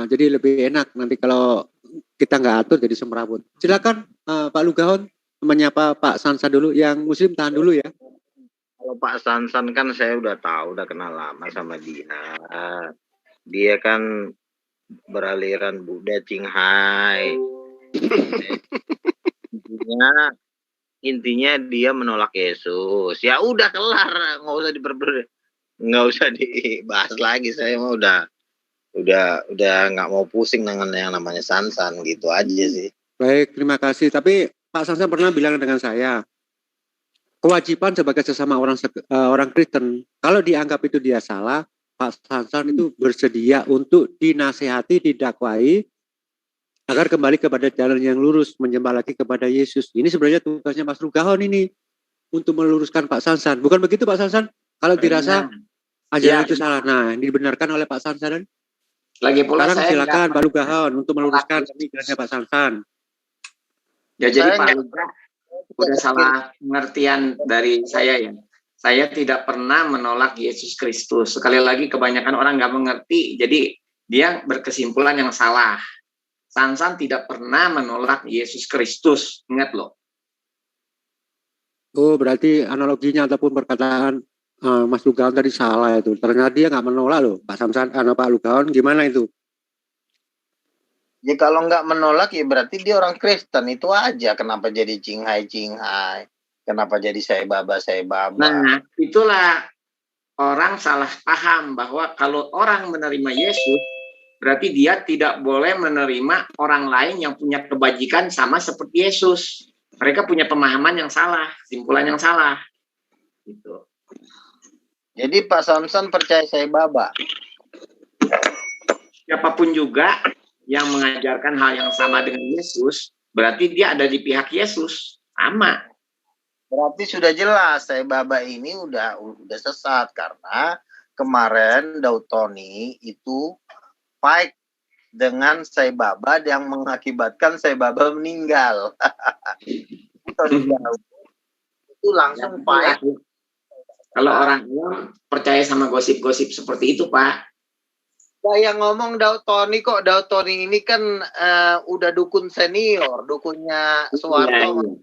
Jadi lebih enak nanti kalau kita nggak atur jadi semrawut. Silakan Pak Lugahon menyapa Pak Sansan dulu. Yang Muslim tahan dulu ya. Kalau Pak Sansan kan saya udah tahu, udah kenal lama sama dia. Dia kan beraliran Buddha Qinghai. Intinya dia menolak Yesus. Ya udah kelar, nggak usah dibahas lagi. Saya mau udah nggak mau pusing dengan yang namanya Sansan, gitu aja sih. Baik, terima kasih. Tapi Pak Sansan pernah bilang dengan saya, kewajiban sebagai sesama orang Kristen, kalau dianggap itu dia salah, Pak Sansan itu bersedia untuk dinasehati, didakwai, agar kembali kepada jalan yang lurus, menyembah lagi kepada Yesus. Ini sebenarnya tugasnya Mas Lugahon ini, untuk meluruskan Pak Sansan. Bukan begitu Pak Sansan? Kalau dirasa ajaran itu salah, nah dibenarkan oleh Pak Sansan. Lagi pula sekarang saya silakan Pak Lugahon untuk meluruskan pemikirannya Pak Sansan. Ya jadi Pak Luga udah salah pengertian dari saya ya. Saya tidak pernah menolak Yesus Kristus. Sekali lagi kebanyakan orang nggak mengerti, jadi dia berkesimpulan yang salah. Sansan tidak pernah menolak Yesus Kristus, ingat loh. Oh berarti analoginya ataupun perkataan Mas Lugahon tadi salah itu. Ternyata dia nggak menolak loh, Pak Sansan, Pak Lugahon, gimana itu? Ya kalau nggak menolak ya berarti dia orang Kristen, itu aja. Kenapa jadi Qinghai? Kenapa jadi Sai Baba? Nah, itulah orang salah paham bahwa kalau orang menerima Yesus, berarti dia tidak boleh menerima orang lain yang punya kebajikan sama seperti Yesus. Mereka punya pemahaman yang salah, kesimpulan yang salah. Gitu. Jadi Pak Sansan percaya Sai Baba? Siapapun juga yang mengajarkan hal yang sama dengan Yesus, berarti dia ada di pihak Yesus. Sama. Berarti sudah jelas Sai Baba ini udah sesat karena kemarin Daud Tony itu fight dengan Sai Baba yang mengakibatkan Sai Baba meninggal. Itu langsung Pak. Kalau orang awam percaya sama gosip-gosip seperti itu, Pak. Saya ngomong Daud Tony kok. Daud Tony ini kan udah dukun senior, dukunnya Soeharto.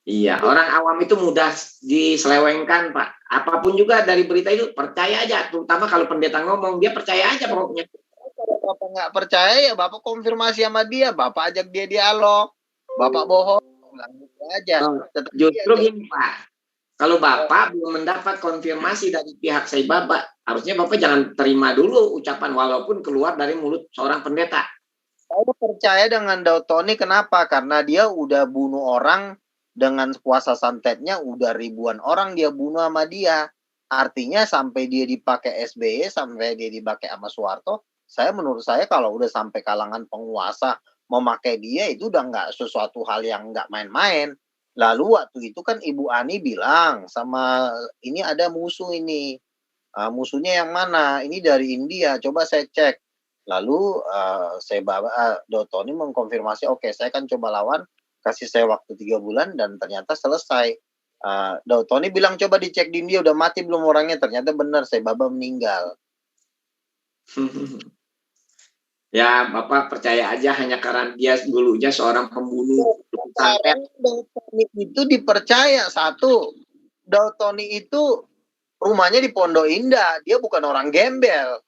Iya, orang awam itu mudah diselewengkan, Pak. Apapun juga dari berita itu percaya aja, terutama kalau pendeta ngomong, dia percaya aja pokoknya. Kalau Bapak nggak percaya ya Bapak konfirmasi sama dia, Bapak ajak dia dialog. Bapak bohong, bilang gitu aja. Justru gini, Pak. Kalau Bapak belum mendapat konfirmasi dari pihak Sai Baba, harusnya Bapak jangan terima dulu ucapan walaupun keluar dari mulut seorang pendeta. Saya percaya dengan Daud Tony, kenapa? Karena dia udah bunuh orang dengan puasa santetnya, udah ribuan orang dia bunuh sama dia. Artinya sampai dia dipakai SBY, sampai dia dipakai sama Soeharto, menurut saya kalau udah sampai kalangan penguasa memakai dia, itu udah nggak sesuatu hal yang nggak main-main. Lalu waktu itu kan Ibu Ani bilang sama ini ada musuh ini. Musuhnya yang mana? Ini dari India. Coba saya cek. Lalu Daud Tony mengkonfirmasi, oke, saya akan coba lawan. Kasih saya waktu 3 bulan dan ternyata selesai. Daud Tony bilang coba dicek di India udah mati belum orangnya. Ternyata benar, Sai Baba meninggal. Ya, Bapak percaya aja hanya karena dia dulunya seorang pembunuh santet. Daud Tony itu dipercaya. Satu, Daud Tony itu rumahnya di Pondok Indah. Dia bukan orang gembel.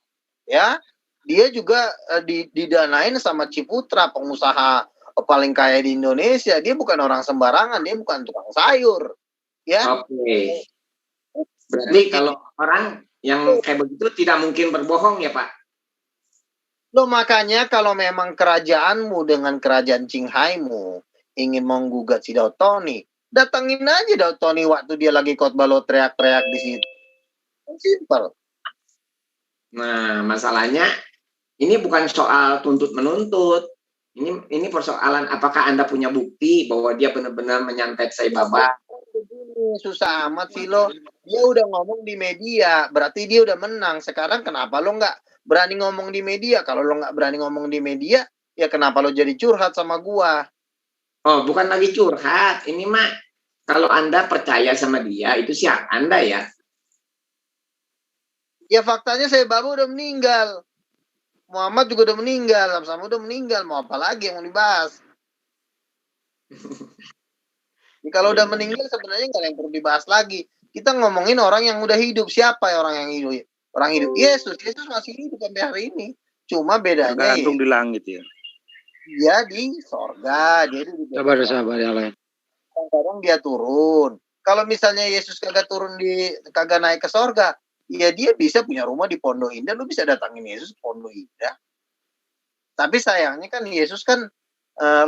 Ya, dia juga didanain sama Ciputra, pengusaha paling kaya di Indonesia. Dia bukan orang sembarangan. Dia bukan tukang sayur. Ya. Oke. Berarti kalau orang yang kayak begitu tidak mungkin berbohong ya, Pak? Loh, makanya kalau memang kerajaanmu dengan kerajaan Qinghaimu ingin menggugat si Daud Tony, datangin aja Daud Tony waktu dia lagi khotbah lo teriak-teriak di situ. Simple. Nah, masalahnya ini bukan soal tuntut-menuntut. Ini persoalan apakah Anda punya bukti bahwa dia benar-benar menyantet Sai Baba. Susah amat sih lo. Dia udah ngomong di media, berarti dia udah menang. Sekarang kenapa lo nggak berani ngomong di media? Kalau lo nggak berani ngomong di media, ya kenapa lo jadi curhat sama gua? Oh, bukan lagi curhat. Ini mah kalau Anda percaya sama dia, itu sih hak Anda ya. Ya faktanya Sai Baba udah meninggal. Muhammad juga udah meninggal, sama udah meninggal. Mau apa lagi yang mau dibahas? Kalau udah meninggal sebenarnya nggak ada yang perlu dibahas lagi. Kita ngomongin orang yang udah hidup. Siapa ya orang yang hidup? Orang hidup. Yesus masih hidup sampai hari ini. Cuma bedanya tergantung di langit ya. Dia di sorga. Dia di sabar yang lain. Kadang dia turun. Kalau misalnya Yesus kagak naik ke sorga, ya dia bisa punya rumah di Pondok Indah. Lu bisa datangin Yesus ke Pondok Indah. Tapi sayangnya kan Yesus kan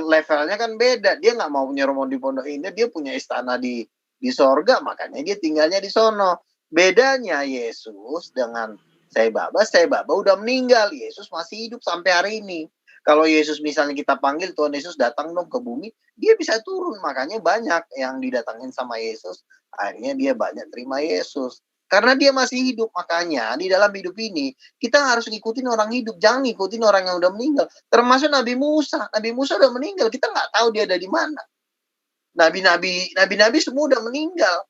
levelnya kan beda. Dia nggak mau punya rumah di Pondok Indah. Dia punya istana di sorga. Makanya dia tinggalnya di sono. Bedanya Yesus dengan Sai Baba udah meninggal. Yesus masih hidup sampai hari ini. Kalau Yesus misalnya kita panggil, Tuhan Yesus datang dong ke bumi, dia bisa turun. Makanya banyak yang didatangin sama Yesus. Akhirnya dia banyak terima Yesus. Karena dia masih hidup. Makanya di dalam hidup ini, kita harus ngikutin orang hidup. Jangan ngikutin orang yang udah meninggal. Termasuk Nabi Musa. Nabi Musa udah meninggal. Kita nggak tahu dia ada di mana. Nabi-nabi semua udah meninggal.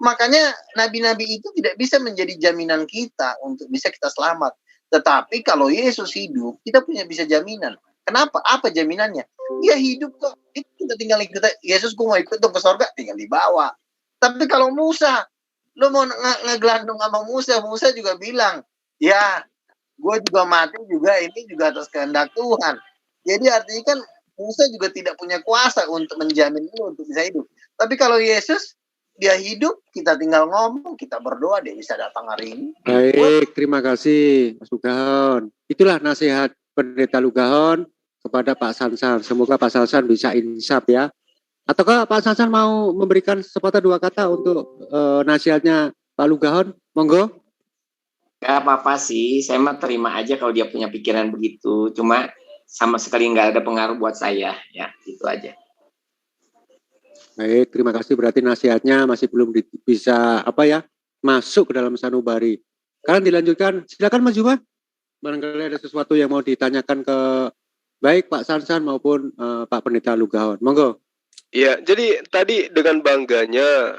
Makanya nabi-nabi itu tidak bisa menjadi jaminan kita untuk bisa kita selamat. Tetapi kalau Yesus hidup, kita bisa jaminan. Kenapa? Apa jaminannya? Dia hidup kok. Kita tinggal ikut. Yesus, gue mau ikut dong ke surga, tinggal dibawa. Tapi kalau Musa, lo mau ngegelandung sama Musa juga bilang, ya, gue juga mati juga, ini juga atas kehendak Tuhan. Jadi artinya kan Musa juga tidak punya kuasa untuk menjamin lo untuk bisa hidup. Tapi kalau Yesus, dia hidup, kita tinggal ngomong, kita berdoa, dia bisa datang hari ini. Baik, terima kasih Mas Lugahon. Itulah nasihat Pendeta Lugahon kepada Pak Sansan. Semoga Pak Sansan bisa insaf ya. Ataukah Pak Sansan mau memberikan sepatah dua kata untuk nasihatnya Pak Lugahon? Monggo. Gak apa-apa sih, saya mah terima aja kalau dia punya pikiran begitu. Cuma sama sekali nggak ada pengaruh buat saya, ya itu aja. Baik, terima kasih. Berarti nasihatnya masih belum bisa masuk ke dalam sanubari. Sekarang dilanjutkan. Silakan Mas Juma. barangkali ada sesuatu yang mau ditanyakan ke baik Pak Sansan maupun Pak Pendeta Lugahon. Monggo. Ya, jadi tadi dengan bangganya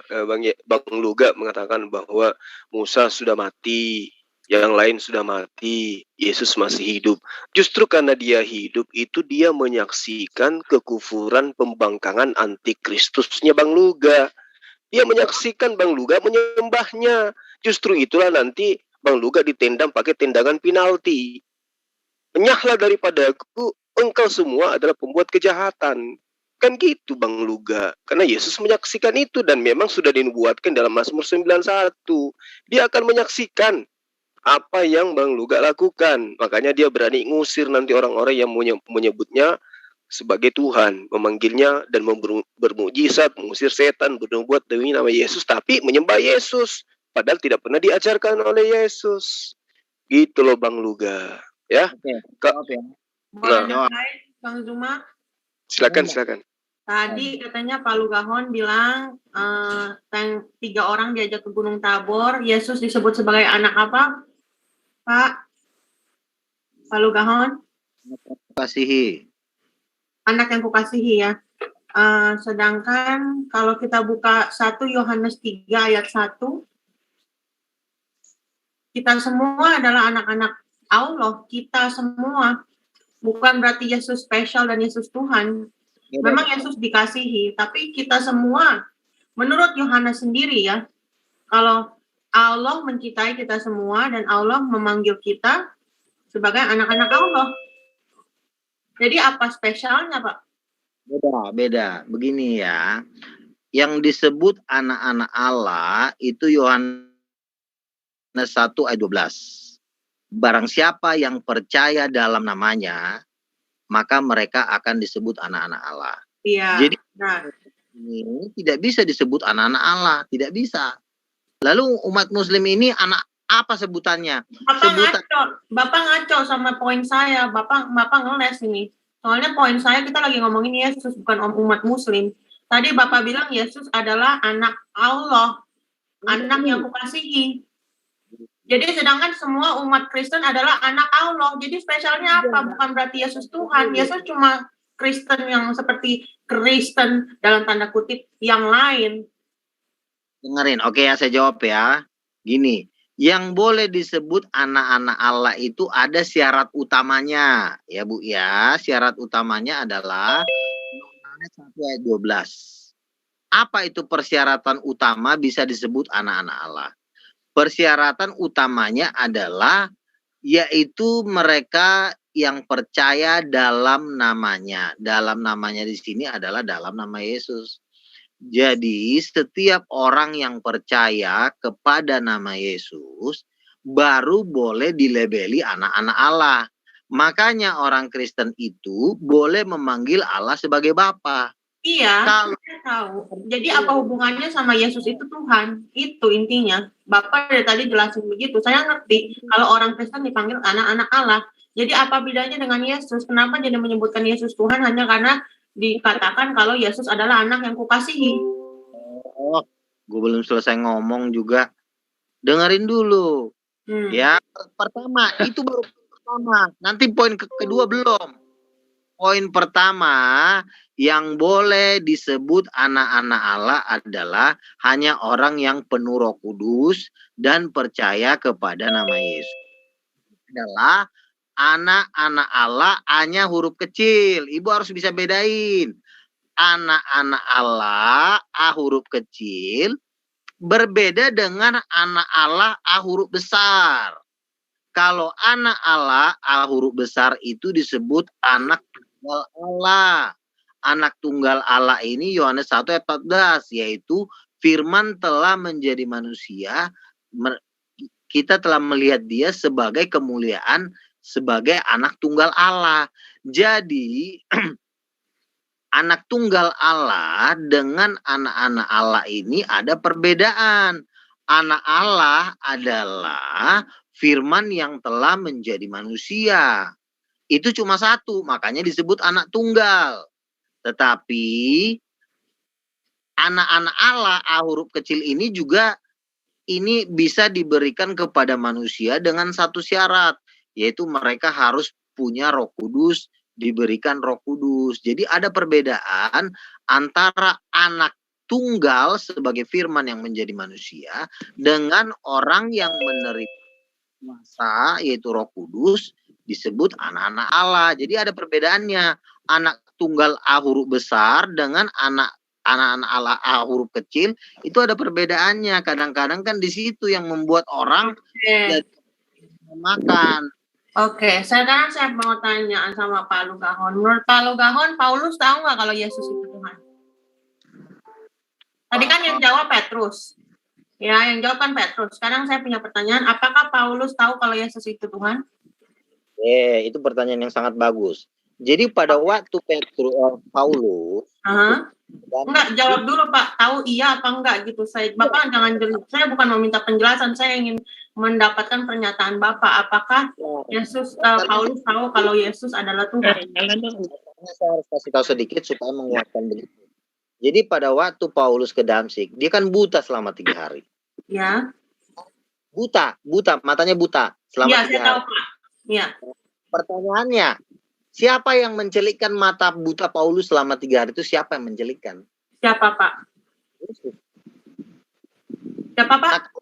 Bang Luga mengatakan bahwa Musa sudah mati, yang lain sudah mati, Yesus masih hidup. Justru karena dia hidup itu dia menyaksikan kekufuran pembangkangan antikristusnya Bang Luga. Dia menyaksikan Bang Luga menyembahnya. Justru itulah nanti Bang Luga ditendang pakai tendangan penalti. Enyahlah daripadaku, engkau semua adalah pembuat kejahatan. Kan gitu Bang Luga. Karena Yesus menyaksikan itu dan memang sudah dinubuatkan dalam Mazmur 91. Dia akan menyaksikan apa yang Bang Luga lakukan. Makanya dia berani ngusir nanti orang-orang yang menyebutnya sebagai Tuhan, memanggilnya dan bermujizat, mengusir setan, bernubuat demi nama Yesus, tapi menyembah Yesus, padahal tidak pernah diajarkan oleh Yesus. Gitu loh Bang Luga, ya. Boleh dimulai, Bang Zuma? Silakan. Tadi katanya Pak Lugahon bilang 3 orang diajak ke Gunung Tabor, Yesus disebut sebagai anak apa, Pak Lugahon? Kasihi. Anak yang kukasihi ya. Sedangkan kalau kita buka 1 Yohanes 3 ayat 1, kita semua adalah anak-anak Allah, kita semua. Bukan berarti Yesus spesial dan Yesus Tuhan. Memang Yesus dikasihi, tapi kita semua, menurut Yohanes sendiri ya, kalau Allah mencintai kita semua dan Allah memanggil kita sebagai anak-anak Allah. Jadi apa spesialnya, Pak? Beda. Begini ya. Yang disebut anak-anak Allah itu Yohanes 1 ayat 12. Barang siapa yang percaya dalam namanya, maka mereka akan disebut anak-anak Allah. Iya. Jadi ini tidak bisa disebut anak-anak Allah, tidak bisa. Lalu umat muslim ini anak apa sebutannya? Bapak ngaco sama poin saya. Bapak ngeles ini. Soalnya poin saya kita lagi ngomongin Yesus bukan umat muslim. Tadi Bapak bilang Yesus adalah anak Allah, anak yang kukasihi. Jadi sedangkan semua umat Kristen adalah anak Allah. Jadi spesialnya apa? Bukan berarti Yesus Tuhan. Yesus cuma Kristen yang seperti Kristen dalam tanda kutip yang lain. Dengerin, oke ya saya jawab ya. Gini, yang boleh disebut anak-anak Allah itu ada syarat utamanya. Ya Bu ya, syarat utamanya adalah Yohanes 1 ayat 12. Apa itu persyaratan utama bisa disebut anak-anak Allah? Persyaratan utamanya adalah yaitu mereka yang percaya dalam namanya. Dalam namanya di sini adalah dalam nama Yesus. Jadi setiap orang yang percaya kepada nama Yesus baru boleh dilabeli anak-anak Allah. Makanya orang Kristen itu boleh memanggil Allah sebagai Bapa. Iya, saya tahu. Jadi apa hubungannya sama Yesus itu Tuhan? Itu intinya. Bapak dari tadi jelasin begitu. Saya ngerti kalau orang Kristen dipanggil anak-anak Allah. Jadi apa bedanya dengan Yesus? Kenapa jadi menyebutkan Yesus Tuhan hanya karena dikatakan kalau Yesus adalah anak yang kukasihi? Oh, gue belum selesai ngomong juga. Dengerin dulu. Ya, pertama itu baru pertama. Nanti poin kedua belum. Poin pertama yang boleh disebut anak-anak Allah adalah hanya orang yang penuh Roh Kudus dan percaya kepada nama Yesus. Adalah anak-anak Allah hanya huruf kecil. Ibu harus bisa bedain. Anak-anak Allah A huruf kecil berbeda dengan anak Allah A huruf besar. Kalau anak Allah A huruf besar itu disebut anak tunggal Allah. Anak tunggal Allah ini Yohanes 1 ayat 14, yaitu firman telah menjadi manusia. Kita telah melihat dia sebagai kemuliaan sebagai anak tunggal Allah. Jadi anak tunggal Allah dengan anak-anak Allah ini ada perbedaan. Anak Allah adalah firman yang telah menjadi manusia. Itu cuma satu, makanya disebut anak tunggal. Tetapi anak-anak Allah A huruf kecil ini juga ini bisa diberikan kepada manusia dengan satu syarat, yaitu mereka harus punya Roh Kudus, diberikan Roh Kudus. Jadi ada perbedaan antara anak tunggal sebagai firman yang menjadi manusia dengan orang yang menerima kuasa yaitu Roh Kudus disebut anak-anak Allah. Jadi ada perbedaannya, anak tunggal A huruf besar dengan anak-anak Allah A huruf kecil itu ada perbedaannya. Kadang-kadang kan di situ yang membuat orang makan. Oke, sekarang saya mau tanya sama Pak Lugahon. Menurut Pak Lugahon, Paulus tahu nggak kalau Yesus itu Tuhan? Tadi kan yang jawab Petrus. Ya, yang jawab kan Petrus. Sekarang saya punya pertanyaan, apakah Paulus tahu kalau Yesus itu Tuhan? Itu pertanyaan yang sangat bagus. Jadi pada waktu Paulus, enggak, jawab dulu Pak, tahu iya apa enggak gitu. Bapak jangan, saya bukan meminta penjelasan, saya ingin mendapatkan pernyataan Bapak. Apakah Paulus tahu kalau Yesus adalah Tuhan? Saya harus kasih tahu sedikit supaya menguatkan begitu. Jadi pada waktu Paulus ke Damsik, dia kan buta selama 3 hari. Ya. Buta, matanya buta selama 3 hari. Tahu, Pak. Ya. Pertanyaannya, siapa yang mencelikkan mata buta Paulus selama 3 hari itu? Siapa yang mencelikkan? Siapa, Pak? Yesus. Siapa, Pak?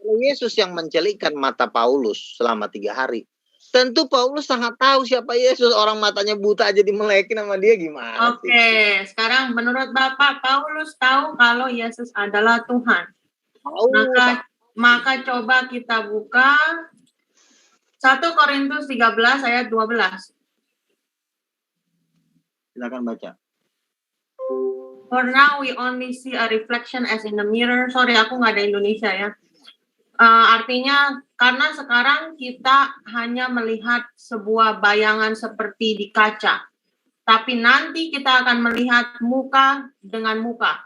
Kalau Yesus yang mencelikkan mata Paulus selama 3 hari, tentu Paulus sangat tahu siapa Yesus. Orang matanya buta aja dimelekin sama dia, gimana? Oke, sekarang menurut Bapak, Paulus tahu kalau Yesus adalah Tuhan. Maka coba kita buka 1 Korintus 13 ayat 12. Silakan baca. For now we only see a reflection as in the mirror. Sorry, aku nggak ada Indonesia ya. Artinya karena sekarang kita hanya melihat sebuah bayangan seperti di kaca. Tapi nanti kita akan melihat muka dengan muka.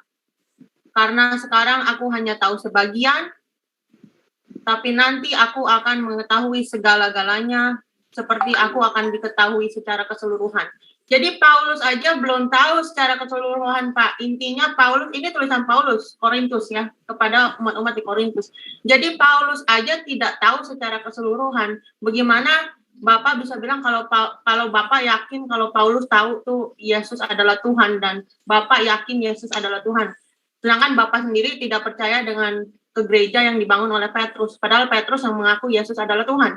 Karena sekarang aku hanya tahu sebagian, tapi nanti aku akan mengetahui segala-galanya seperti aku akan diketahui secara keseluruhan. Jadi Paulus aja belum tahu secara keseluruhan, Pak. Intinya Paulus, ini tulisan Paulus, Korintus ya, kepada umat-umat di Korintus. Jadi Paulus aja tidak tahu secara keseluruhan. Bagaimana Bapak bisa bilang kalau Bapak yakin kalau Paulus tahu tuh Yesus adalah Tuhan dan Bapak yakin Yesus adalah Tuhan. Sedangkan Bapak sendiri tidak percaya dengan ke gereja yang dibangun oleh Petrus. Padahal Petrus yang mengaku Yesus adalah Tuhan.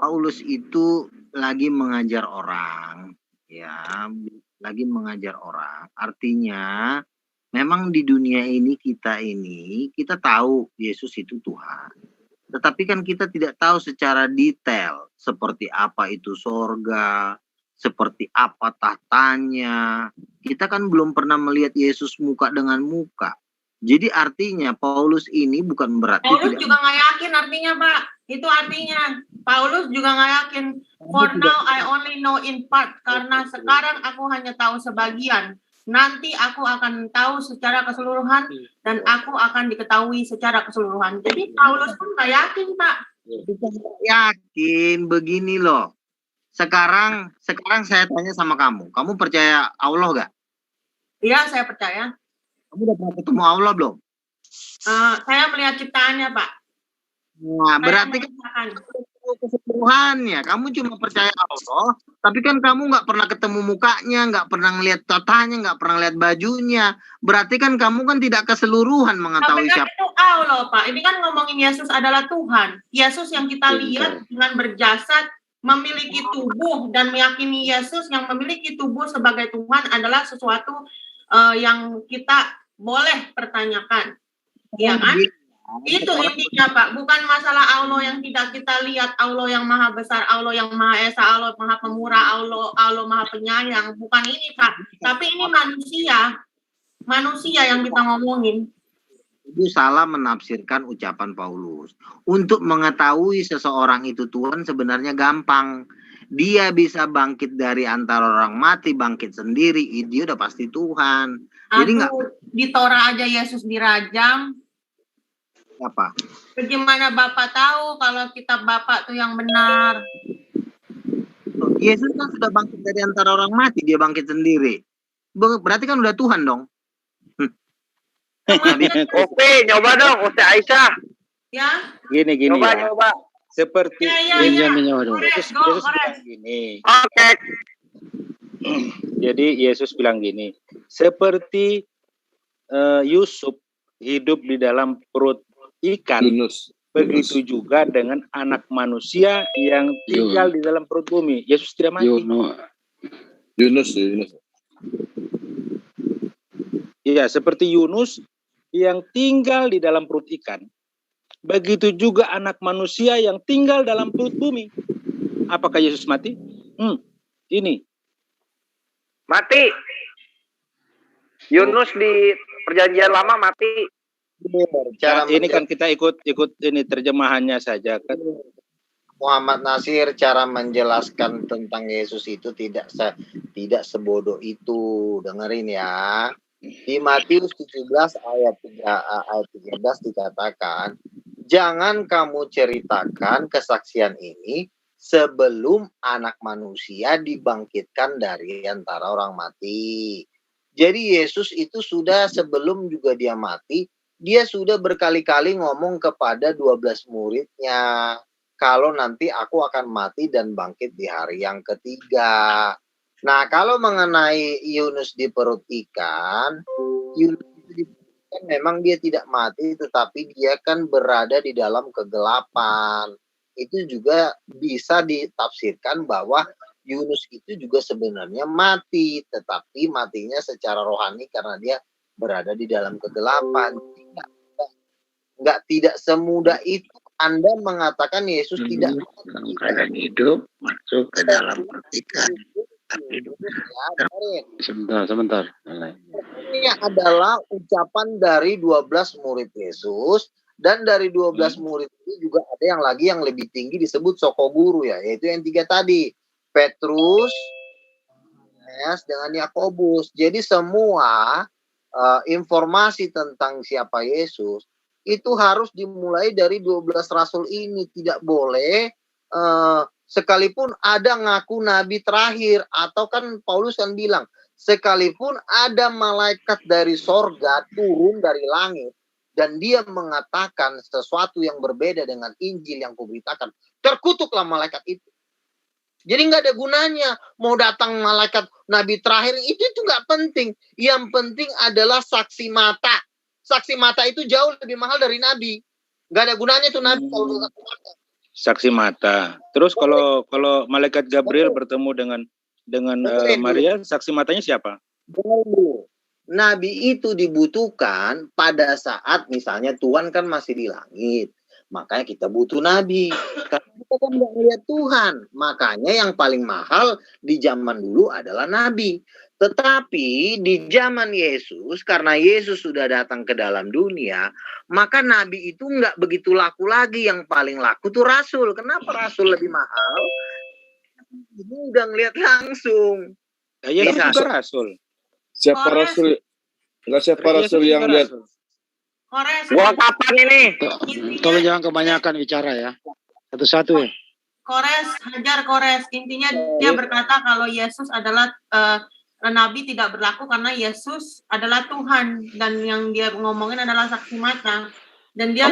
Paulus itu lagi mengajar orang, ya, lagi mengajar orang. Artinya, memang di dunia ini kita tahu Yesus itu Tuhan. Tetapi kan kita tidak tahu secara detail seperti apa itu sorga, seperti apa tahtanya. Kita kan belum pernah melihat Yesus muka dengan muka. Jadi artinya Paulus ini bukan berarti Paulus juga nggak yakin artinya, Pak. Itu artinya Paulus juga nggak yakin. For now I only know in part. Karena sekarang aku hanya tahu sebagian. Nanti aku akan tahu secara keseluruhan dan aku akan diketahui secara keseluruhan. Jadi Paulus pun nggak yakin, Pak. Yakin begini loh. Sekarang saya tanya sama kamu. Kamu percaya Allah nggak? Iya, saya percaya. Kamu udah pernah ketemu Allah belum? Saya melihat ciptaannya, Pak. Nah, berarti kan keseluruhannya. Kamu cuma percaya Allah, tapi kan kamu nggak pernah ketemu mukanya, nggak pernah ngeliat tatanya, nggak pernah lihat bajunya. Berarti kan kamu kan tidak keseluruhan mengetahui siapa. Tapi kan itu Allah, Pak. Ini kan ngomongin Yesus adalah Tuhan. Yesus yang kita lihat dengan berjasad, memiliki tubuh dan meyakini Yesus yang memiliki tubuh sebagai Tuhan adalah sesuatu yang kita boleh pertanyakan, ya kan? Itu intinya, Pak. Bukan masalah Allah yang tidak kita lihat, Allah yang maha besar, Allah yang maha esa, Allah maha pemurah, Allah maha penyayang. Bukan ini, Pak. Tapi ini manusia yang kita ngomongin. Itu salah menafsirkan ucapan Paulus. Untuk mengetahui seseorang itu Tuhan sebenarnya gampang. Dia bisa bangkit dari antara orang mati, bangkit sendiri, dia udah pasti Tuhan. Jadi di Torah aja Yesus dirajam. Apa? Bagaimana Bapak tahu kalau kitab Bapak tuh yang benar? Yesus kan sudah bangkit dari antara orang mati, dia bangkit sendiri. Berarti kan udah Tuhan dong. Oke, nyoba dong, Ustaz Aisyah. Ya. Gini ya. Seperti Yesus bilang gini. Jadi Yesus bilang gini, seperti Yusuf hidup di dalam perut ikan, begitu juga dengan anak manusia yang tinggal di dalam perut bumi. Yesus tidak mati. Yunus. Iya, seperti Yunus yang tinggal di dalam perut ikan, begitu juga anak manusia yang tinggal dalam perut bumi. Apakah Yesus mati? Ini. Mati. Yunus di Perjanjian Lama mati. Ini kan kita ikut ini terjemahannya saja kan. Muhammad Nasir, cara menjelaskan tentang Yesus itu tidak sebodoh itu. Dengerin ya. Di Matius 17 ayat 13 dikatakan, jangan kamu ceritakan kesaksian ini sebelum anak manusia dibangkitkan dari antara orang mati. Jadi Yesus itu sudah sebelum juga dia mati, dia sudah berkali-kali ngomong kepada 12 muridnya, kalau nanti aku akan mati dan bangkit di hari yang ketiga. Nah, kalau mengenai Yunus di perut ikan, Yunus kan memang dia tidak mati, tetapi dia kan berada di dalam kegelapan. Itu juga bisa ditafsirkan bahwa Yunus itu juga sebenarnya mati, tetapi matinya secara rohani karena dia berada di dalam kegelapan. Tidak semudah itu Anda mengatakan Yesus tidak dalam keadaan hidup masuk ke dalam perut ikan. Sebentar. Ini adalah ucapan dari 12 murid Yesus, dan dari 12 murid itu juga ada yang lagi yang lebih tinggi disebut soko guru ya, yaitu yang 3 tadi, Petrus, Yohanes dengan Yakobus. Jadi semua informasi tentang siapa Yesus itu harus dimulai dari 12 rasul ini. Tidak boleh sekalipun ada ngaku nabi terakhir, atau kan Paulus kan bilang, sekalipun ada malaikat dari sorga turun dari langit dan dia mengatakan sesuatu yang berbeda dengan Injil yang kuberitakan, terkutuklah malaikat itu. Jadi nggak ada gunanya mau datang malaikat nabi terakhir, itu nggak penting. Yang penting adalah saksi mata. Saksi mata itu jauh lebih mahal dari nabi. Nggak ada gunanya tuh nabi kalau saksi mata. Saksi mata. Terus kalau malaikat Gabriel bertemu dengan Maria, saksi matanya siapa? Nabi itu dibutuhkan pada saat misalnya Tuhan kan masih di langit. Makanya kita butuh nabi. Karena kita kan nggak melihat Tuhan. Makanya yang paling mahal di zaman dulu adalah nabi. Tetapi di zaman Yesus, karena Yesus sudah datang ke dalam dunia, maka nabi itu nggak begitu laku lagi. Yang paling laku tuh rasul. Kenapa rasul lebih mahal? Ini udah ngeliat langsung. Yesus juga rasul. Siapa rasul? Enggak siapa rasul yang lihat. Gua kapan ini? Tolong jangan kebanyakan bicara ya. Satu-satu ya. Kores. Intinya dia berkata kalau Yesus adalah nabi tidak berlaku karena Yesus adalah Tuhan, dan yang dia ngomongin adalah saksi mata. Dan dia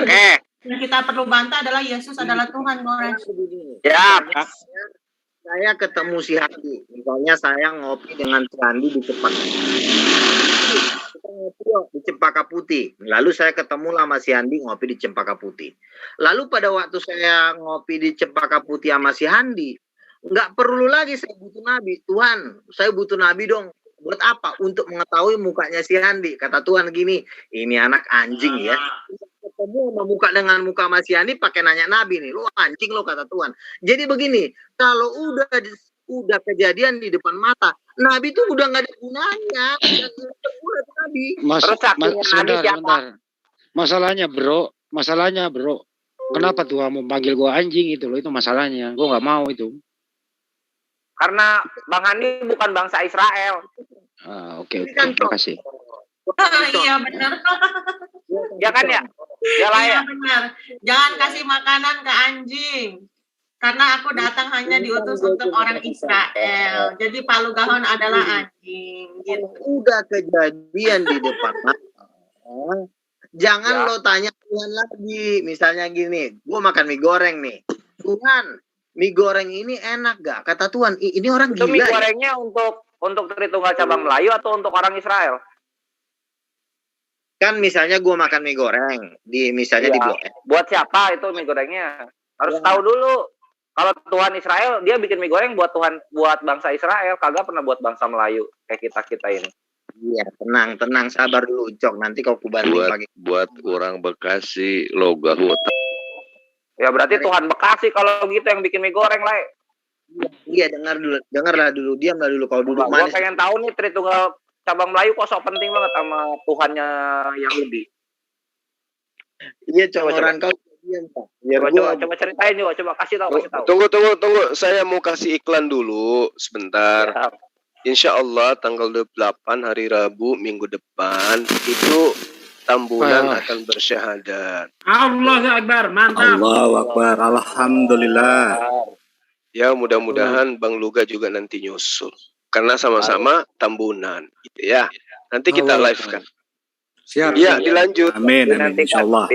yang kita perlu bantah adalah Yesus adalah Tuhan, Kores. Ya. Saya ketemu si Handi, misalnya saya ngopi dengan si Handi di Cempaka Putih. Lalu saya ketemu sama si Handi ngopi di Cempaka Putih. Lalu pada waktu saya ngopi di Cempaka Putih sama si Handi, nggak perlu lagi saya butuh nabi. Tuhan, saya butuh nabi dong. Buat apa? Untuk mengetahui mukanya si Handi. Kata Tuhan gini, ini anak anjing ya. Ketemu sama muka dengan muka sama si Handi pakai nanya nabi nih. Lo anjing lo, kata Tuhan. Jadi begini, kalau udah kejadian di depan mata, nabi itu udah nggak ada gunanya. Sebentar. Masalahnya bro, kenapa Tuhan mau panggil gua anjing itu loh, itu masalahnya. Gua nggak mau itu. Karena Bang Handi bukan bangsa Israel. Oke, terima kasih. Iya benar. Ya kan ya? Iya benar. Jangan kasih makanan ke anjing. Karena aku datang hanya diutus untuk orang Israel. Jadi Pak Lugahon adalah anjing. Gitu. Udah kejadian di depan mata. Jangan lo tanya Tuhan lagi. Misalnya gini, gue makan mie goreng nih. Tuhan, mie goreng ini enak gak? Kata Tuhan, ini orang Itu gila. mie gorengnya untuk Tritunggal cabang Melayu atau untuk orang Israel? Kan misalnya gue makan mie goreng di misalnya di Blok M. Buat siapa itu mie gorengnya? Harus tahu dulu. Kalau Tuhan Israel dia bikin mie goreng buat buat bangsa Israel, kagak pernah buat bangsa Melayu kayak kita ini. Iya, tenang, sabar dulu, Cok. Nanti kau kubanting pakai. Buat orang Bekasi loga hutan. Ya berarti Tuhan Bekasi kalau gitu yang bikin mie goreng lah. Iya, dengarlah dulu, diamlah dulu kau duduk manis. Gue pengen tahu nih Tritunggal cabang Melayu kok sok penting banget sama Tuhannya Yahudi. Iya, comoran kau diam, Pak. Coba ceritain juga, coba kasih tahu. Tunggu. Saya mau kasih iklan dulu sebentar. Ya. Insya Allah tanggal 28 hari Rabu minggu depan itu Tambunan akan bersyahadat. Allahu Akbar, mantap. Allahu Akbar, alhamdulillah. Ya mudah-mudahan Bang Luga juga nanti nyusul. Karena sama-sama Tambunan, gitu ya. Nanti kita live kan. Siap. Iya, dilanjut. Amin, insya Allah.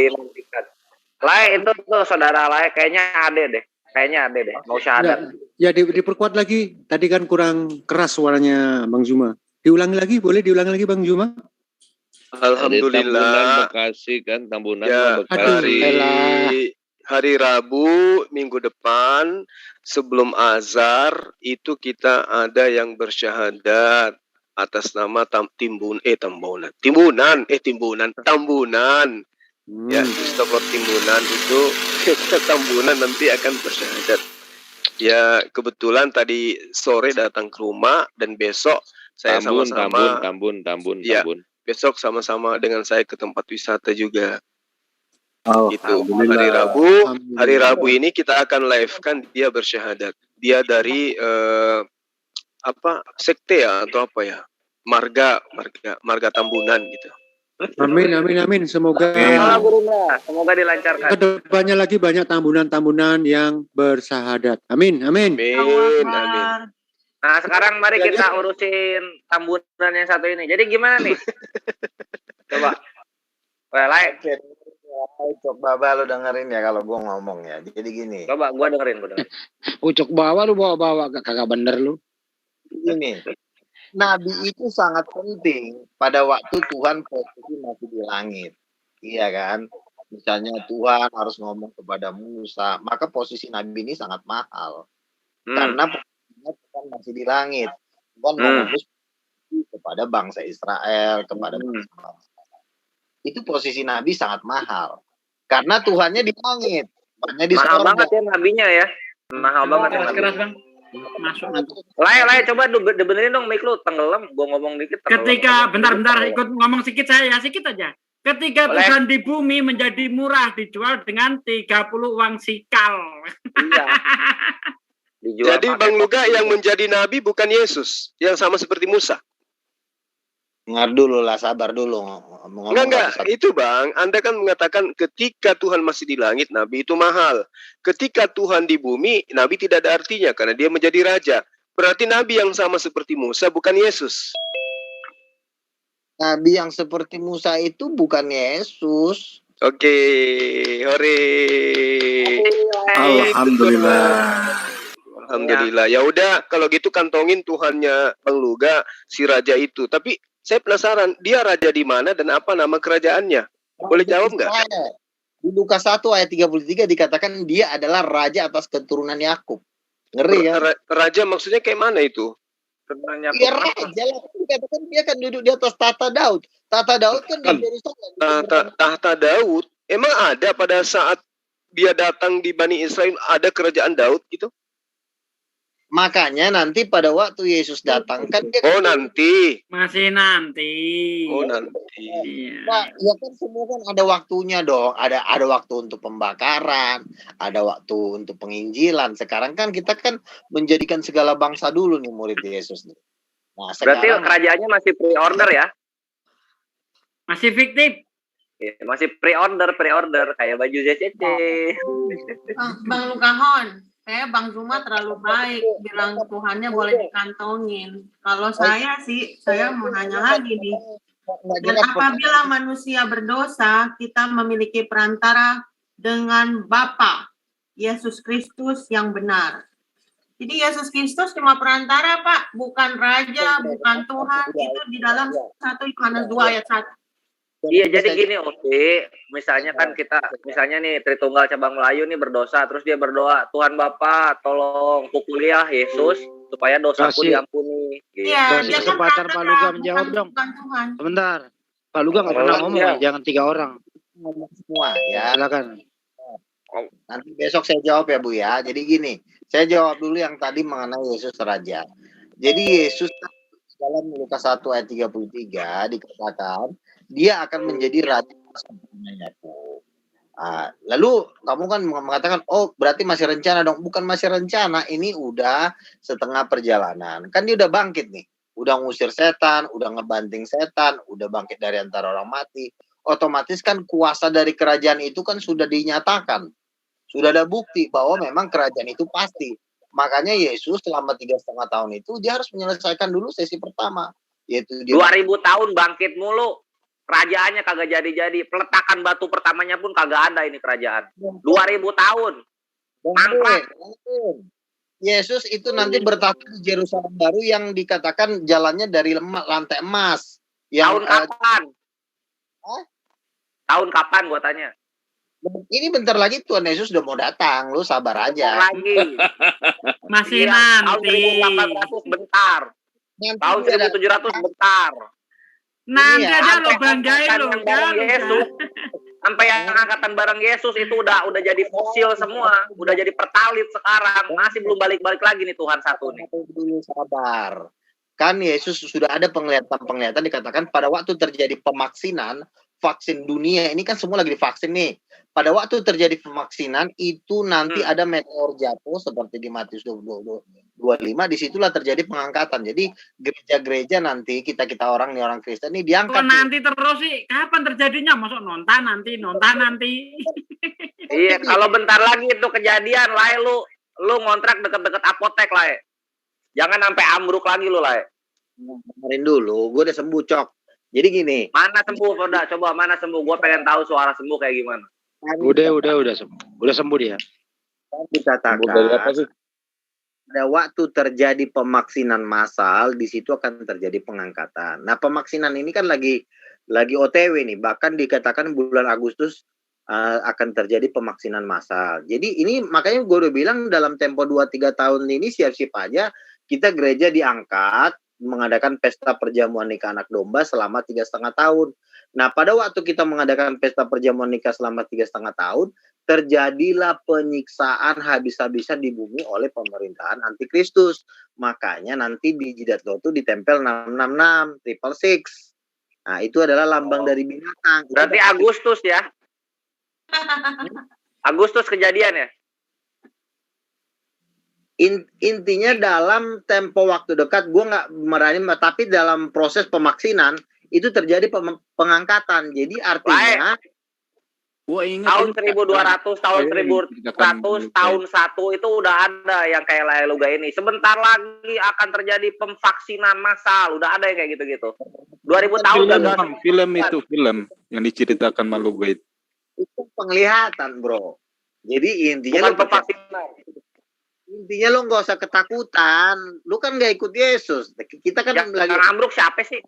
Lai itu tuh saudara Lai kayaknya ada deh. Mau syahadat. Ya diperkuat lagi. Tadi kan kurang keras suaranya Bang Zuma. Diulangi lagi, boleh diulangi lagi Bang Zuma? Alhamdulillah. Bekasi kan, Tambunan Ya, Bekasi. hari Rabu minggu depan sebelum azhar itu kita ada yang bersyahadat atas nama Tambunan. Ya, Christopher Timbunan itu Tambunan nanti akan bersyahadat. Ya, kebetulan tadi sore datang ke rumah dan besok saya sama-sama Tambun. Ya, besok sama-sama dengan saya ke tempat wisata juga. Itu hari Rabu ini kita akan live kan dia bersyahadat. Dia dari sekte ya atau apa ya? Marga Tambunan gitu. Amin. Semoga dilancarkan. Kedepannya lagi banyak Tambunan yang bersyahadat. Amin. Nah sekarang mari kita urusin Tambunan yang satu ini. Jadi gimana nih? Coba. Ucok Baba lu dengerin ya kalau gua ngomong ya. Jadi gini. Coba gua dengerin. Ucok Baba lu bawa kagak bener lu. Gini. Nabi itu sangat penting pada waktu Tuhan posisi masih di langit. Iya kan? Misalnya Tuhan harus ngomong kepada Musa, maka posisi Nabi ini sangat mahal. Karena posisinya Tuhan masih di langit. Tuhan ngomong kepada bangsa Israel, kepada bangsa. Itu posisi Nabi sangat mahal. Karena Tuhannya di langit. Tuhannya di mahal sorga. Banget ya Nabinya ya. Mahal banget ya Nabi. Bang. Masuk. Lai, coba benerin dong mic lu, tenggelam, gua ngomong dikit. Ketika bentar ikut ngomong sedikit aja. Ketika Tuhan di bumi menjadi murah dijual dengan 30 uang sikal. Iya. Jadi Bang Luga yang menjadi nabi bukan Yesus, yang sama seperti Musa. Dengar dulu lah, sabar dulu. Enggak, itu Bang. Anda kan mengatakan ketika Tuhan masih di langit, Nabi itu mahal. Ketika Tuhan di bumi, Nabi tidak ada artinya karena dia menjadi raja. Berarti Nabi yang sama seperti Musa bukan Yesus. Nabi yang seperti Musa itu bukan Yesus. Oke, hore. Alhamdulillah. Ya udah, kalau gitu kantongin Tuhannya Bang Luga, si raja itu. Tapi saya penasaran, dia raja di mana dan apa nama kerajaannya? Boleh jawab nggak? Di Lukas 1 ayat 33 dikatakan dia adalah raja atas keturunan Yakub. Ngeri ya. Raja maksudnya kayak mana itu? Iya raja lah. Dikatakan dia kan duduk di atas tahta Daud. Tahta Daud kan di Yerusalem. Tahta Daud. Emang ada pada saat dia datang di Bani Israel ada kerajaan Daud gitu? Makanya nanti pada waktu Yesus datang kan dia Masih nanti. Nah, ya kan semua kan ada waktunya dong. Ada waktu untuk pembakaran, ada waktu untuk penginjilan. Sekarang kan kita kan menjadikan segala bangsa dulu nih murid Yesus nih. Nah, berarti kerajaannya masih pre-order ya? Masih fiktif. Ya, masih pre-order kayak baju JCC. Bang Lukahon, saya Bang Zuma terlalu baik bilang Tuhannya boleh dikantongin. Kalau saya sih, saya mau nanya lagi nih. Dan apabila manusia berdosa, kita memiliki perantara dengan Bapa, Yesus Kristus yang benar. Jadi Yesus Kristus cuma perantara, Pak, bukan raja, bukan Tuhan. Itu di dalam 1 Yohanes 2 ayat 1. Iya, jadi gini, Oke. Misalnya kan misalnya nih Tritunggal Cabang Melayu nih berdosa, terus dia berdoa, Tuhan Bapa, tolong pukuli ya Yesus supaya dosaku diampuni. Gitu. Iya, Kasih kesempatan Pak Luga menjawab dong. Tuhan. Sebentar. Pak Luga nggak pernah ngomong ya, jangan 3 orang. Ngomong semua ya. Silakan. Nanti besok saya jawab ya Bu ya. Jadi gini, saya jawab dulu yang tadi mengenai Yesus Raja. Jadi Yesus dalam Lukas 1 ayat 33 dikatakan dia akan menjadi raja semuanya. Lalu kamu kan mengatakan, oh berarti masih rencana dong. Bukan masih rencana, ini udah setengah perjalanan. Kan dia udah bangkit nih. Udah ngusir setan, udah ngebanting setan, udah bangkit dari antara orang mati. Otomatis kan kuasa dari kerajaan itu kan sudah dinyatakan. Sudah ada bukti bahwa memang kerajaan itu pasti. Makanya Yesus selama 3,5 tahun itu dia harus menyelesaikan dulu sesi pertama. Yaitu dia 2000 tahun bangkit mulu. Kerajaannya kagak jadi-jadi. Peletakan batu pertamanya pun kagak ada ini kerajaan. 2000 tahun. Mangkrak. Yesus itu nanti bertahta di Yerusalem baru yang dikatakan jalannya dari lantai emas. Tahun kapan? Tahun kapan gua tanya? Ini bentar lagi Tuhan Yesus udah mau datang, lu sabar aja. Bentar lagi. Masih Tahun nanti. 1800 bentar. Tahun 1700 bentar. Nanti Iya, aja lo sampai banggain angkatan lo yang bareng Yesus. Sampai yang angkatan bareng Yesus itu udah jadi fosil semua, udah jadi pertalit sekarang, masih belum balik-balik lagi nih Tuhan satu nih. Dulu sabar. Kan Yesus sudah ada penglihatan dikatakan pada waktu terjadi pemaksinan, vaksin dunia ini kan semua lagi divaksin nih. Pada waktu terjadi pemaksinan itu nanti ada meteor jatuh seperti di Matius 25, disitulah terjadi pengangkatan. Jadi gereja-gereja nanti kita orang nih orang Kristen ini diangkat. Kok nanti terus sih? Kapan terjadinya? Masuk nonton nanti. Iya, kalau bentar lagi itu kejadian, Lai, lu ngontrak deket-deket apotek, Lai. Jangan sampai ambruk lagi lu, Lai. Kemarin dulu, gue udah sembuh, Cok. Jadi gini. Mana sembuh, Foda? Coba mana sembuh? Gue pengen tahu suara sembuh kayak gimana. Udah sembuh. Udah sembuh dia. Dikatakan pada waktu terjadi pemaksinan massal, di situ akan terjadi pengangkatan. Nah, pemaksinan ini kan lagi OTW nih. Bahkan dikatakan bulan Agustus akan terjadi pemaksinan massal. Jadi ini makanya gue udah bilang dalam tempo 2-3 tahun ini siap-siap aja kita gereja diangkat mengadakan pesta perjamuan nikah anak domba selama 3,5 tahun. Nah, pada waktu kita mengadakan pesta perjamuan nikah selama 3,5 tahun, terjadilah penyiksaan habis-habisan di bumi oleh pemerintahan antikristus. Makanya nanti di jidat lo tuh ditempel 666, 666. Nah, itu adalah lambang dari binatang. Berarti Agustus ya? Agustus kejadian ya? Intinya dalam tempo waktu dekat, gue nggak merani, tapi dalam proses pemaksinan itu terjadi pengangkatan. Jadi artinya tahun 1200, tahun 1100, tahun 1 itu udah ada yang kayak Lai Luga ini. Sebentar lagi akan terjadi pemvaksinan massal. Udah ada yang kayak gitu-gitu. 2000 tahun gagal. Film yang diceritakan Maluga itu. Itu penglihatan, bro. Jadi intinya bukan pemvaksinan. Intinya lo nggak usah ketakutan. Lu kan nggak ikut Yesus. Kita kan lagi ambruk siapa sih?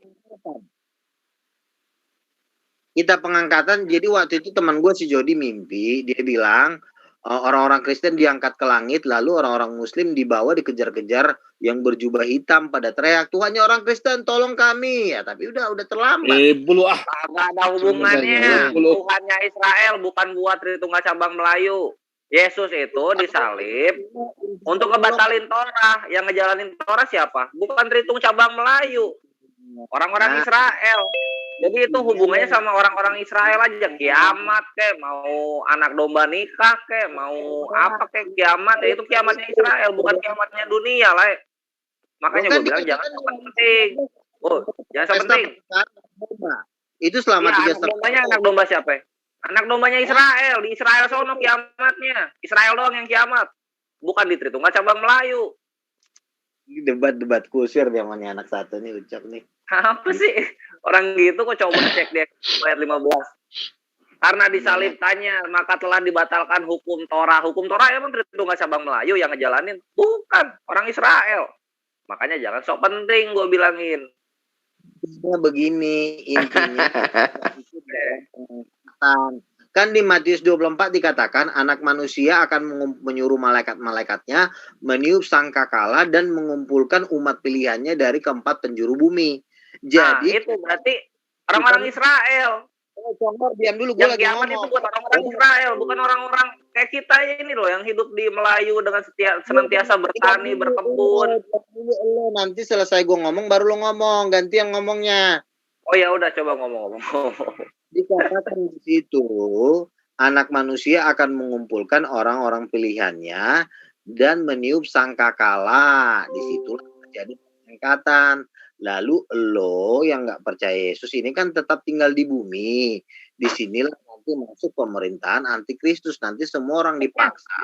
Kita pengangkatan. Jadi waktu itu teman gue si Jody mimpi, dia bilang orang-orang Kristen diangkat ke langit, lalu orang-orang Muslim dibawa dikejar-kejar yang berjubah hitam pada teriak, Tuhannya orang Kristen tolong kami ya. Tapi udah terlambat. Nggak ada hubungannya. Tuhannya Israel bukan buat Tritunggal Cabang Melayu. Yesus itu disalib untuk ngebatalin Torah. Yang ngejalanin Torah siapa? Bukan Tritunggal Cabang Melayu, orang-orang Israel. Jadi itu hubungannya sama orang-orang Israel aja. Kiamat kek, mau anak domba nikah kek, mau apa kek, kiamat ya itu kiamatnya Israel, bukan kiamatnya dunia lah. Makanya gue bilang jangan penting. Jangan penting. Itu selama 3 anak dombanya anak domba siapa? Anak dombanya Israel. Di Israel sono kiamatnya. Israel doang yang kiamat. Bukan di Tritunggal Cabang Melayu. Debat kusir dia sama anak satu nih, ucap nih. Apa sih? Orang gitu kok coba cek deh ayat 15. Karena disalib tanya, maka telah dibatalkan hukum Torah. Hukum Torah emang Tritunggal Cabang Melayu yang ngejalanin? Bukan, orang Israel. Makanya jangan sok penting gue bilangin. Begini intinya. Kan di Matius 24 dikatakan anak manusia akan menyuruh malaikat-malaikatnya meniup sangkakala dan mengumpulkan umat pilihannya dari keempat penjuru bumi. Jadi itu berarti orang-orang Israel. Contoh, diam dulu, gue lagi ngomong. Itu buat orang-orang Israel, bukan orang-orang kayak kita ini loh yang hidup di Melayu dengan senantiasa bertani, berkebun. Nanti selesai gue ngomong baru lo ngomong, ganti yang ngomongnya. Oh ya udah, coba ngomong-ngomong. Dikatakan di situ anak manusia akan mengumpulkan orang-orang pilihannya dan meniup sangkakala. Di situ terjadi pengangkatan. Lalu lo yang nggak percaya Yesus ini kan tetap tinggal di bumi. Disinilah nanti masuk pemerintahan antikristus. Nanti semua orang dipaksa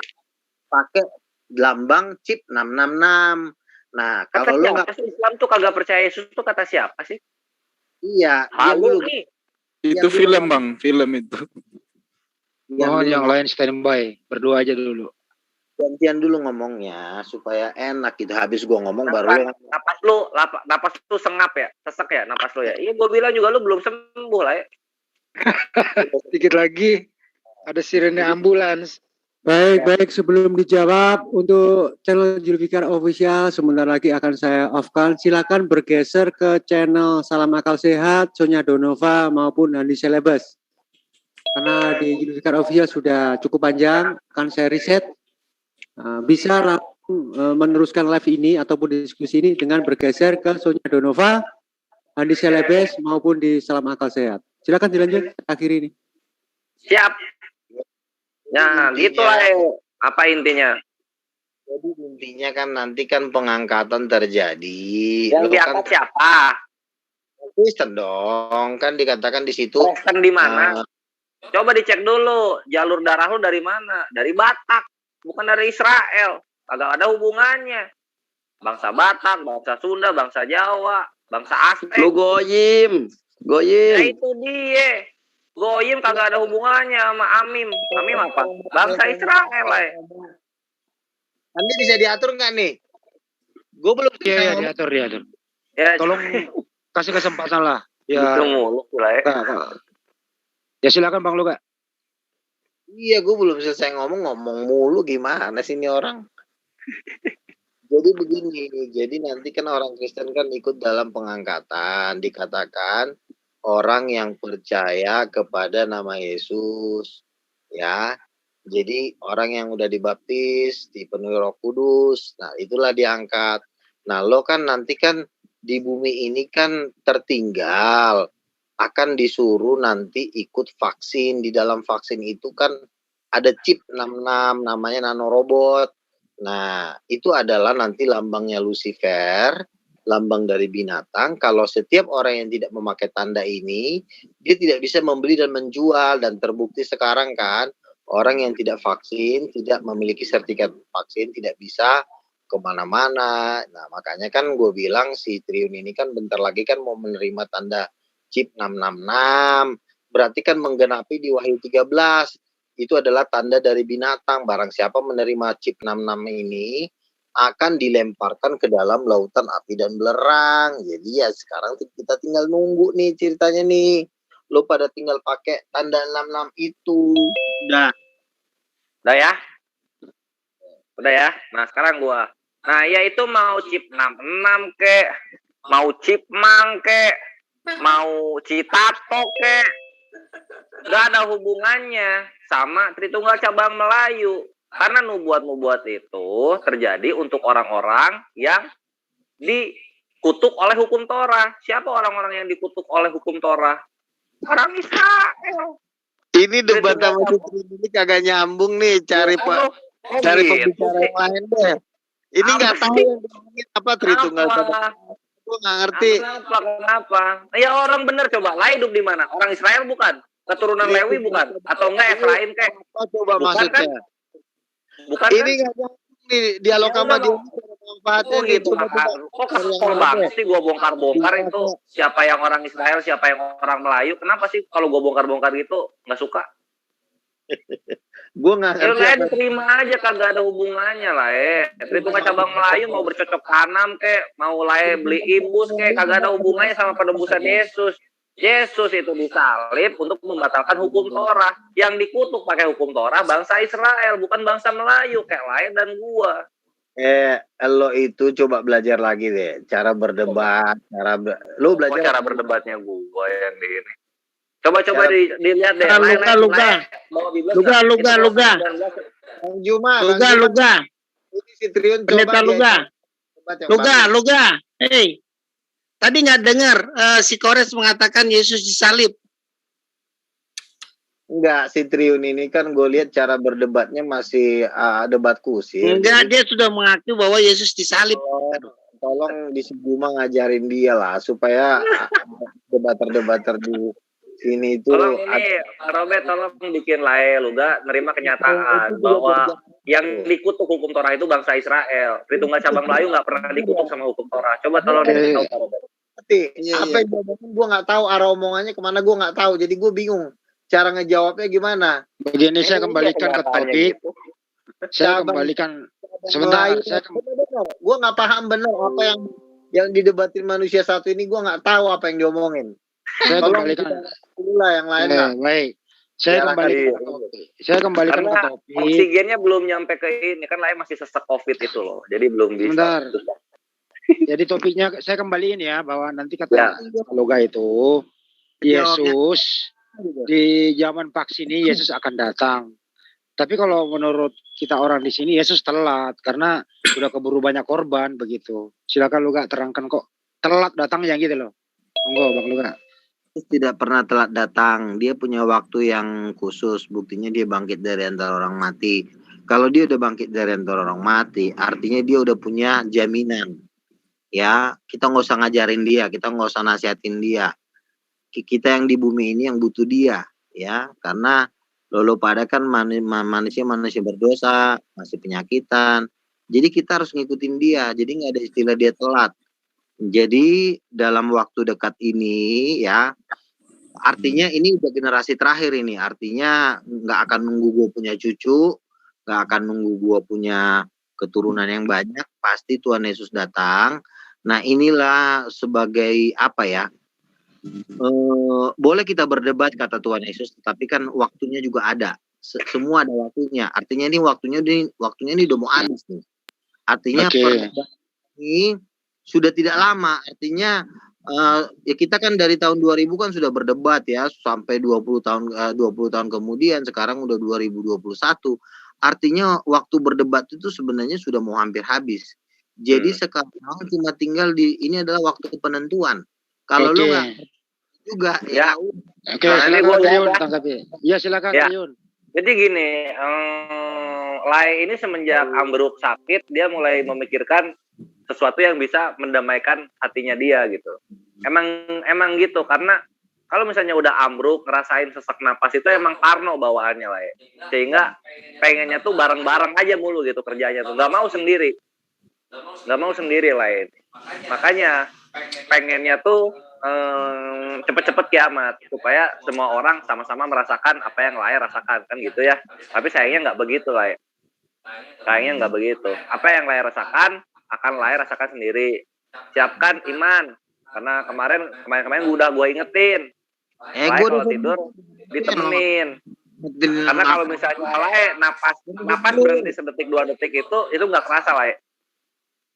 pakai lambang chip 666. Nah, kalau lo nggak Islam tuh kagak percaya Yesus tuh kata siapa sih? Iya, dulu nih. Itu film bang, film itu. Mohon yang lain standby, berdua aja dulu. Gantian dulu ngomongnya supaya enak gitu. Habis gua ngomong baru napas lu sengap ya, sesek ya napas lu ya. Iya, gua bilang juga lu belum sembuh lah ya. Sedikit lagi ada sirene ambulans. Baik, sebelum dijawab untuk channel Julfikar Official sebentar lagi akan saya off-kan. Silakan bergeser ke channel Salam Akal Sehat, Sonya Donova maupun Andi Selebes. Karena di Julfikar Official sudah cukup panjang, akan saya reset. Bisa langsung meneruskan live ini ataupun diskusi ini dengan bergeser ke Sonya Donova, Andi Selebes maupun di Salam Akal Sehat. Silakan dilanjut akhir ini. Siap. Nah, gitulah apa intinya? Jadi intinya kan nanti kan pengangkatan terjadi. Yang diangkat siapa? Kristen dong, kan dikatakan di situ. Kristen di mana? Coba dicek dulu, jalur darah lu dari mana? Dari Batak, bukan dari Israel. Agak ada hubungannya. Bangsa Batak, bangsa Sunda, bangsa Jawa, bangsa Aztec. Lu goyim. Ya itu dia. Goyim kagak ada hubungannya sama Amim. Amim apa? Bangsa Israel lah. Andi bisa diatur nggak nih? Gue belum. Iya, diatur. Ya, tolong kasih kesempatan lah. Ya. Ya silakan Bang Luka. Iya, gue belum selesai ngomong mulu gimana sih ini orang? Jadi begini, jadi nanti kan orang Kristen kan ikut dalam pengangkatan, dikatakan orang yang percaya kepada nama Yesus, ya. Jadi orang yang udah dibaptis, dipenuhi Roh Kudus, nah itulah diangkat. Nah lo kan nanti kan di bumi ini kan tertinggal, akan disuruh nanti ikut vaksin. Di dalam vaksin itu kan ada chip 66, namanya nanorobot. Nah itu adalah nanti lambangnya Lucifer, lambang dari binatang. Kalau setiap orang yang tidak memakai tanda ini, dia tidak bisa membeli dan menjual. Dan terbukti sekarang kan, orang yang tidak vaksin, tidak memiliki sertifikat vaksin, tidak bisa kemana-mana. Nah makanya kan gue bilang si Triun ini kan bentar lagi kan mau menerima tanda chip 666. Berarti kan menggenapi di Wahyu 13. Itu adalah tanda dari binatang. Barang siapa menerima chip 66 ini, akan dilemparkan ke dalam lautan api dan belerang. Jadi ya sekarang kita tinggal nunggu nih ceritanya nih. Lo pada tinggal pakai tanda 66 itu. Udah ya? Udah ya? Nah sekarang gua. Nah ya itu mau chip 66 kek, mau chip mang kek, mau citato kek. Gak ada hubungannya sama Tritunggal Cabang Melayu. Karena nubuat-nubuat itu terjadi untuk orang-orang yang dikutuk oleh hukum Torah. Siapa orang-orang yang dikutuk oleh hukum Torah? Orang Israel. Ini debat sama ini kagak nyambung nih. Cari pembicara yang lain deh. Ini nggak tahu yang ngomongin apa Tritunggal Cabang. Gue nggak ngerti. Kenapa? Ya orang bener coba. Lah hidup di mana? Orang Israel bukan? Keturunan Lewi bukan? Atau enggak Efraim kayak? Apa coba maksudnya? Bukan ini nggak nyambung nih dialog sama dia Manfaatnya Oh gitu, kok kasar banget sih gue bongkar-bongkar itu siapa yang orang Israel, siapa yang orang Melayu. Kenapa sih kalau gue bongkar-bongkar gitu nggak suka? Gue nggak ngerti. Ya diterima aja, kagak ada hubungannya lah Perhitungan cabang Melayu mau bercocok tanam kek, mau beli imbus kek, kagak ada hubungannya sama penebusan Yesus. Yesus itu disalib untuk membatalkan hukum Torah. Yang dikutuk pakai hukum Torah bangsa Israel, bukan bangsa Melayu kayak lain dan gua. Lo itu coba belajar lagi deh, cara berdebat, lo belajar cara berdebatnya gua yang di ini. Coba dilihat deh. Luga. Ini si Triun Pendeta Luga. Hei, tadi nggak dengar si Kores mengatakan Yesus disalib. Enggak, si Triun ini kan gue lihat cara berdebatnya masih debat kusir. Enggak, dia sudah mengaku bahwa Yesus disalib. Tolong di Sibuma ngajarin dia lah supaya debater di sini itu. Tolong ini, Pak Robert, tolong bikin Luga nerima kenyataan bahwa yang dikutuk hukum Torah itu bangsa Israel. Perhitungan cabang Melayu nggak pernah dikutuk sama hukum Torah. Coba tolong dikasih tahu Pak Robert. Apa yang diomongin gue nggak tahu, arah omongannya kemana gue nggak tahu. Jadi gue bingung cara ngejawabnya gimana. Begini saya kembalikan ke topik. Saya kembalikan sebentar. Gue nggak paham benar apa yang didebatin manusia satu ini. Gue nggak tahu apa yang diomongin. Saya kembalikan yang lain lah. Baik. Saya kembalikan ke topik. Oksigennya belum nyampe ke ini kan lain masih sesek COVID itu loh. Jadi belum bisa. Bentar. Jadi topiknya saya kembaliin ya bahwa nanti kata Loga itu Yesus di zaman vaksin ini Yesus akan datang. Tapi kalau menurut kita orang di sini Yesus telat karena sudah keburu banyak korban begitu. Silakan Loga terangkan kok telat datangnya gitu loh. Monggo Bang Loga. Tidak pernah telat datang. Dia punya waktu yang khusus. Buktinya dia bangkit dari antara orang mati. Kalau dia udah bangkit dari antara orang mati, artinya dia udah punya jaminan. Ya, kita nggak usah ngajarin dia, kita nggak usah nasihatin dia. Kita yang di bumi ini yang butuh dia, ya, karena lo pada kan manusia berdosa, masih penyakitan. Jadi kita harus ngikutin dia. Jadi nggak ada istilah dia telat. Jadi dalam waktu dekat ini ya, artinya ini udah generasi terakhir ini. Artinya nggak akan nunggu gue punya cucu, nggak akan nunggu gue punya keturunan yang banyak. Pasti Tuhan Yesus datang. Nah inilah sebagai apa ya? Boleh kita berdebat kata Tuhan Yesus, tetapi kan waktunya juga ada. Semua ada waktunya. Artinya ini waktunya ini udah mau habis nih. Artinya perdebatan ini sudah tidak lama. Artinya ya kita kan dari tahun 2000 kan sudah berdebat ya sampai 20 tahun kemudian sekarang udah 2021. Artinya waktu berdebat itu sebenarnya sudah mau hampir habis. Jadi sekarang cuma tinggal ini adalah waktu penentuan. Kalau lu nggak juga ya. Oke, silakan Triun tanggapi. Ya silakan Triun. Jadi gini, Lai ini semenjak ambruk sakit dia mulai memikirkan sesuatu yang bisa mendamaikan hatinya dia gitu. Emang gitu karena kalau misalnya udah ambruk ngerasain sesak napas itu emang parno bawaannya lah ya. Sehingga pengennya tuh bareng-bareng aja mulu gitu kerjanya tuh. Gak mau sendiri lain. Makanya pengennya tuh cepet-cepet kiamat supaya semua orang sama-sama merasakan apa yang Lai rasakan kan gitu ya. Tapi sayangnya nggak begitu Lai. Sayangnya nggak begitu. Apa yang Lai rasakan akan Lai rasakan sendiri. Siapkan iman karena kemarin udah gue ingetin. Lai kalau tidur ditemenin. Karena kalau misalnya Lai napas berhenti sedetik 2 detik itu nggak kerasa Lai.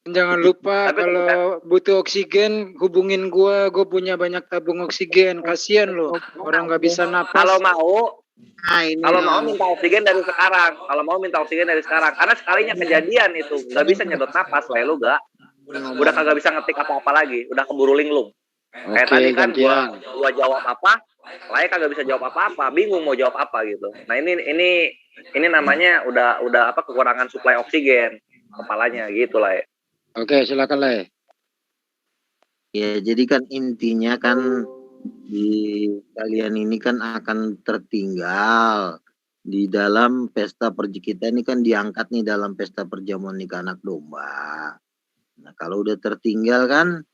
Jangan lupa kalau butuh oksigen hubungin gue punya banyak tabung oksigen. Kasian loh orang nggak bisa napas. Kalau mau minta oksigen dari sekarang. Karena sekalinya kejadian itu nggak bisa nyedot napas lah lu gak. Udah kagak bisa ngetik apa-apa lagi. Udah keburu linglung. Kayak tadi kan gua jawab apa, Lai kagak bisa jawab apa-apa. Bingung mau jawab apa gitu. Nah ini namanya udah apa kekurangan suplai oksigen kepalanya gitu lah ya. Oke, silakan Lai. Ya, jadi kan intinya kan di kalian ini kan akan tertinggal di dalam pesta kita ini kan diangkat nih dalam pesta perjamuan nikah anak domba. Nah, kalau udah tertinggal kan,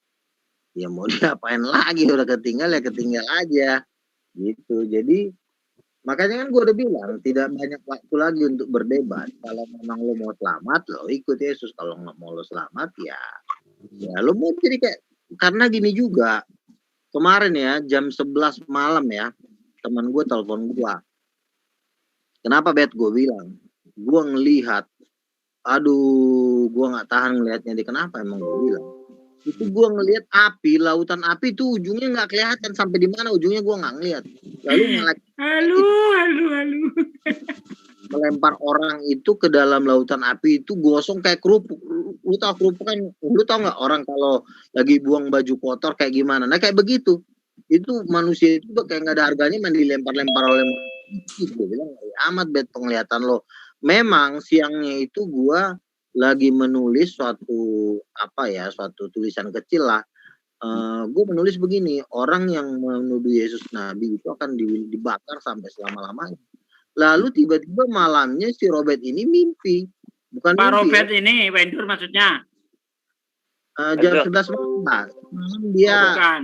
ya mau diapain lagi, udah ketinggal ya ketinggal aja. Gitu. Jadi makanya kan gue udah bilang tidak banyak waktu lagi untuk berdebat. Kalau memang lo mau selamat, lo ikut Yesus. Kalau nggak mau lo selamat, ya lo mau jadi kayak, karena gini juga, kemarin ya jam 11 malam ya, teman gue telepon gue. Kenapa Bet? Gue bilang, gue ngelihat, aduh, gue nggak tahan ngelihatnya dia. Kenapa emang gue bilang? Itu gue ngelihat api, lautan api itu ujungnya nggak kelihatan sampai di mana ujungnya gue nggak ngelihat. Lalu malah Halo. melempar orang itu ke dalam lautan api itu gosong kayak kerupuk. Lu tau kerupuk kan? Lu tau nggak orang kalau lagi buang baju kotor kayak gimana? Nah kayak begitu. Itu manusia itu kayak nggak ada harganya, main dilempar-lempar oleh manusia. Gue bilang amat Bet penglihatan lo. Memang siangnya itu gua lagi menulis suatu tulisan kecil lah. Gue menulis begini, orang yang menuduh Yesus Nabi itu akan dibakar sampai selama-lamanya. Lalu tiba-tiba malamnya si Robert ini mimpi, bukan Pak mimpi. Robert ini Wendur maksudnya. Jam 11 malam dia. Oh, bukan.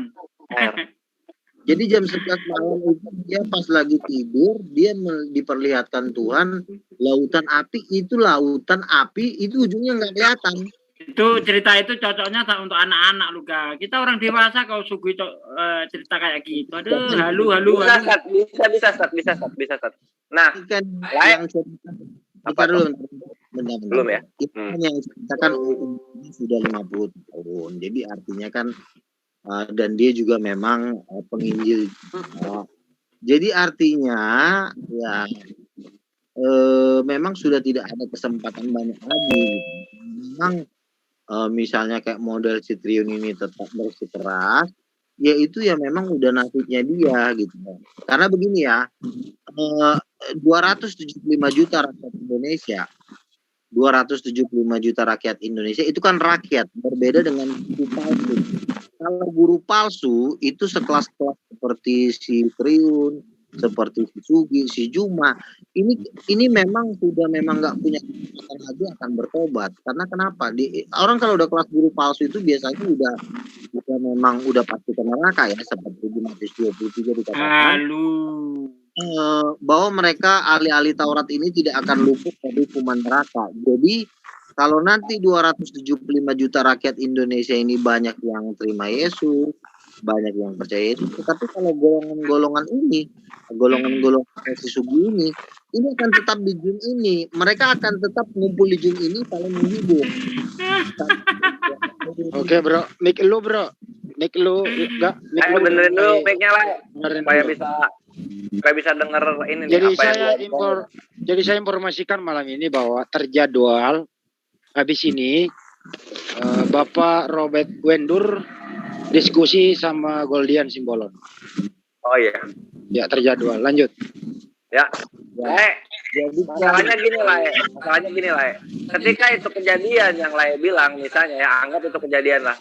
Jadi jam 11 malam itu dia pas lagi tidur, dia diperlihatkan Tuhan lautan api itu ujungnya nggak kelihatan. Itu cerita itu cocoknya untuk anak-anak Luka. Kita orang dewasa kalau suguh itu cerita kayak gitu. Aduh, halu. Bisa. Nah, apa dulu? Belum ya? Itu kan yang ceritakan sudah 50 tahun. Jadi artinya kan dan dia juga memang penginjil. Jadi artinya ya memang sudah tidak ada kesempatan banyak lagi. Memang misalnya kayak model Citriun ini tetap bersikeras, ya itu ya memang udah nasibnya dia gitu. Karena begini ya, 275 juta rakyat Indonesia, 275 juta rakyat Indonesia itu kan rakyat, berbeda dengan guru palsu. Kalau guru palsu itu sekelas-kelas seperti si Triun, seperti si Sugi, si Juma, ini memang sudah nggak punya kesempatan lagi akan bertobat. Karena kenapa? Orang kalau udah kelas guru palsu itu biasanya udah pasti ke neraka ya, seperti di Matius 23 dikatakan. Bahwa mereka ahli-ahli Taurat ini tidak akan luput dari hukuman neraka. Jadi kalau nanti 275 juta rakyat Indonesia ini banyak yang terima Yesus, banyak yang percaya Yesus, tapi kalau golongan-golongan si Sugi ini akan tetap di Jum ini. Mereka akan tetap ngumpul di Jum ini saling menghibur. Oke bro, mic lu enggak? Benerin dulu mic-nya lah, supaya bisa denger ini. Jadi saya informasikan malam ini bahwa terjadwal habis ini Bapak Robert Wendur diskusi sama Goldian Simbolon. Oh iya. Ya terjadwal. Lanjut. Ya. Masalahnya gini lah. Ketika itu kejadian yang Lae bilang, misalnya ya anggap itu kejadian lah.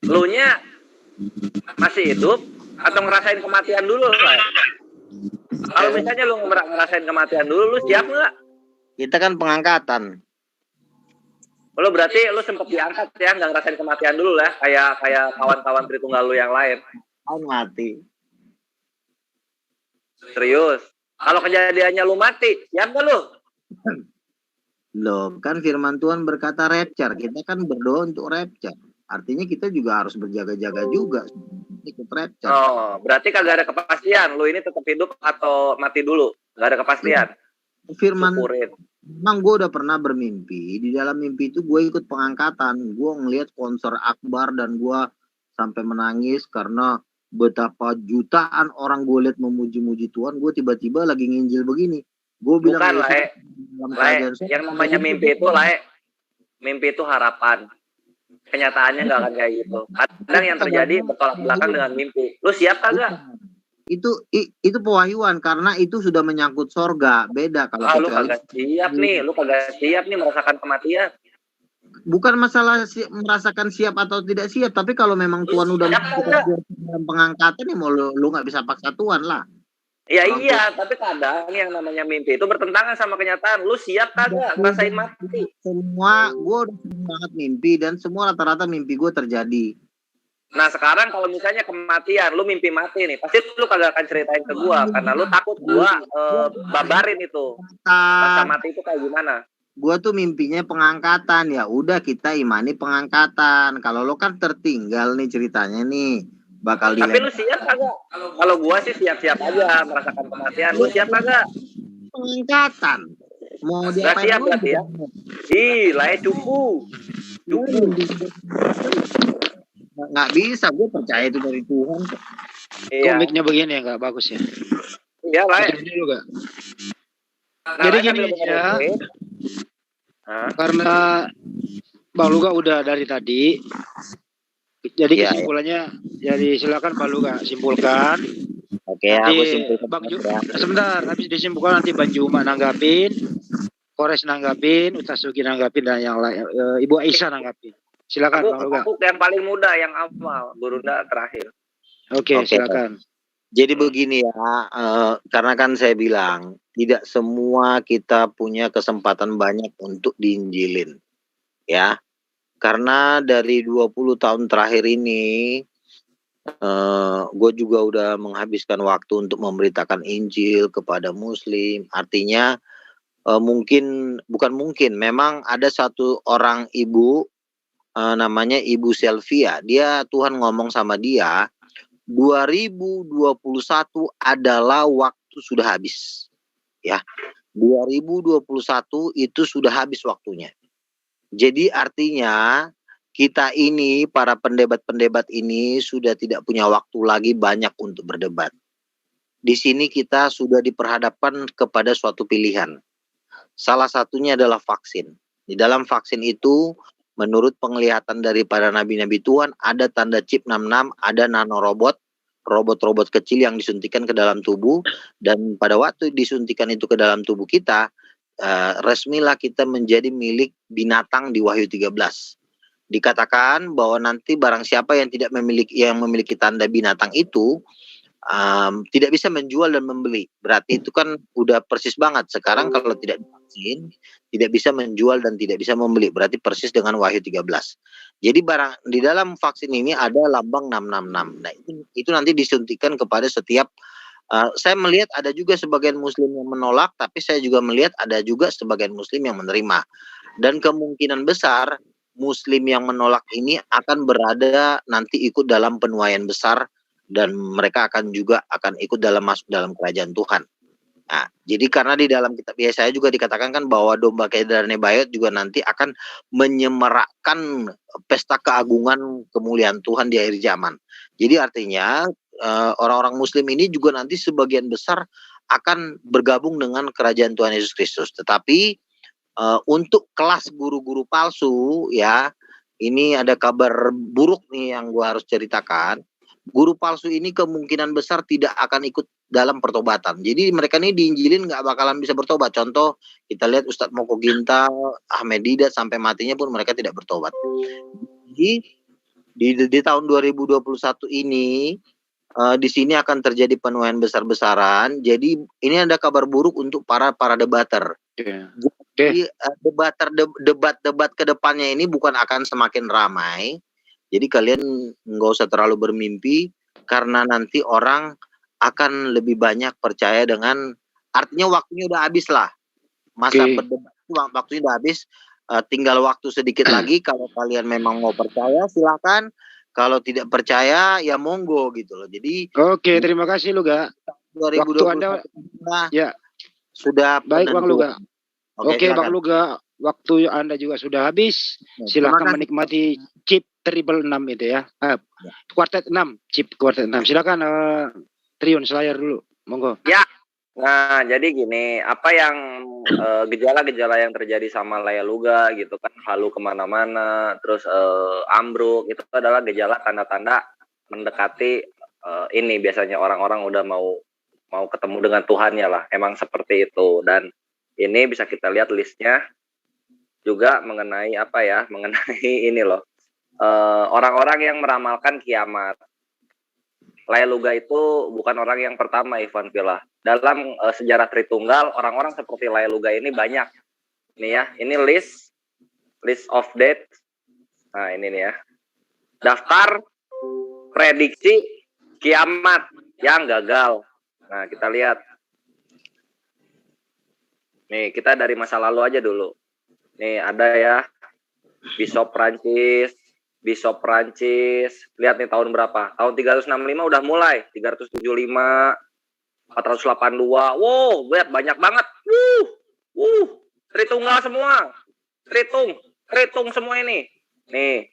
Lunya masih hidup atau ngerasain kematian dulu lah. Kalau misalnya lu ngerasain kematian dulu, lu siap nggak? Kita kan pengangkatan. Lu berarti lu sempat diangkat ya, nggak ngerasain kematian dulu lah, kayak kawan-kawan Tritunggal lu yang lain. Mati. Serius. Kalau kejadiannya lu mati, siap nggak lu? Loh, kan firman Tuhan berkata rapture. Kita kan berdoa untuk rapture. Artinya kita juga harus berjaga-jaga juga ikut rapture. Oh, berarti kagak ada kepastian. Lu ini tetap hidup atau mati dulu? Gak ada kepastian. Firman, memang gue udah pernah bermimpi. Di dalam mimpi itu gue ikut pengangkatan. Gue ngelihat konser akbar dan gue sampai menangis karena betapa jutaan orang gue lihat memuji-muji Tuhan. Gue tiba-tiba lagi nginjil begini. Gue bilang, bukan Lae, yang namanya mimpi itu harapan. Kenyataannya nggak akan kayak gitu. Kadang yang terjadi bertolak belakang dengan mimpi. Lu siap kagak? Itu pewahyuan karena itu sudah menyangkut sorga. Beda kalau lu kagak siap nih, merasakan kematian. Bukan masalah merasakan siap atau tidak siap, tapi kalau memang Tuhan udah dalam pengangkatan ya mau lu nggak bisa paksa Tuhan lah. Ya iya, tapi kadang yang namanya mimpi itu bertentangan sama kenyataan. Lu siap kagak ngerasain mati? Semua gue udah sering banget mimpi dan semua rata-rata mimpi gue terjadi. Nah sekarang kalau misalnya kematian, lu mimpi mati nih, pasti lu kagak akan ceritain ke gua karena lu takut gua babarin itu. Rasa mati itu kayak gimana? Gua tuh mimpinya pengangkatan, ya udah kita imani pengangkatan. Kalau lo kan tertinggal nih ceritanya nih, bakal Tapi lu siap kagak? Kalau gua sih siap-siap aja merasakan kematian. Lu siap kagak? Pengangkatan. Mau Gak diapain siap lagi? berarti ya? Ih, lah cupu. Nggak bisa, gue percaya itu dari Tuhan. Iya. Komiknya begini ya, nggak bagus ya. Iya lah. Dulu gak? Jadi gini aja, karena Bang Luga udah dari tadi, jadi kesimpulannya, jadi silakan Bang Luga simpulkan. Oke, nanti aku simpulkan. Bang sebentar, habis disimpulkan nanti Bang Juma nanggapin, Kores nanggapin, Utasugi nanggapin, dan yang lain, Ibu Aisyah nanggapin. Silakan Bang Luga. Aku yang paling muda yang awal, Gurunda terakhir. Oke, silakan. Jadi begini ya, karena kan saya bilang tidak semua kita punya kesempatan banyak untuk diinjilin, ya. Karena dari 20 tahun terakhir ini, gue juga udah menghabiskan waktu untuk memberitakan Injil kepada Muslim. Artinya memang ada satu orang ibu, namanya Ibu Selvia. Dia, Tuhan ngomong sama dia, 2021 adalah waktu sudah habis. Ya. 2021 itu sudah habis waktunya. Jadi artinya kita ini, para pendebat-pendebat ini sudah tidak punya waktu lagi banyak untuk berdebat. Di sini kita sudah diperhadapkan kepada suatu pilihan. Salah satunya adalah vaksin. Di dalam vaksin itu, menurut penglihatan dari para nabi-nabi Tuhan, ada tanda chip 66, ada nanorobot, robot-robot kecil yang disuntikan ke dalam tubuh, dan pada waktu disuntikan itu ke dalam tubuh kita, resmilah kita menjadi milik binatang di Wahyu 13. Dikatakan bahwa nanti barang siapa yang memiliki tanda binatang itu, tidak bisa menjual dan membeli. Berarti itu kan udah persis banget. Sekarang kalau tidak divaksin, tidak bisa menjual dan tidak bisa membeli. Berarti persis dengan Wahyu 13. Jadi di dalam vaksin ini ada lambang 666. Nah, itu nanti disuntikan kepada setiap, saya melihat ada juga sebagian Muslim yang menolak, tapi saya juga melihat ada juga sebagian Muslim yang menerima. Dan kemungkinan besar Muslim yang menolak ini akan berada nanti ikut dalam penuaian besar, dan mereka akan ikut masuk dalam kerajaan Tuhan. Nah, jadi karena di dalam kitab Yesaya juga dikatakan kan bahwa domba kehadiran Nebayot juga nanti akan menyemarakkan pesta keagungan kemuliaan Tuhan di akhir zaman. Jadi artinya orang-orang Muslim ini juga nanti sebagian besar akan bergabung dengan kerajaan Tuhan Yesus Kristus. Tetapi untuk kelas guru-guru palsu, ya, ini ada kabar buruk nih yang gua harus ceritakan. Guru palsu ini kemungkinan besar tidak akan ikut dalam pertobatan. Jadi mereka ini diinjilin nggak bakalan bisa bertobat. Contoh kita lihat Ustadz Moko Gintal, Ahmed Didat sampai matinya pun mereka tidak bertobat. Jadi di tahun 2021 ini di sini akan terjadi penuaian besar-besaran. Jadi ini ada kabar buruk untuk para debater. Jadi debat ke depannya ini bukan akan semakin ramai. Jadi kalian nggak usah terlalu bermimpi, karena nanti orang akan lebih banyak percaya dengan, artinya waktunya udah habis lah. Masa berdebat waktunya udah habis, tinggal waktu sedikit lagi. Kalau kalian memang mau percaya silakan, kalau tidak percaya ya monggo gitu loh. Jadi terima kasih Luga. 2021 Anda ya sudah baik Bang Luga. Oke silakan. Bang Luga, waktu Anda juga sudah habis. Silakan menikmati chip triple 6 itu ya. Kuartet 6, chip kuartet 6. Silakan Triun Slayer dulu. Monggo. Ya. Nah, jadi gini, apa yang gejala-gejala yang terjadi sama Laya Luga gitu kan, halu kemana-mana, terus ambruk, itu adalah gejala tanda-tanda mendekati ini biasanya orang-orang udah mau ketemu dengan Tuhannya lah, emang seperti itu. Dan ini bisa kita lihat listnya juga mengenai apa ya, mengenai ini loh, orang-orang yang meramalkan kiamat. Laeluga itu bukan orang yang pertama, Ivan Villa. Dalam sejarah Tritunggal, orang-orang seperti Laeluga ini banyak. Nih ya, ini list of date. Nah, ini nih ya. Daftar prediksi kiamat yang gagal. Nah, kita lihat. Nih, kita dari masa lalu aja dulu. Nih, ada ya. Bishop Prancis. Lihat nih tahun berapa? Tahun 365 udah mulai. 375, 482. Wow, lihat banyak banget. Tritunggal semua. Tritung semua ini. Nih,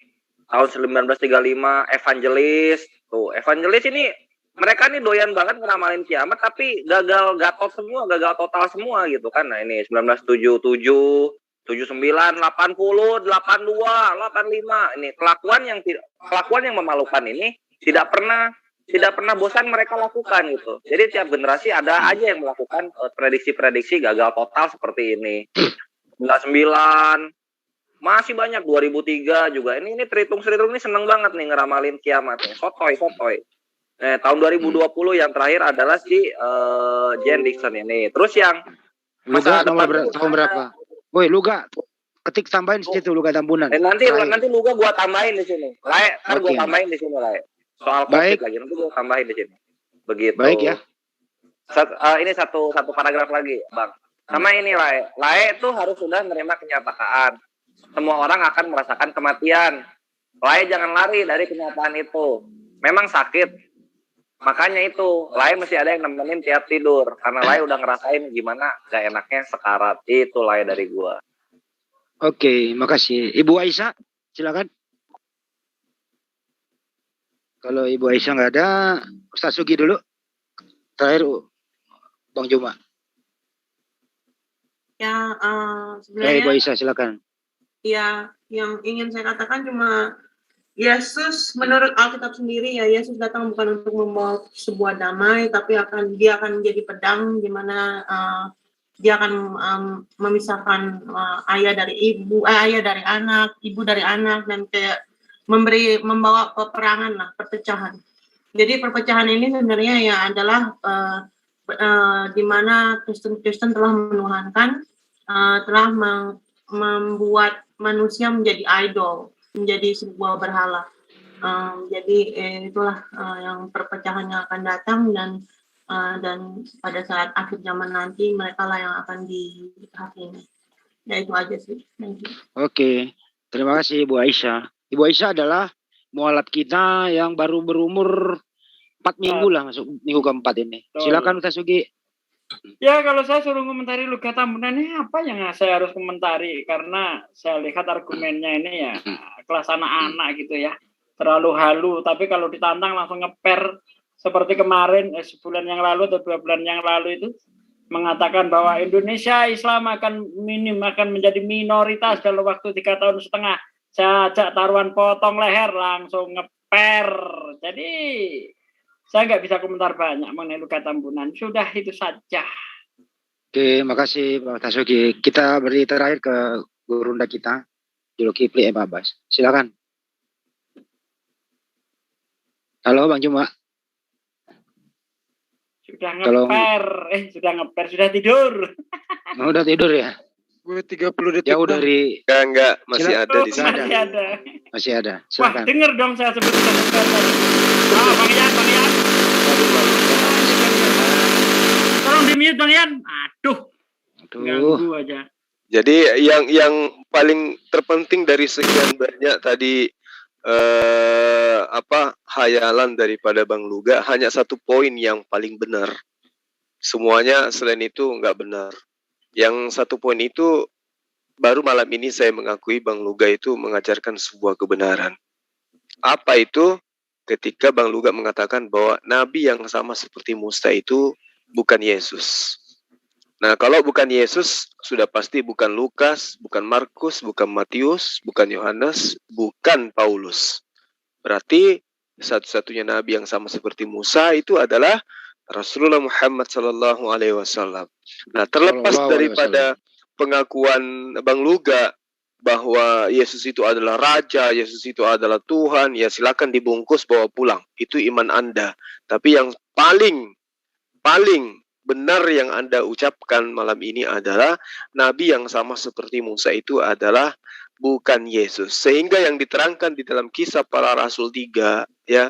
tahun 1935 Evangelis. Tuh, Evangelis ini mereka nih doyan banget ngeramalin kiamat tapi gagal total semua gitu kan. Nah, ini 1977, 79, 80, 82, 85. Ini kelakuan yang memalukan ini tidak pernah bosan mereka lakukan gitu. Jadi tiap generasi ada aja yang melakukan prediksi-prediksi gagal total seperti ini. 99 masih banyak, 2003 juga. Ini Tritung ini seneng banget nih ngeramalin kiamat nih. Sotoy. Tahun 2020 yang terakhir adalah si Jen Dixon ini. Terus yang masa depan tahun berapa? Woi, Luga, ketik tambahin di situ Luga Tambunan. Nanti Luga gua tambahin di sini. Gua tambahin di sini, soal COVID lagi nanti gua tambahin di sini. Begitu. Baik ya. Ini satu paragraf lagi, Bang. Sama ini Lae itu harus sudah menerima kenyataan. Semua orang akan merasakan kematian. Lae jangan lari dari kenyataan itu. Memang sakit. Makanya itu, Lae mesti ada yang nemenin tiap tidur. Karena Lae udah ngerasain gimana gak enaknya sekarat. Itu Lae dari gua. Oke, makasih. Ibu Aisyah, silakan. Kalau Ibu Aisyah nggak ada, Ustaz Sugi dulu. Terakhir, Bang Juma. Ya, sebenarnya. Ibu Aisyah, silakan. Ya, yang ingin saya katakan cuma Yesus menurut Alkitab sendiri ya, Yesus datang bukan untuk membawa sebuah damai, tapi dia akan menjadi pedang di mana dia akan memisahkan ayah dari anak, ibu dari anak, dan kayak membawa peperangan lah, perpecahan. Jadi perpecahan ini sebenarnya ya adalah di mana Kristen telah menuhankan, telah membuat manusia menjadi idol, menjadi sebuah berhala. Jadi itulah yang perpecahan yang akan datang, dan pada saat akhir zaman nanti mereka lah yang akan dihakimi. Ya itu aja sih. Thank you. Oke, terima kasih Ibu Aisyah. Ibu Aisyah adalah mualaf kita yang baru berumur 4 minggu lah, masuk minggu keempat ini. Silakan Ustaz Sugi. Ya, kalau saya suruh komentari Luga Tambunan ini apa yang saya harus komentari, karena saya lihat argumennya ini ya kelas anak-anak gitu ya, terlalu halu. Tapi kalau ditantang langsung ngeper seperti kemarin sebulan yang lalu atau 2 bulan yang lalu itu mengatakan bahwa Indonesia Islam akan menjadi minoritas dalam waktu 3 tahun setengah. Saya ajak taruhan potong leher, langsung ngeper. Jadi saya nggak bisa komentar banyak mengenai Luga Tambunan. Sudah itu saja. Oke, makasih Pak Tasugi. Kita beri terakhir ke gurunda kita, Zulkifli M. Abbas. Silakan. Halo Bang Juma. Sudah ngeper, sudah tidur. Oh, udah tidur ya? Gue 30 detik. Jauh dari... Enggak, masih ada di sini. Masih ada. Wah, Silakan. denger dong saya sebut ngeper tadi. Bang Ian. Tolong di-mute Bang Ian. Aduh. Ganggu aja. Jadi yang paling terpenting dari sekian banyak tadi hayalan daripada Bang Luga, hanya satu poin yang paling benar. Semuanya selain itu nggak benar. Yang satu poin itu baru malam ini saya mengakui Bang Luga itu mengajarkan sebuah kebenaran. Apa itu? Ketika Bang Luga mengatakan bahwa Nabi yang sama seperti Musa itu bukan Yesus. Nah, kalau bukan Yesus, sudah pasti bukan Lukas, bukan Markus, bukan Matius, bukan Yohanes, bukan Paulus. Berarti satu-satunya Nabi yang sama seperti Musa itu adalah Rasulullah Muhammad Sallallahu Alaihi Wasallam. Nah, terlepas daripada pengakuan Bang Luga bahwa Yesus itu adalah Raja, Yesus itu adalah Tuhan, ya silakan dibungkus bawa pulang. Itu iman Anda. Tapi yang paling benar yang Anda ucapkan malam ini adalah Nabi yang sama seperti Musa itu adalah bukan Yesus. Sehingga yang diterangkan di dalam Kisah Para Rasul 3 ya,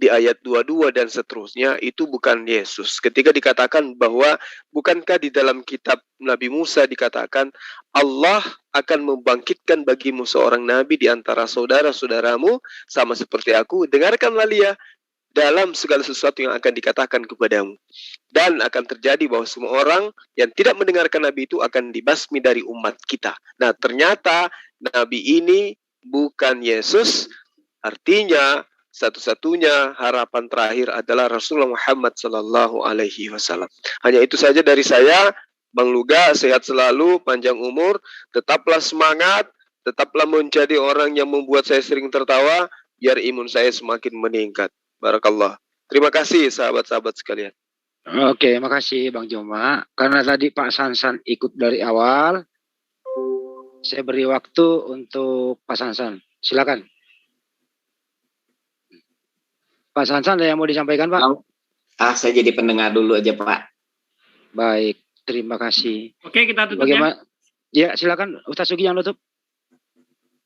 di ayat 22 dan seterusnya itu bukan Yesus. Ketika dikatakan bahwa bukankah di dalam kitab Nabi Musa dikatakan Allah akan membangkitkan bagimu seorang nabi di antara saudara-saudaramu sama seperti aku, dengarkanlah dia dalam segala sesuatu yang akan dikatakan kepadamu. Dan akan terjadi bahwa semua orang yang tidak mendengarkan nabi itu akan dibasmi dari umat kita. Nah, ternyata nabi ini bukan Yesus, artinya satu-satunya harapan terakhir adalah Rasulullah Muhammad Sallallahu Alaihi Wasallam. Hanya itu saja dari saya, Bang Luga, sehat selalu, panjang umur, tetaplah semangat, tetaplah menjadi orang yang membuat saya sering tertawa, biar imun saya semakin meningkat. Barakallah. Terima kasih sahabat-sahabat sekalian. Oke, makasih Bang Joma. Karena tadi Pak Sansan ikut dari awal, saya beri waktu untuk Pak Sansan. Silakan. Pak Sansan, ada yang mau disampaikan, Pak? Saya jadi pendengar dulu aja, Pak. Baik, terima kasih. Oke, kita tutup ya. Ya, silakan Ustaz Sugi yang tutup.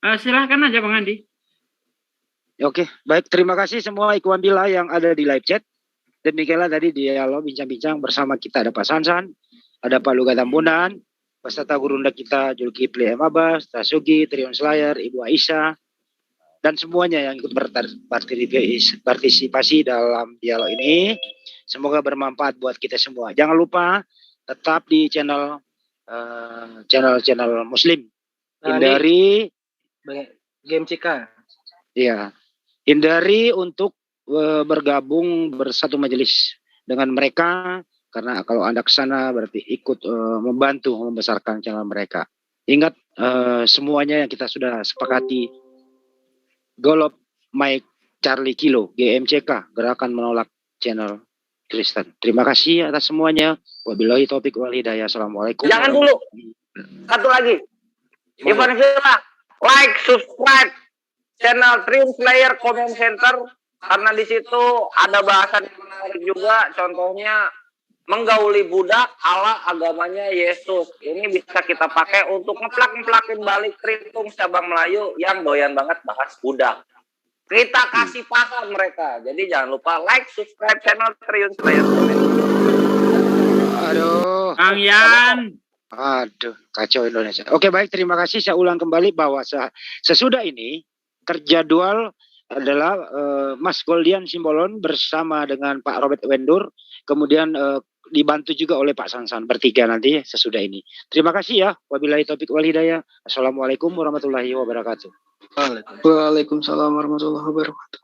Silakan aja Bang Andi. Oke, baik, terima kasih semua ikhwan billah yang ada di live chat. Demikianlah tadi dialog bincang-bincang bersama kita, ada Pak Sansan, ada Pak Luga Tambunan, peserta gurunda kita Zulkifli M. Abbas, Ustaz Sugi, Trion Slayer, Ibu Aisyah, dan semuanya yang ikut berpartisipasi dalam dialog ini. Semoga bermanfaat buat kita semua. Jangan lupa tetap di channel Muslim. Hindari Game CK. Ya, hindari untuk bergabung bersatu majelis dengan mereka, karena kalau Anda ke sana berarti ikut membantu membesarkan channel mereka. Ingat semuanya yang kita sudah sepakati. Golop Mike Charlie Kilo GMCK, Gerakan Menolak Channel Kristen. Terima kasih atas semuanya. Wabillahi taufiq wal hidayah. Assalamualaikum. Jangan dulu. Satu lagi. Ivan Villa, like, subscribe channel Trium Slayer Comment Center, karena di situ ada bahasan yang menarik juga. Contohnya menggauli budak ala agamanya Yesus. Ini bisa kita pakai untuk ngeplak-ngeplakin balik Tritung cabang Melayu yang doyan banget bahas budak. Kita kasih paham mereka. Jadi jangan lupa like, subscribe channel Triun Slayer. Aduh. Kang Yan. Aduh, kacau Indonesia. Oke, baik, terima kasih. Saya ulang kembali bahwa sesudah ini terjadwal adalah Mas Goldian Simbolon bersama dengan Pak Robert Wendur, kemudian dibantu juga oleh Pak Sansan, bertiga nanti sesudah ini. Terima kasih ya. Wabillahi taufiq wal hidayah. Assalamualaikum warahmatullahi wabarakatuh. Waalaikumsalam warahmatullahi wabarakatuh.